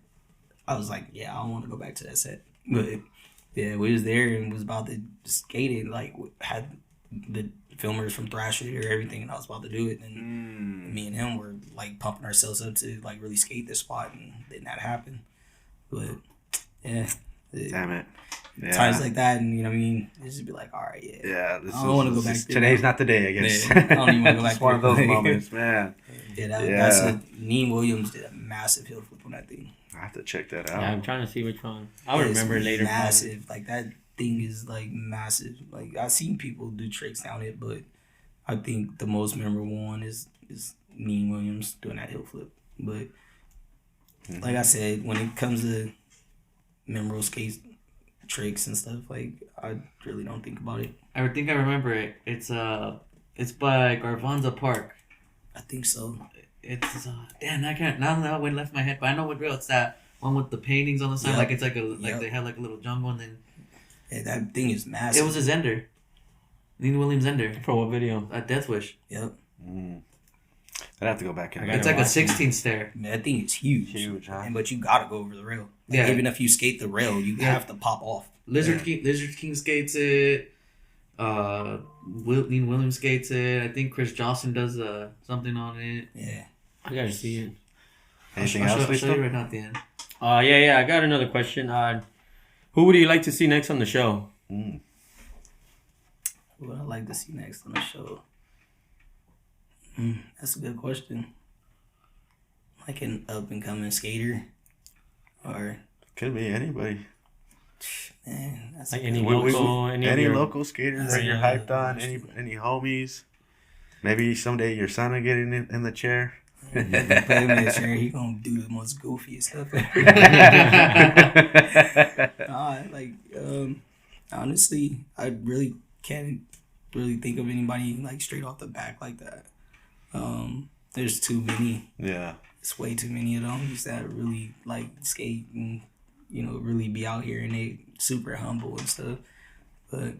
Speaker 4: I was like, yeah, I don't want to go back to that set. But yeah, we was there and was about to skate it. Like had the filmers from Thrasher or everything, and I was about to do it. And me and him were like pumping ourselves up to like really skate this spot, and then that happened. But yeah,
Speaker 1: Damn it. Yeah.
Speaker 4: times like that, and you know what I mean, it just be like, all right, yeah.
Speaker 1: Yeah,
Speaker 4: I don't wanna go back there.
Speaker 1: Today's not the day, I guess.
Speaker 4: Yeah, I don't even wanna go back
Speaker 1: It's one of
Speaker 4: there.
Speaker 1: those moments, man.
Speaker 4: Yeah,
Speaker 1: Yeah.
Speaker 4: that's a Neen Williams did a massive hill flip on that thing.
Speaker 1: I have to check that
Speaker 3: Yeah,
Speaker 1: out.
Speaker 3: I'm trying to see which one. I'll
Speaker 4: It's
Speaker 3: remember later.
Speaker 4: Massive, like that thing is like massive. Like I've seen people do tricks down it, but I think the most memorable one is Neen Williams doing that hill flip. But like I said, when it comes to memorable skate tricks and stuff, like I really don't think about it.
Speaker 2: I think I remember it. It's by Garvanza Park.
Speaker 4: I think so.
Speaker 2: It's damn, I can't now that one left my head, but I know what real. It's that one with the paintings on the side.
Speaker 4: Yep.
Speaker 2: Like it's like
Speaker 4: Yep.
Speaker 2: they had like a little jungle, and then
Speaker 4: Yeah, that thing is massive.
Speaker 2: it was a Zender, Nina Williams Zender,
Speaker 3: For what video?
Speaker 2: a Death Wish.
Speaker 4: Yep.
Speaker 1: I'd have to go back in.
Speaker 3: I
Speaker 1: there.
Speaker 2: It's
Speaker 3: gotta
Speaker 2: like a
Speaker 3: watch it.
Speaker 2: 16 stair.
Speaker 4: Man, that thing is huge.
Speaker 1: Huge, huh?
Speaker 4: But you gotta go over the rail. Like,
Speaker 2: Yeah.
Speaker 4: even if you skate the rail, you have to pop off.
Speaker 2: Lizard King skates it. Nina Williams skates it. I think Chris Johnson does something on it.
Speaker 4: Yeah.
Speaker 3: I gotta see it.
Speaker 1: Anything
Speaker 2: I'll
Speaker 1: else,
Speaker 2: show you
Speaker 1: Listo?
Speaker 2: right now at the end.
Speaker 3: Yeah. I got another question. Who would you like to see next on the show?
Speaker 4: What I'd like to see next on the show. That's a good question. Like an up and coming skater, or
Speaker 1: Could be anybody.
Speaker 4: man, that's
Speaker 3: Like
Speaker 4: a
Speaker 3: any
Speaker 1: We- we-
Speaker 3: local,
Speaker 1: Any
Speaker 3: your-
Speaker 1: local skaters that you're hyped on? Any homies? Maybe someday your son will get in the chair.
Speaker 4: Put him in the chair, he gonna do the most goofiest stuff ever. Honestly, I really can't really think of anybody like straight off the back like that. There's too many.
Speaker 1: Yeah.
Speaker 4: It's way too many of them that really like skate and really be out here and they super humble and stuff. But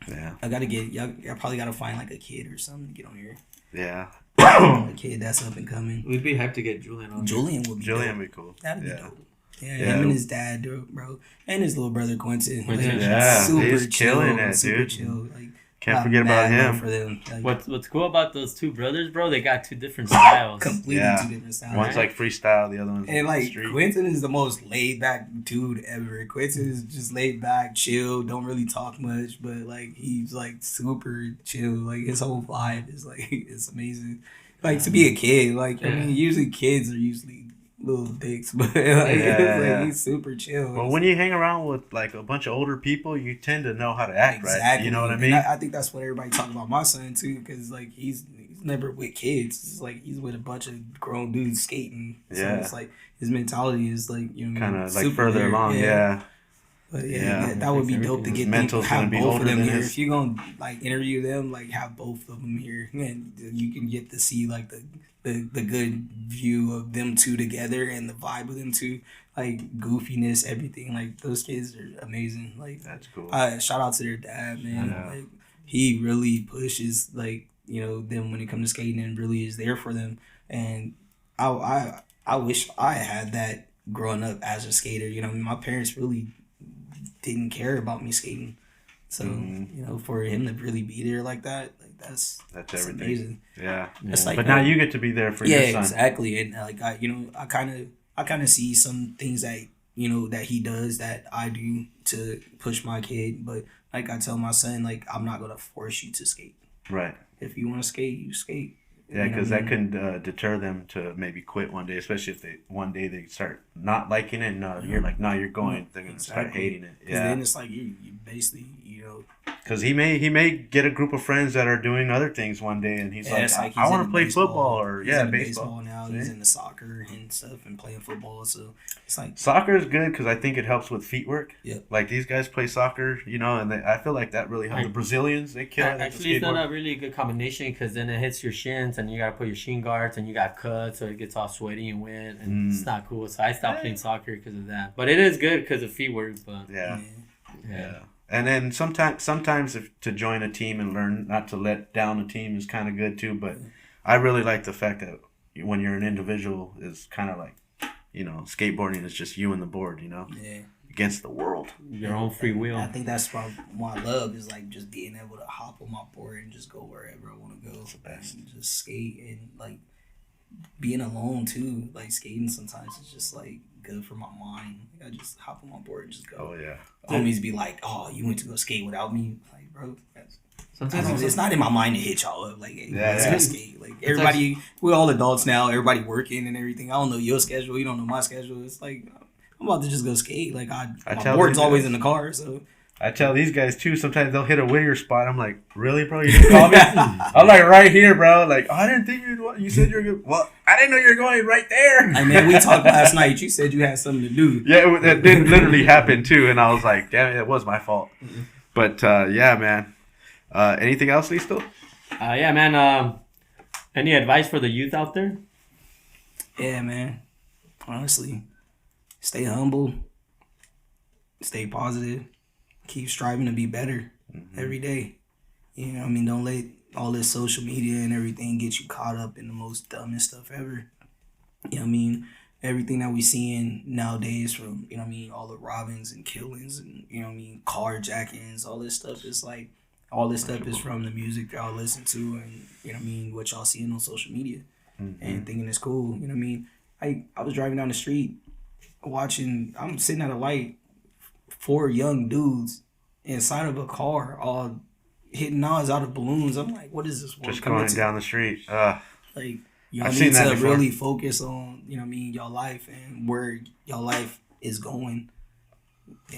Speaker 1: Yeah.
Speaker 4: I gotta get y'all probably gotta find like a kid or something to get on here.
Speaker 1: Yeah.
Speaker 4: A kid that's up and coming.
Speaker 2: We'd be hyped to get Julian on.
Speaker 4: Julian would be
Speaker 1: Julian
Speaker 4: dope.
Speaker 1: would be cool.
Speaker 4: That'd be
Speaker 1: Yeah.
Speaker 4: dope. Yeah,
Speaker 1: Yeah.
Speaker 4: him and his dad, bro, and his little brother Quentin.
Speaker 3: Quentin,
Speaker 1: yeah,
Speaker 4: super
Speaker 1: he's
Speaker 4: chill,
Speaker 1: killing it,
Speaker 4: super
Speaker 1: dude.
Speaker 4: chill. Like,
Speaker 1: Can't
Speaker 4: got
Speaker 1: forget about
Speaker 4: mad love
Speaker 1: him.
Speaker 4: For them. Like,
Speaker 3: What's cool about those two brothers, bro? They got two different styles.
Speaker 4: completely
Speaker 1: Yeah.
Speaker 4: two different styles.
Speaker 1: One's like freestyle, the other one's
Speaker 4: And like
Speaker 1: street.
Speaker 4: Quentin is the most laid back dude ever. Quentin is just laid back, chill, don't really talk much, but like he's like super chill. Like his whole vibe is like it's amazing. Like to be a kid, like I mean, usually kids are usually little dicks, but
Speaker 1: Yeah.
Speaker 4: he's super chill.
Speaker 1: Well, when you hang around with like a bunch of older people, you tend to know how to act, right? You know what I
Speaker 4: And
Speaker 1: mean?
Speaker 4: I think that's what everybody talk about my son too, because like he's never with kids. It's like he's with a bunch of grown dudes skating. So
Speaker 1: Yeah.
Speaker 4: it's like his mentality is like
Speaker 1: Kind of like
Speaker 4: super
Speaker 1: further
Speaker 4: weird.
Speaker 1: along, yeah.
Speaker 4: But
Speaker 1: Yeah.
Speaker 4: that would be dope to
Speaker 1: His
Speaker 4: get
Speaker 1: mental's
Speaker 4: have
Speaker 1: gonna be
Speaker 4: both
Speaker 1: older
Speaker 4: of them
Speaker 1: than
Speaker 4: here.
Speaker 1: his.
Speaker 4: If you're gonna like interview them, like have both of them here, and you can get to see like the good view of them two together and the vibe of them two, like goofiness, everything. Like those kids are amazing. Like
Speaker 1: That's cool.
Speaker 4: shout out to their dad, man.
Speaker 1: Yeah.
Speaker 4: Like he really pushes like them when it comes to skating and really is there for them. And I wish I had that growing up as a skater. My parents really didn't care about me skating. So, for him to really be there like that, like that's
Speaker 1: everything.
Speaker 4: amazing.
Speaker 1: Yeah.
Speaker 4: It's like
Speaker 1: But now you get to be there for
Speaker 4: yeah,
Speaker 1: your son.
Speaker 4: exactly. And like I kind of see some things that that he does that I do to push my kid. But like I tell my son, like I'm not gonna force you to skate.
Speaker 1: Right.
Speaker 4: If you want to skate, you skate.
Speaker 1: Yeah,
Speaker 4: You know
Speaker 1: because
Speaker 4: what I
Speaker 1: that can deter them to maybe quit one day, especially if one day they start not liking it. No, you're like, no, you're going. They're gonna start
Speaker 4: Exactly.
Speaker 1: hating it.
Speaker 4: Because
Speaker 1: Yeah.
Speaker 4: then it's like you basically
Speaker 1: Because he may get a group of friends that are doing other things one day, and he's
Speaker 4: it's
Speaker 1: like,
Speaker 4: he's
Speaker 1: I want
Speaker 4: into
Speaker 1: to play
Speaker 4: baseball.
Speaker 1: football or
Speaker 4: He's into
Speaker 1: baseball.
Speaker 4: now.
Speaker 1: See?
Speaker 4: He's into soccer and stuff and playing football. So it's like
Speaker 1: Soccer is good because I think it helps with feet work.
Speaker 4: Yep.
Speaker 1: Like these guys play soccer, and I feel like that really helps. The Brazilians, they kill it.
Speaker 3: Actually, it's not a really good combination because then it hits your shins and you gotta put your shin guards and you got cuts, so it gets all sweaty and wet and it's not cool. So I stopped playing soccer because of that. But it is good because of feet work. But
Speaker 1: Yeah.
Speaker 3: yeah.
Speaker 1: And then sometimes to join a team and learn not to let down a team is kind of good too. But I really like the fact that when you're an individual, is kind of like, skateboarding is just you and the board,
Speaker 4: yeah.
Speaker 1: against the world.
Speaker 3: Your own free will.
Speaker 4: I think that's what I love is like just being able to hop on my board and just go wherever I want to go.
Speaker 1: That's the best.
Speaker 4: And just skate and like being alone too. Like skating sometimes is just like good for my mind. Like, I just hop on my board and just go.
Speaker 1: Oh yeah.
Speaker 4: Homies be like, "Oh, you went to go skate without me?" Like, bro,
Speaker 2: Sometimes
Speaker 4: it's not in my mind to hit y'all up. Like, hey, let's
Speaker 1: Yeah.
Speaker 4: go skate. Like everybody, we're all adults now. Everybody working and everything. I don't know your schedule. You don't know my schedule. It's like I'm about to just go skate. Like my
Speaker 1: tell
Speaker 4: board's
Speaker 1: these
Speaker 4: always
Speaker 1: guys.
Speaker 4: in the car. So
Speaker 1: I tell these guys too, sometimes they'll hit a weird spot. I'm like, really, bro? You didn't call me? I'm like, right here, bro. Like, oh, I didn't think you said you were good. Well, I didn't know you were going right there.
Speaker 4: I mean, we talked last night. You said you had something to do.
Speaker 1: Yeah, it did literally happen too. And I was like, damn it was my fault. But yeah, man. Anything else, Listo?
Speaker 3: Yeah, man. Any advice for the youth out there?
Speaker 4: Yeah, man. Honestly, stay humble. Stay positive. Keep striving to be better every day. Don't let all this social media and everything get you caught up in the most dumbest stuff ever. Everything that we seeing nowadays from, all the robbings and killings and, carjackings, all this stuff is like, all this stuff is from the music y'all listen to and, what y'all seeing on social media and thinking it's cool. I was driving down the street I'm sitting at a light, 4 young dudes inside of a car, all hitting odds out of balloons. I'm like, what is this?
Speaker 1: Just going down the street.
Speaker 4: Like, y'all
Speaker 1: I've
Speaker 4: need
Speaker 1: seen that
Speaker 4: to
Speaker 1: before.
Speaker 4: really focus on, you know what I mean, y'all life and where y'all life is going.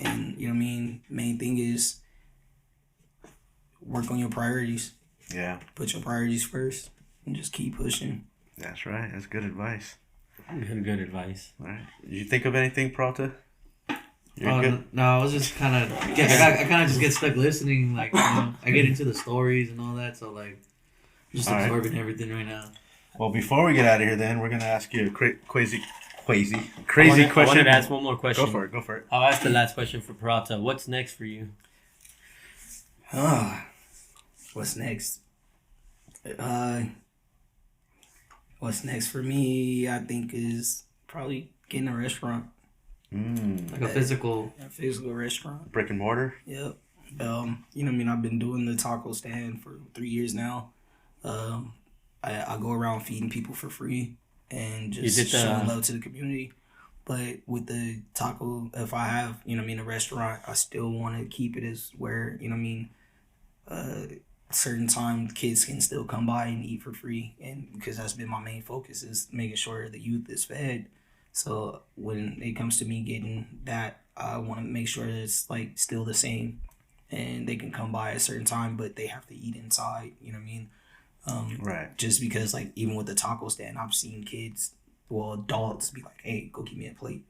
Speaker 4: And, you know what I mean, main thing is work on your priorities.
Speaker 1: Yeah.
Speaker 4: Put your priorities first and just keep pushing.
Speaker 1: That's right. That's good advice.
Speaker 3: Good advice.
Speaker 1: All right. Did you think of anything, Prata? You're
Speaker 2: Oh,
Speaker 1: good?
Speaker 2: no, I was just kind of, I kind of just get stuck listening. Like, you know, I get into the stories and all that. So, like, just
Speaker 1: All right.
Speaker 2: absorbing everything right now.
Speaker 1: Well, before we get out of here, then, we're going to ask you a crazy
Speaker 3: I
Speaker 1: question.
Speaker 3: wanted to ask one more question.
Speaker 1: Go for it.
Speaker 3: I'll ask the last question for Prata. What's next for you?
Speaker 4: What's next? What's next for me, I think, is probably getting a restaurant.
Speaker 2: Like a physical.
Speaker 4: A physical restaurant.
Speaker 1: Brick and mortar?
Speaker 4: Yep. You know what I mean? I've been doing the taco stand for 3 years now. I go around feeding people for free and just showing love to the community. But with the taco, if I have, you know what I mean, a restaurant, I still want to keep it as where, you know what I mean, certain time kids can still come by and eat for free. And because that's been my main focus is making sure the youth is fed. So when it comes to me getting that, I want to make sure that it's like still the same and they can come by at a certain time, but they have to eat inside, you know what I mean?
Speaker 1: Right.
Speaker 4: Just because, like, even with the taco stand, I've seen kids, well, adults be like, hey, go give me a plate.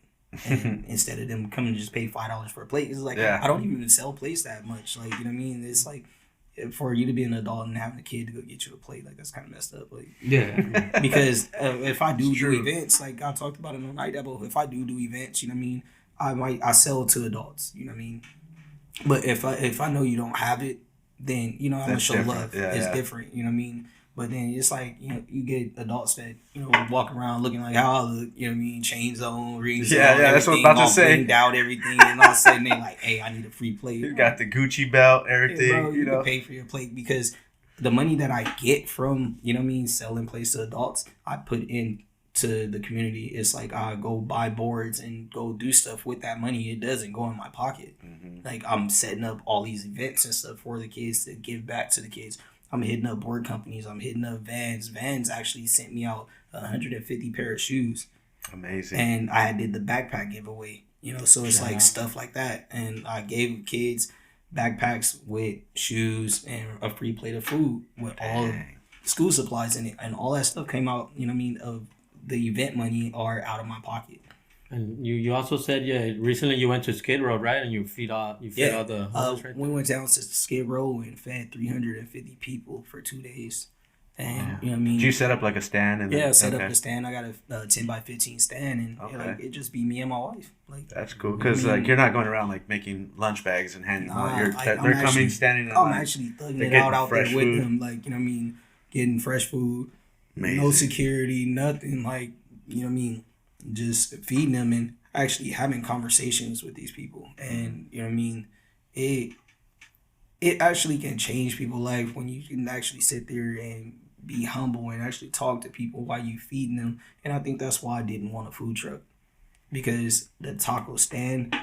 Speaker 4: And instead of them coming to just pay $5 for a plate, it's like, I don't even sell plates that much. Like, you know what I mean? It's like, for you to be an adult and having a kid to go get you a plate, like, that's kind of messed up. Like,
Speaker 2: Yeah.
Speaker 4: because if I do events, like I talked about it on Night Devil, if I do events, you know what I mean, I sell to adults, you know what I mean? But if I know you don't have it, then, you know, I'm going to show love. It's different, you know what I mean? But then it's like, you know, you get adults that, you know, walk around looking like how I look, you know what I mean? Chains on, rings on,
Speaker 1: that's what I was about to say.
Speaker 4: Out everything, and all of a sudden they like, hey, I need a free plate.
Speaker 1: You got the Gucci belt, everything,
Speaker 4: Hey, bro, you
Speaker 1: know.
Speaker 4: can pay for your plate because the money that I get from, you know what I mean, selling plates to adults, I put into the community. It's like I go buy boards and go do stuff with that money. It doesn't go in my pocket. Like I'm setting up all these events and stuff for the kids to give back to the kids. I'm hitting up board companies. I'm hitting up Vans. Vans actually sent me out 150 pair of shoes.
Speaker 1: Amazing.
Speaker 4: And I did the backpack giveaway. You know, so it's like stuff like that. And I gave kids backpacks with shoes and a free plate of food with all school supplies in it. And all that stuff came out, you know what I mean, of the event money or out of my pocket.
Speaker 3: And you also said recently you went to Skid Row, right? And you feed all the homeless right
Speaker 4: we went down to Skid Row and fed 350 people for 2 days. And you know what I mean?
Speaker 1: Did you set up like a stand? And
Speaker 4: set up a stand. I got a 10 by 15 stand, and like, it just be me and my wife. Like
Speaker 1: that's cool because like you're not going around like making lunch bags and handing them out. They're coming standing in
Speaker 4: I'm
Speaker 1: line.
Speaker 4: actually thugging it out there with them, like, you know what I mean, getting fresh food, no security, nothing, like, you know what I mean, just feeding them and actually having conversations with these people. And you know what I mean, it actually can change people's life when you can actually sit there and be humble and actually talk to people while you feeding them. And I think that's why I didn't want a food truck, because the taco stand,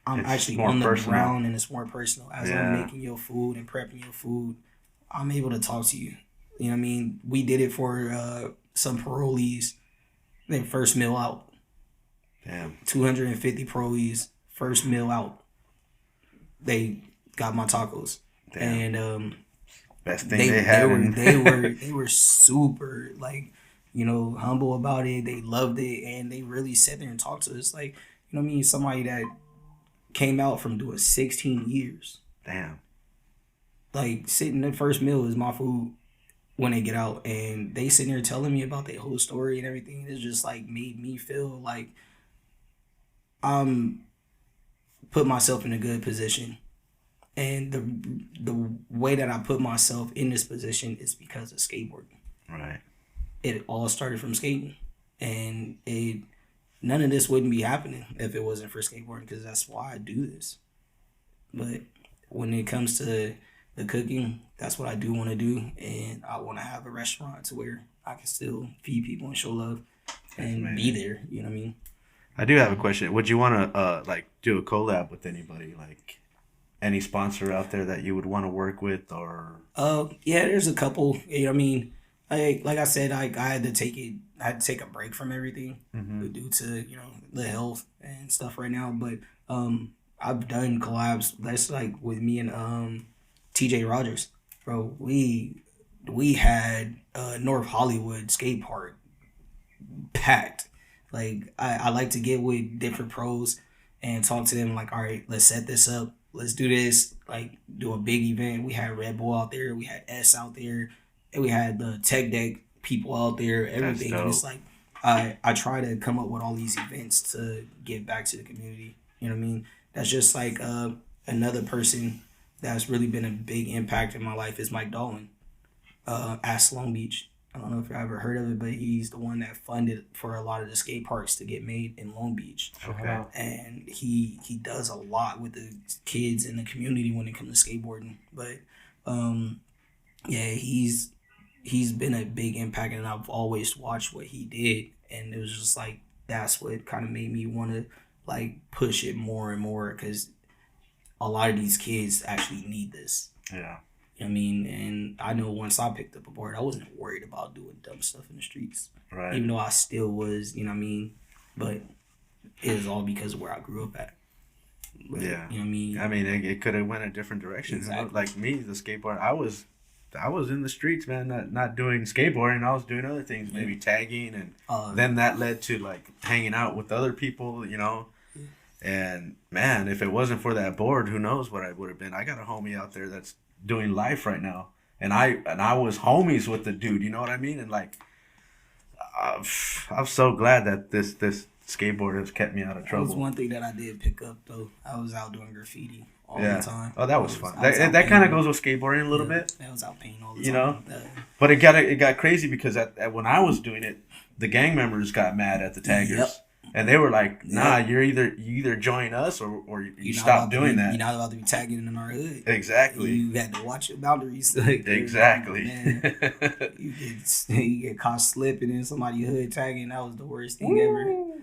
Speaker 4: I'm actually on the ground and it's more personal. As I'm making your food and prepping your food, I'm able to talk to you. You know what I mean? We did it for some parolees, their first meal out.
Speaker 1: Damn.
Speaker 4: 250 parolees, first meal out. They got my tacos. Damn. And
Speaker 1: best thing they had.
Speaker 4: They were super, like, you know, humble about it. They loved it, and they really sat there and talked to us. Like, you know what I mean? Somebody that came out from doing 16 years.
Speaker 1: Damn.
Speaker 4: Like, sitting the first meal is my food when they get out, and they sitting there telling me about their whole story and everything. It's just like made me feel like put myself in a good position. And the way that I put myself in this position is because of skateboarding.
Speaker 1: Right.
Speaker 4: It all started from skating, and none of this wouldn't be happening if it wasn't for skateboarding, because that's why I do this. But when it comes to the cooking, that's what I do want to do, and I want to have a restaurant to where I can still feed people and show love and be there. You know what I mean?
Speaker 1: I do have a question. Would you want to like do a collab with anybody? Like, any sponsor out there that you would want to work with, or?
Speaker 4: Yeah, there's a couple. You know what I mean, like I said, I had to take it. I had to take a break from everything due to the health and stuff right now. But I've done collabs. That's like with me and TJ Rogers, bro. We had North Hollywood skate park packed. Like I like to get with different pros and talk to them. Like, all right, let's set this up. Let's do this. Like, do a big event. We had Red Bull out there. We had S out there. And we had the Tech Deck people out there. Everything. And it's like I try to come up with all these events to give back to the community. You know what I mean? That's just like another person that's really been a big impact in my life is Mike Dolan. Ask Long Beach. I don't know if you ever heard of it, but he's the one that funded for a lot of the skate parks to get made in Long Beach.
Speaker 1: Okay.
Speaker 4: And he does a lot with the kids in the community when it comes to skateboarding. But yeah, he's been a big impact, and I've always watched what he did, and it was just like that's what kind of made me want to like push it more and more, because a lot of these kids actually need this.
Speaker 1: Yeah.
Speaker 4: You know what I mean? And I know once I picked up a board, I wasn't worried about doing dumb stuff in the streets.
Speaker 1: Right.
Speaker 4: Even though I still was, you know what I mean? But it was all because of where I grew up at. But,
Speaker 1: Yeah.
Speaker 4: You know what I mean?
Speaker 1: I mean, it could have went a different direction.
Speaker 4: Exactly.
Speaker 1: Like me, the skateboard, I was in the streets, man, not doing skateboarding. I was doing other things, maybe tagging, and then that led to like hanging out with other people, And man, if it wasn't for that board, who knows what I would have been. I got a homie out there that's doing life right now, and I was homies with the dude, you know what I mean? And like I'm so glad that this skateboard has kept me out of trouble.
Speaker 4: That was one thing that I did pick up though. I was out doing graffiti all the time.
Speaker 1: Oh, that was fun. That kind of goes with skateboarding a little bit.
Speaker 4: I was out painting all the time.
Speaker 1: But it got crazy because when I was doing it, the gang members got mad at the taggers.
Speaker 4: Yep.
Speaker 1: And they were like, "Nah, you either join us or you stop doing that.
Speaker 4: You're not about to be tagging in our hood.
Speaker 1: Exactly.
Speaker 4: You had to watch your boundaries.
Speaker 1: Exactly.
Speaker 4: You get caught slipping in somebody's hood tagging. That was the worst thing ever.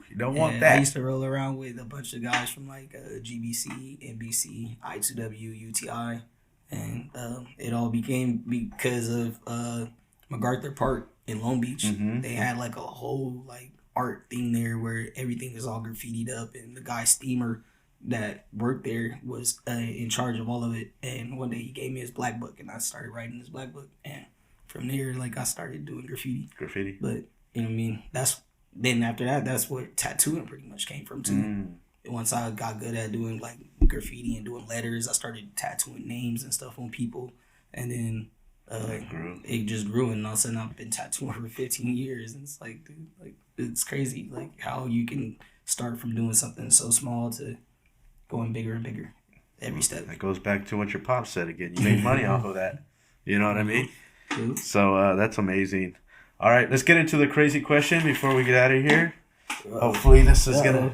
Speaker 1: You don't want that.
Speaker 4: I used to roll around with a bunch of guys from like GBC, NBC, I2W, UTI, and it all became because of MacArthur Park in Long Beach.
Speaker 1: Mm-hmm.
Speaker 4: They had like a whole like art thing there where everything was all graffitied up, and the guy Steamer that worked there was in charge of all of it. And one day he gave me his black book, and I started writing his black book, and from there like I started doing graffiti. But you know what I mean, then after that, that's what tattooing pretty much came from too. Once I got good at doing like graffiti and doing letters, I started tattooing names and stuff on people, and then it just grew, and all of a sudden I've been tattooing for 15 years, and it's like, dude, like it's crazy, like how you can start from doing something so small to going bigger and bigger every step.
Speaker 1: That goes back to what your pop said again. You make money off of that. You know what I mean? So that's amazing. All right, let's get into the crazy question before we get out of here. Hopefully this is gonna,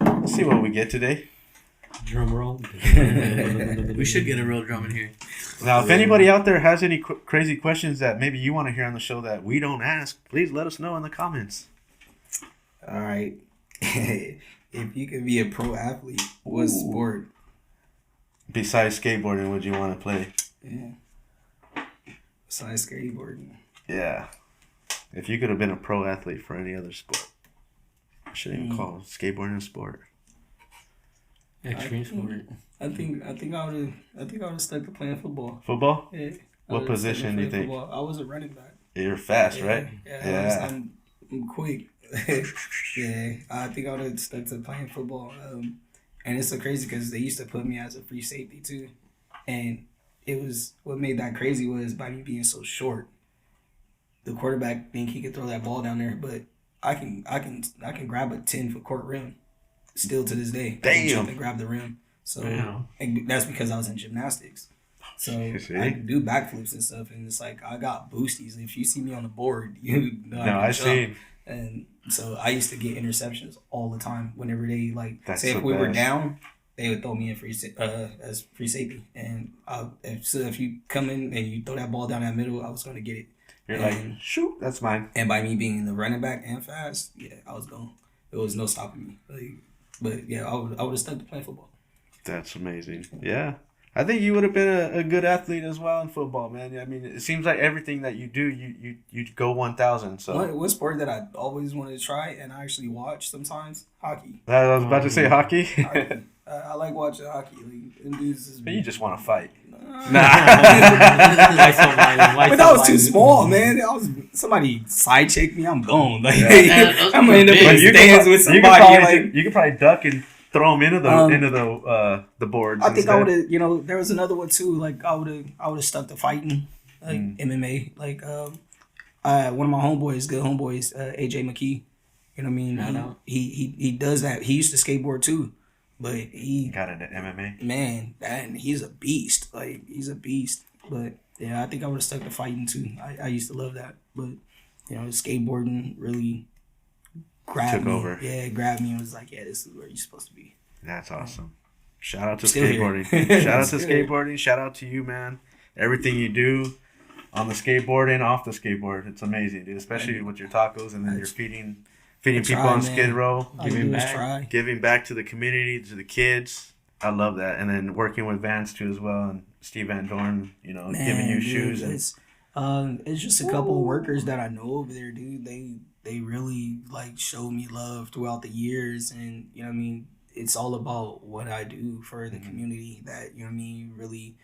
Speaker 1: let's see what we get today.
Speaker 3: Drum roll.
Speaker 2: We should get a real drum in here.
Speaker 1: Now, if anybody out there has any crazy questions that maybe you want to hear on the show that we don't ask, please let us know in the comments.
Speaker 4: All right. If you could be a pro athlete, what sport?
Speaker 1: Besides skateboarding, would you want to play?
Speaker 4: Yeah. Besides skateboarding.
Speaker 1: Yeah. If you could have been a pro athlete for any other sport. I shouldn't even call skateboarding a sport.
Speaker 3: Extreme sport.
Speaker 4: I think I would have stuck to playing football.
Speaker 1: Football?
Speaker 4: Yeah.
Speaker 1: What position do you think?
Speaker 4: Football. I was a running back.
Speaker 1: You're fast, right?
Speaker 4: Yeah. I'm quick. Yeah. I think I would have stuck to playing football. And it's so crazy because they used to put me as a free safety too, and it was what made that crazy was by me being so short. The quarterback think he could throw that ball down there, but I can grab a 10-foot court rim. Still to this day, I can jump and grab the rim. So and that's because I was in gymnastics. So I can do backflips and stuff, and it's like I got boosties. If you see me on the board, you know I see. And so I used to get interceptions all the time. Whenever they if we were down, they would throw me in as free safety. And if you come in and you throw that ball down that middle, I was going to get it.
Speaker 1: You're like, shoot, that's mine.
Speaker 4: And by me being the running back and fast, I was gone. There was no stopping me. But yeah, I would have stuck to playing football.
Speaker 1: That's amazing. Yeah. I think you would have been a good athlete as well in football, man. I mean, it seems like everything that you do, you go 1,000. So
Speaker 4: One sport that I always wanted to try and I actually watch sometimes, hockey.
Speaker 1: I was about to say hockey.
Speaker 4: Hockey. I like watching hockey. Like, them dudes is
Speaker 1: But you just want to fight.
Speaker 4: Nah.
Speaker 3: Why so violent? Why
Speaker 4: But
Speaker 3: so
Speaker 4: that was too
Speaker 3: violent?
Speaker 4: small, man. Somebody side check me, I'm gone. Like
Speaker 2: Yeah,
Speaker 4: I'm gonna end up
Speaker 2: big.
Speaker 4: in
Speaker 2: But
Speaker 4: the stands with somebody.
Speaker 1: You could probably duck and throw them into the boards.
Speaker 4: I think
Speaker 1: instead.
Speaker 4: I would have. There was another one too. Like I would have stuck to fighting, like MMA. Like one of my homeboys, good homeboys, AJ McKee. You know what I mean?
Speaker 3: Shout out.
Speaker 4: He does that. He used to skateboard too, but he
Speaker 1: got into MMA.
Speaker 4: man, and he's a beast. Like he's a beast. But yeah, I think I would have stuck to fighting too. I used to love that, but skateboarding really grabbed
Speaker 1: Took
Speaker 4: me.
Speaker 1: over.
Speaker 4: Yeah, it grabbed me and was like, yeah, this is where you're supposed to be.
Speaker 1: That's awesome. Shout out to
Speaker 4: Still here.
Speaker 1: skateboarding. Shout out to
Speaker 4: Still here.
Speaker 1: skateboarding. Shout out to you, man. Everything you do on the skateboard and off the skateboard, it's amazing, dude. Especially with your tacos and then you're feeding people
Speaker 4: try,
Speaker 1: on
Speaker 4: man.
Speaker 1: Skid Row,
Speaker 4: All you
Speaker 3: Giving
Speaker 4: do is
Speaker 3: back.
Speaker 4: try.
Speaker 1: giving back to the community, to the kids. I love that. And then working with Vans too as well, and Steve Van Dorn, giving you
Speaker 4: dude,
Speaker 1: shoes. And,
Speaker 4: it's just a couple of workers that I know over there, dude. They really like showed me love throughout the years, and you know what I mean. It's all about what I do for the community. That really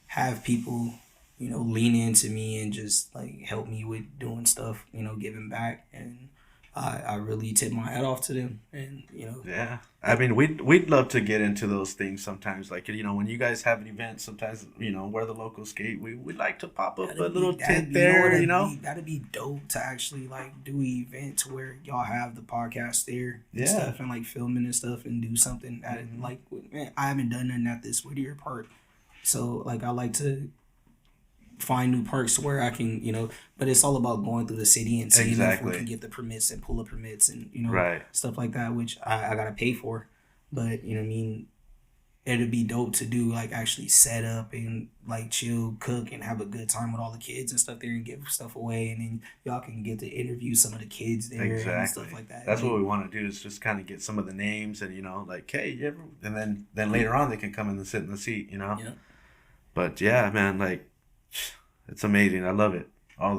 Speaker 4: have people lean into me and just like help me with doing stuff, giving back, and I really tip my hat off to them, and
Speaker 1: yeah, I mean, we'd love to get into those things sometimes. Like when you guys have an event, sometimes where the locals skate, we'd like to pop up a little tent there.
Speaker 4: That'd be dope to actually like do an event to where y'all have the podcast there and
Speaker 1: Yeah.
Speaker 4: stuff, and like filming and stuff, and do something. Like, man, I haven't done nothing at this Whittier Park, so like I like to find new parks where I can, but it's all about going through the city and seeing if
Speaker 1: Exactly.
Speaker 4: we can get the permits and pull up permits and,
Speaker 1: Right.
Speaker 4: stuff like that, which I got to pay for. But, what I mean, it'd be dope to do, like, actually set up and, like, chill, cook, and have a good time with all the kids and stuff there and give stuff away. And then y'all can get to interview some of the kids there and
Speaker 1: Exactly.
Speaker 4: stuff like that.
Speaker 1: That's
Speaker 4: Like,
Speaker 1: what we want to do, is just kind of get some of the names and like, hey, you ever, and then later on they can come in and sit in the seat,
Speaker 4: Yeah.
Speaker 1: But yeah, man, like, it's amazing. I love it. All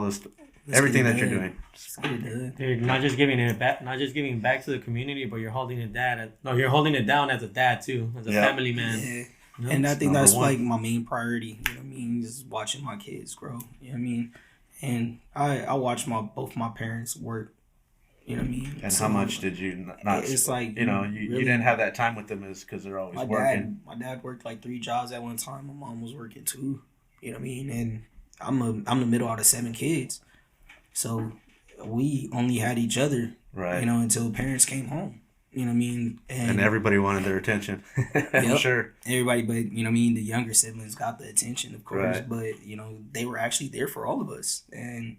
Speaker 1: this,
Speaker 4: Let's
Speaker 1: everything
Speaker 4: get
Speaker 1: that
Speaker 4: it
Speaker 1: you're
Speaker 4: done.
Speaker 1: doing.
Speaker 4: Let's get it done.
Speaker 3: Dude, not just giving back to the community, but you're holding it you're holding it down as a dad too, as a
Speaker 1: Yeah.
Speaker 3: family man.
Speaker 4: Yeah.
Speaker 3: You know?
Speaker 4: And I think
Speaker 1: number
Speaker 4: that's
Speaker 1: one.
Speaker 4: like my main priority. You know what I mean? Just watching my kids grow. You know what I mean? And I watch both my parents work. You know what I mean?
Speaker 1: And
Speaker 4: So,
Speaker 1: how much did you not?
Speaker 4: It's like,
Speaker 1: you
Speaker 4: really-
Speaker 1: didn't have that time with them, is because they're always working.
Speaker 4: my dad worked like 3 jobs at one time. My mom was working 2. You know what I mean? And I'm the middle out of 7 kids, so we only had each other.
Speaker 1: Right.
Speaker 4: Until parents came home. You know what I mean?
Speaker 1: And everybody wanted their attention. I'm
Speaker 4: Yep.
Speaker 1: sure.
Speaker 4: Everybody, but you know what I mean, the younger siblings got the attention, of course,
Speaker 1: Right.
Speaker 4: but they were actually there for all of us. And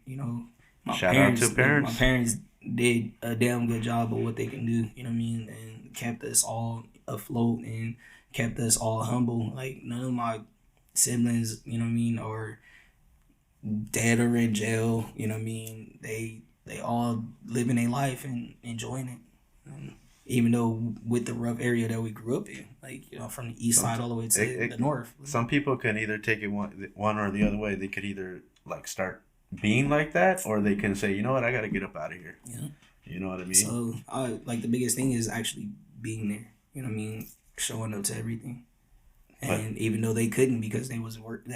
Speaker 4: my
Speaker 1: Shout out to parents.
Speaker 4: My parents did a damn good job of what they can do, you know what I mean, and kept us all afloat and kept us all humble. Like, none of my siblings, you know what I mean, are dead or in jail, you know what I mean. They all living their life and enjoying it. Even though with the rough area that we grew up in, like, from the east side all the way to the north.
Speaker 1: Some people can either take it one or the other way. They could either like start being like that, or they can say, you know what, I got to get up out of here.
Speaker 4: Yeah.
Speaker 1: You know what I mean?
Speaker 4: So, the biggest thing is actually being there. You know what I mean? Showing up to everything. And even though they couldn't because they was working,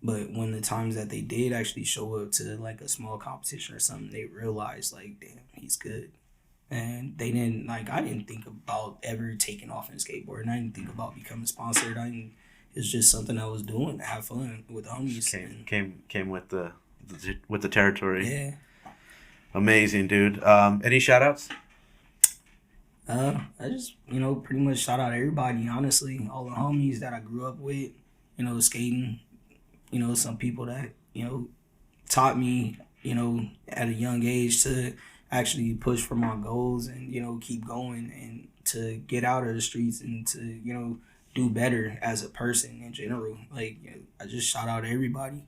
Speaker 4: but when the times that they did actually show up to like a small competition or something, they realized like, damn, he's good. And they didn't, like, I didn't think about ever taking off in skateboarding. I didn't think about becoming sponsored. It's just something I was doing to have fun with the homies.
Speaker 1: Came with the territory.
Speaker 4: Yeah.
Speaker 1: Amazing, dude. Any shout outs?
Speaker 4: I just, pretty much shout out everybody, honestly. All the homies that I grew up with, skating, some people that, taught me, at a young age to actually push for my goals and, keep going and to get out of the streets and to, do better as a person in general. Like, I just shout out everybody.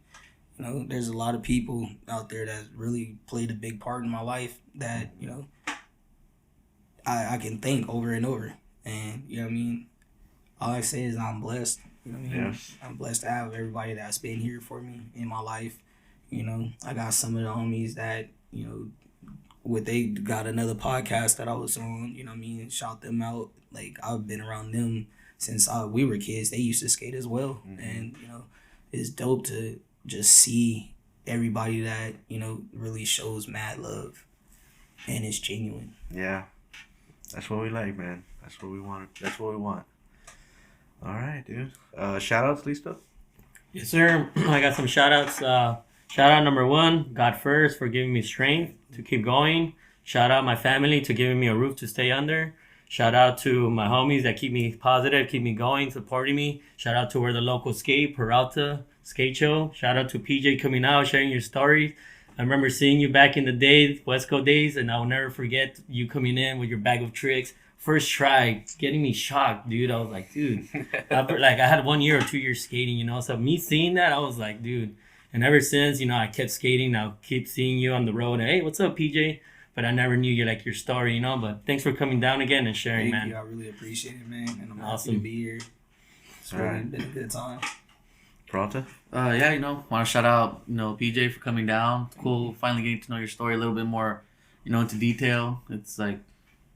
Speaker 4: There's a lot of people out there that really played a big part in my life that, I can thank over and over. And, you know what I mean? All I say is I'm blessed. You know what I mean?
Speaker 1: Yes.
Speaker 4: I'm blessed to have everybody that's been here for me in my life. You know, I got some of the homies that, you know, they got another podcast that I was on, you know what I mean? Shout them out. Like, I've been around them since we were kids. They used to skate as well.
Speaker 1: Mm-hmm.
Speaker 4: And, you know, it's dope to just see everybody that, you know, really shows mad love and it's genuine.
Speaker 1: Yeah. That's what we like, man. That's what we want. That's what we want. All right, dude. Shout outs, Listo?
Speaker 3: Yes, sir. I got some shout outs. Shout out number 1, God first, for giving me strength to keep going. Shout out my family to giving me a roof to stay under. Shout out to my homies that keep me positive, keep me going, supporting me. Shout out to where the Locals Sk8, Peralta, Skate Show. Shout out to PJ coming out, sharing your stories. I remember seeing you back in the day, West Coast days, and I'll never forget you coming in with your bag of tricks. First try, getting me shocked, dude. I was like, dude. I had 1 year or 2 years skating, you know. So me seeing that, I was like, dude. And ever since, you know, I kept skating. I'll keep seeing you on the road. Hey, what's up, PJ? But I never knew your story, you know. But thanks for coming down again and sharing,
Speaker 4: Thank
Speaker 3: man.
Speaker 4: you. I really appreciate it, man. And I'm
Speaker 3: Awesome.
Speaker 4: happy to be here. It's
Speaker 1: All
Speaker 4: really
Speaker 1: right.
Speaker 4: been a good time.
Speaker 1: Peralta?
Speaker 2: Yeah, you know, want to shout out, you know, PJ for coming down. Cool, finally getting to know your story a little bit more, you know, into detail. It's like,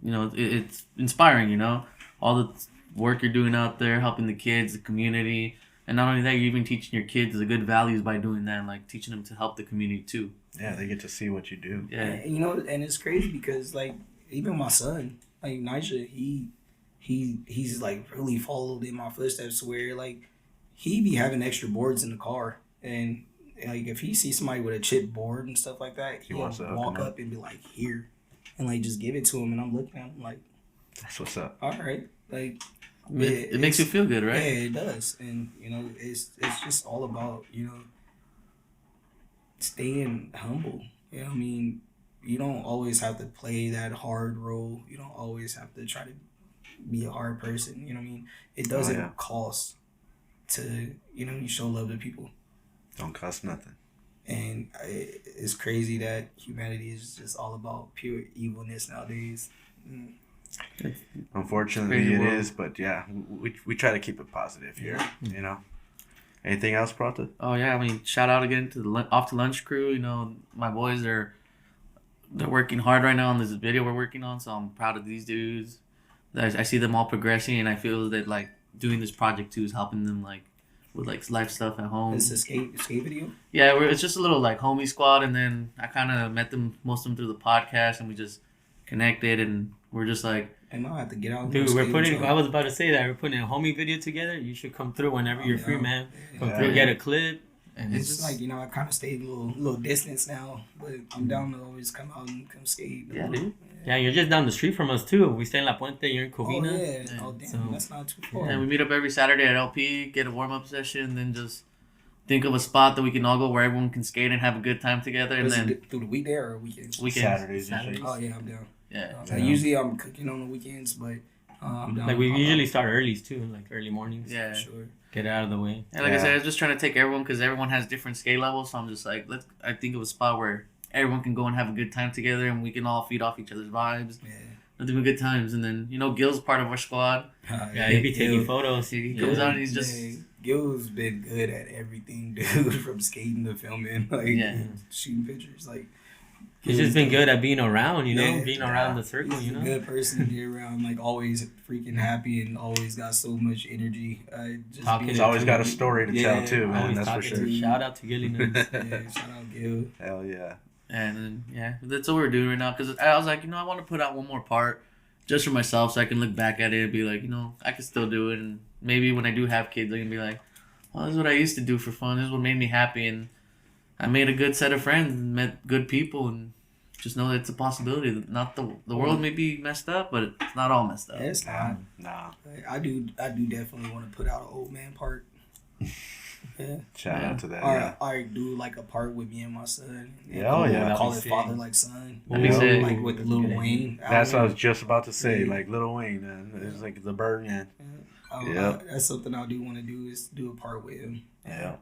Speaker 2: you know, it's inspiring, you know, all the work you're doing out there, helping the kids, the community, and not only that, you're even teaching your kids the good values by doing that, like teaching them to help the community too.
Speaker 1: Yeah, they get to see what you do.
Speaker 2: Yeah,
Speaker 4: And, you know, and it's crazy because, like, even my son, like, Nigel, he's like really followed in my footsteps where, like, he be having extra boards in the car, and like if he sees somebody with a chip board and stuff like that,
Speaker 1: He
Speaker 4: he'll
Speaker 1: wants to hook
Speaker 4: walk
Speaker 1: him up.
Speaker 4: up and be like, here, and like just give it to him, and I'm looking at him like,
Speaker 1: That's what's up.
Speaker 4: all right, like
Speaker 2: it makes you feel good, right?
Speaker 4: Yeah, it does, and you know, it's just all about, you know, staying humble. You know what I mean? You don't always have to play that hard role. You don't always have to try to be a hard person. You know what I mean? It doesn't
Speaker 1: yeah.
Speaker 4: cost to, you know, you show love to people.
Speaker 1: Don't cost nothing.
Speaker 4: And it's crazy that humanity is just all about pure evilness nowadays.
Speaker 1: Unfortunately,
Speaker 2: Crazy
Speaker 1: it
Speaker 2: world.
Speaker 1: is, but yeah, we try to keep it positive here, you know? Anything else, Peralta?
Speaker 2: Oh yeah, I mean, shout out again to the Off to Lunch crew. You know, my boys they're working hard right now on this video we're working on, so I'm proud of these dudes. I see them all progressing, and I feel that like doing this project too is helping them like with like life stuff at home.
Speaker 4: It's a skate video.
Speaker 2: Yeah, it's just a little like homie squad, and then I kind of met them, most of them through the podcast, and we just connected, and we're just like,
Speaker 4: And I'll have to get out. and
Speaker 3: Dude,
Speaker 4: go
Speaker 3: we're
Speaker 4: skate
Speaker 3: putting.
Speaker 4: with y'all.
Speaker 3: I was about to say that we're putting a homie video together. You should come through whenever you're free, man. Come
Speaker 1: Yeah.
Speaker 3: through, get a clip, and
Speaker 4: It's just like, you know, I kind of stayed a little distance now, but I'm down to always come out and come skate.
Speaker 2: yeah, dude.
Speaker 3: yeah, you're just down the street from us too. We stay in La Puente. You're in
Speaker 4: Oh,
Speaker 3: Covina.
Speaker 4: yeah. Oh, damn.
Speaker 3: So-
Speaker 4: That's not too far.
Speaker 2: And we meet up every Saturday at LP, get a warm up session, then just think of a spot that we can all go where everyone can skate and have a good time together, and
Speaker 4: Is
Speaker 2: then
Speaker 4: it through the weekday or weekends?
Speaker 2: weekends.
Speaker 1: Saturdays
Speaker 3: Saturdays.
Speaker 1: usually.
Speaker 4: Oh, yeah, I'm down.
Speaker 2: Yeah.
Speaker 4: So usually I'm cooking on the weekends, but I'm down.
Speaker 3: Like we
Speaker 4: to pop
Speaker 3: usually
Speaker 4: out
Speaker 3: start earlys too, like early mornings.
Speaker 2: Yeah.
Speaker 4: for sure.
Speaker 3: Get it out of the way.
Speaker 2: And like I
Speaker 1: Yeah.
Speaker 2: said, I was just trying to take everyone because everyone has different skate levels. So I'm just like, I think of a spot where everyone can go and have a good time together, and we can all feed off each other's vibes,
Speaker 4: Yeah.
Speaker 2: and do good times. And then, you know, Gil's part of our squad.
Speaker 3: Yeah, you be taking photos.
Speaker 2: He comes
Speaker 3: Yeah.
Speaker 2: out and he's just,
Speaker 4: Gil's been good at everything, dude, from skating to filming, like
Speaker 2: Yeah.
Speaker 4: shooting pictures. Like
Speaker 3: He's just been good at being around, you know,
Speaker 4: Yeah.
Speaker 3: being around the circle,
Speaker 4: he's
Speaker 3: you
Speaker 4: a
Speaker 3: know.
Speaker 4: good person to be around. Like always freaking happy and always got so much energy. Just
Speaker 3: Talking
Speaker 1: He's
Speaker 3: to-
Speaker 1: always got a story to
Speaker 4: Yeah,
Speaker 1: tell too, man.
Speaker 3: Always
Speaker 1: That's for
Speaker 3: talking
Speaker 1: sure.
Speaker 3: to- Shout out to Gilly Nunes.
Speaker 4: Yeah, shout out Gil.
Speaker 1: Hell yeah.
Speaker 2: and then, yeah, that's what we're doing right now. Because I was like, you know, I want to put out one more part just for myself so I can look back at it and be like, you know, I can still do it. And maybe when I do have kids, I can be like, oh, this is what I used to do for fun. This is what made me happy. And I made a good set of friends and met good people, and just know that it's a possibility. Not the world may be messed up, but it's not all messed up.
Speaker 4: Yeah, it's not.
Speaker 1: Nah.
Speaker 4: Like, I do definitely want to put out an old man part. Yeah.
Speaker 1: Shout out to that.
Speaker 4: Or
Speaker 1: Yeah.
Speaker 4: I do like a part with me and my son.
Speaker 1: Yeah, oh, yeah.
Speaker 4: I call it
Speaker 3: That'd be
Speaker 4: father
Speaker 3: sick.
Speaker 4: like son.
Speaker 2: That'd be
Speaker 1: Yeah.
Speaker 2: sick.
Speaker 4: Like with Lil
Speaker 3: Good.
Speaker 4: Wayne.
Speaker 1: That's what I was
Speaker 4: album.
Speaker 1: just about to say.
Speaker 4: Yeah.
Speaker 1: Like Lil Wayne, man. It's like the Birdman. Yeah.
Speaker 4: That's something I do want to do is do a part with him.
Speaker 1: Yeah.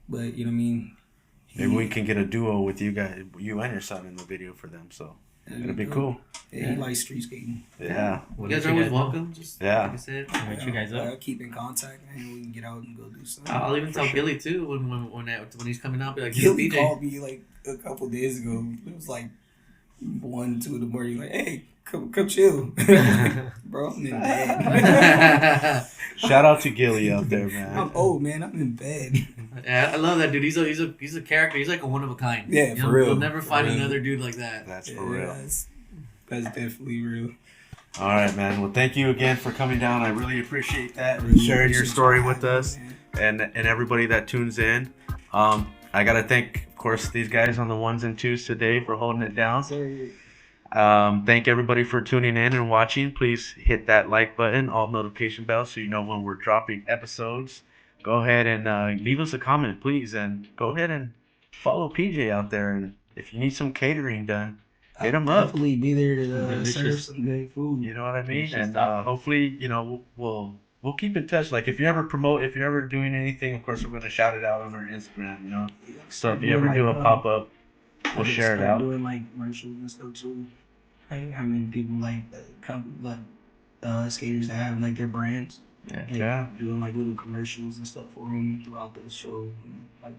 Speaker 4: But you know what I mean.
Speaker 1: Maybe we can get a duo with you guys, you and your son, in the video for them. So It'll be cool.
Speaker 4: Yeah, he likes street skating.
Speaker 1: Yeah.
Speaker 2: You guys are always welcome. Just
Speaker 1: Yeah.
Speaker 2: like I said.
Speaker 3: Invite you guys up.
Speaker 4: Keep in contact, man. We can get out and go do something.
Speaker 2: I'll even tell Gilly too when he's coming out. Be like,
Speaker 4: Gilly
Speaker 2: BJ.
Speaker 4: called me like a couple days ago. It was like 1, 2 in the morning. Like, hey, come chill, bro. I'm in bed.
Speaker 1: Shout out to Gilly out there, man.
Speaker 4: I'm old, man. I'm in bed.
Speaker 2: Yeah, I love that dude. He's a character. He's like a one of a kind.
Speaker 4: Yeah, for real.
Speaker 2: You'll never find
Speaker 4: For real.
Speaker 2: another dude like that.
Speaker 1: That's for real.
Speaker 4: That's definitely real.
Speaker 1: All right, man. Well, thank you again for coming down. I really appreciate that.
Speaker 4: Really
Speaker 1: Sharing your
Speaker 4: appreciate
Speaker 1: story
Speaker 4: you
Speaker 1: with
Speaker 4: having me,
Speaker 1: us
Speaker 4: man.
Speaker 1: and everybody that tunes in. I got to thank, of course, these guys on the ones and twos today for holding it down. Thank everybody for tuning in and watching. Please hit that like button, all notification bells, so you know when we're dropping episodes. Go ahead and leave us a comment, please, and go ahead and follow PJ out there. And if you need some catering done, hit him up.
Speaker 4: Definitely be there to
Speaker 3: Delicious.
Speaker 4: serve some good food.
Speaker 1: You know what I mean?
Speaker 3: Delicious
Speaker 1: And
Speaker 3: stuff.
Speaker 1: hopefully, you know, we'll keep in touch. Like if you're ever doing anything, of course, we're gonna shout it out on our Instagram. You know, so if you ever do a pop up, we'll share it out.
Speaker 4: Doing like commercials and stuff too. Like having people like skaters that have like their brands.
Speaker 1: Yeah.
Speaker 4: Doing like little commercials and stuff for them throughout the show. And, like,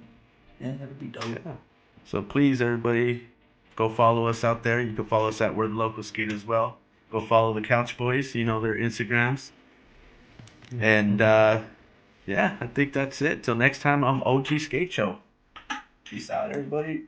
Speaker 4: yeah, that'd be dope.
Speaker 1: Yeah. So please, everybody, go follow us out there. You can follow us at We're the Locals Sk8 as well. Go follow the Couch Boys. You know their Instagrams. And yeah, I think that's it. Till next time, I'm OG Skate Show. Peace out, everybody.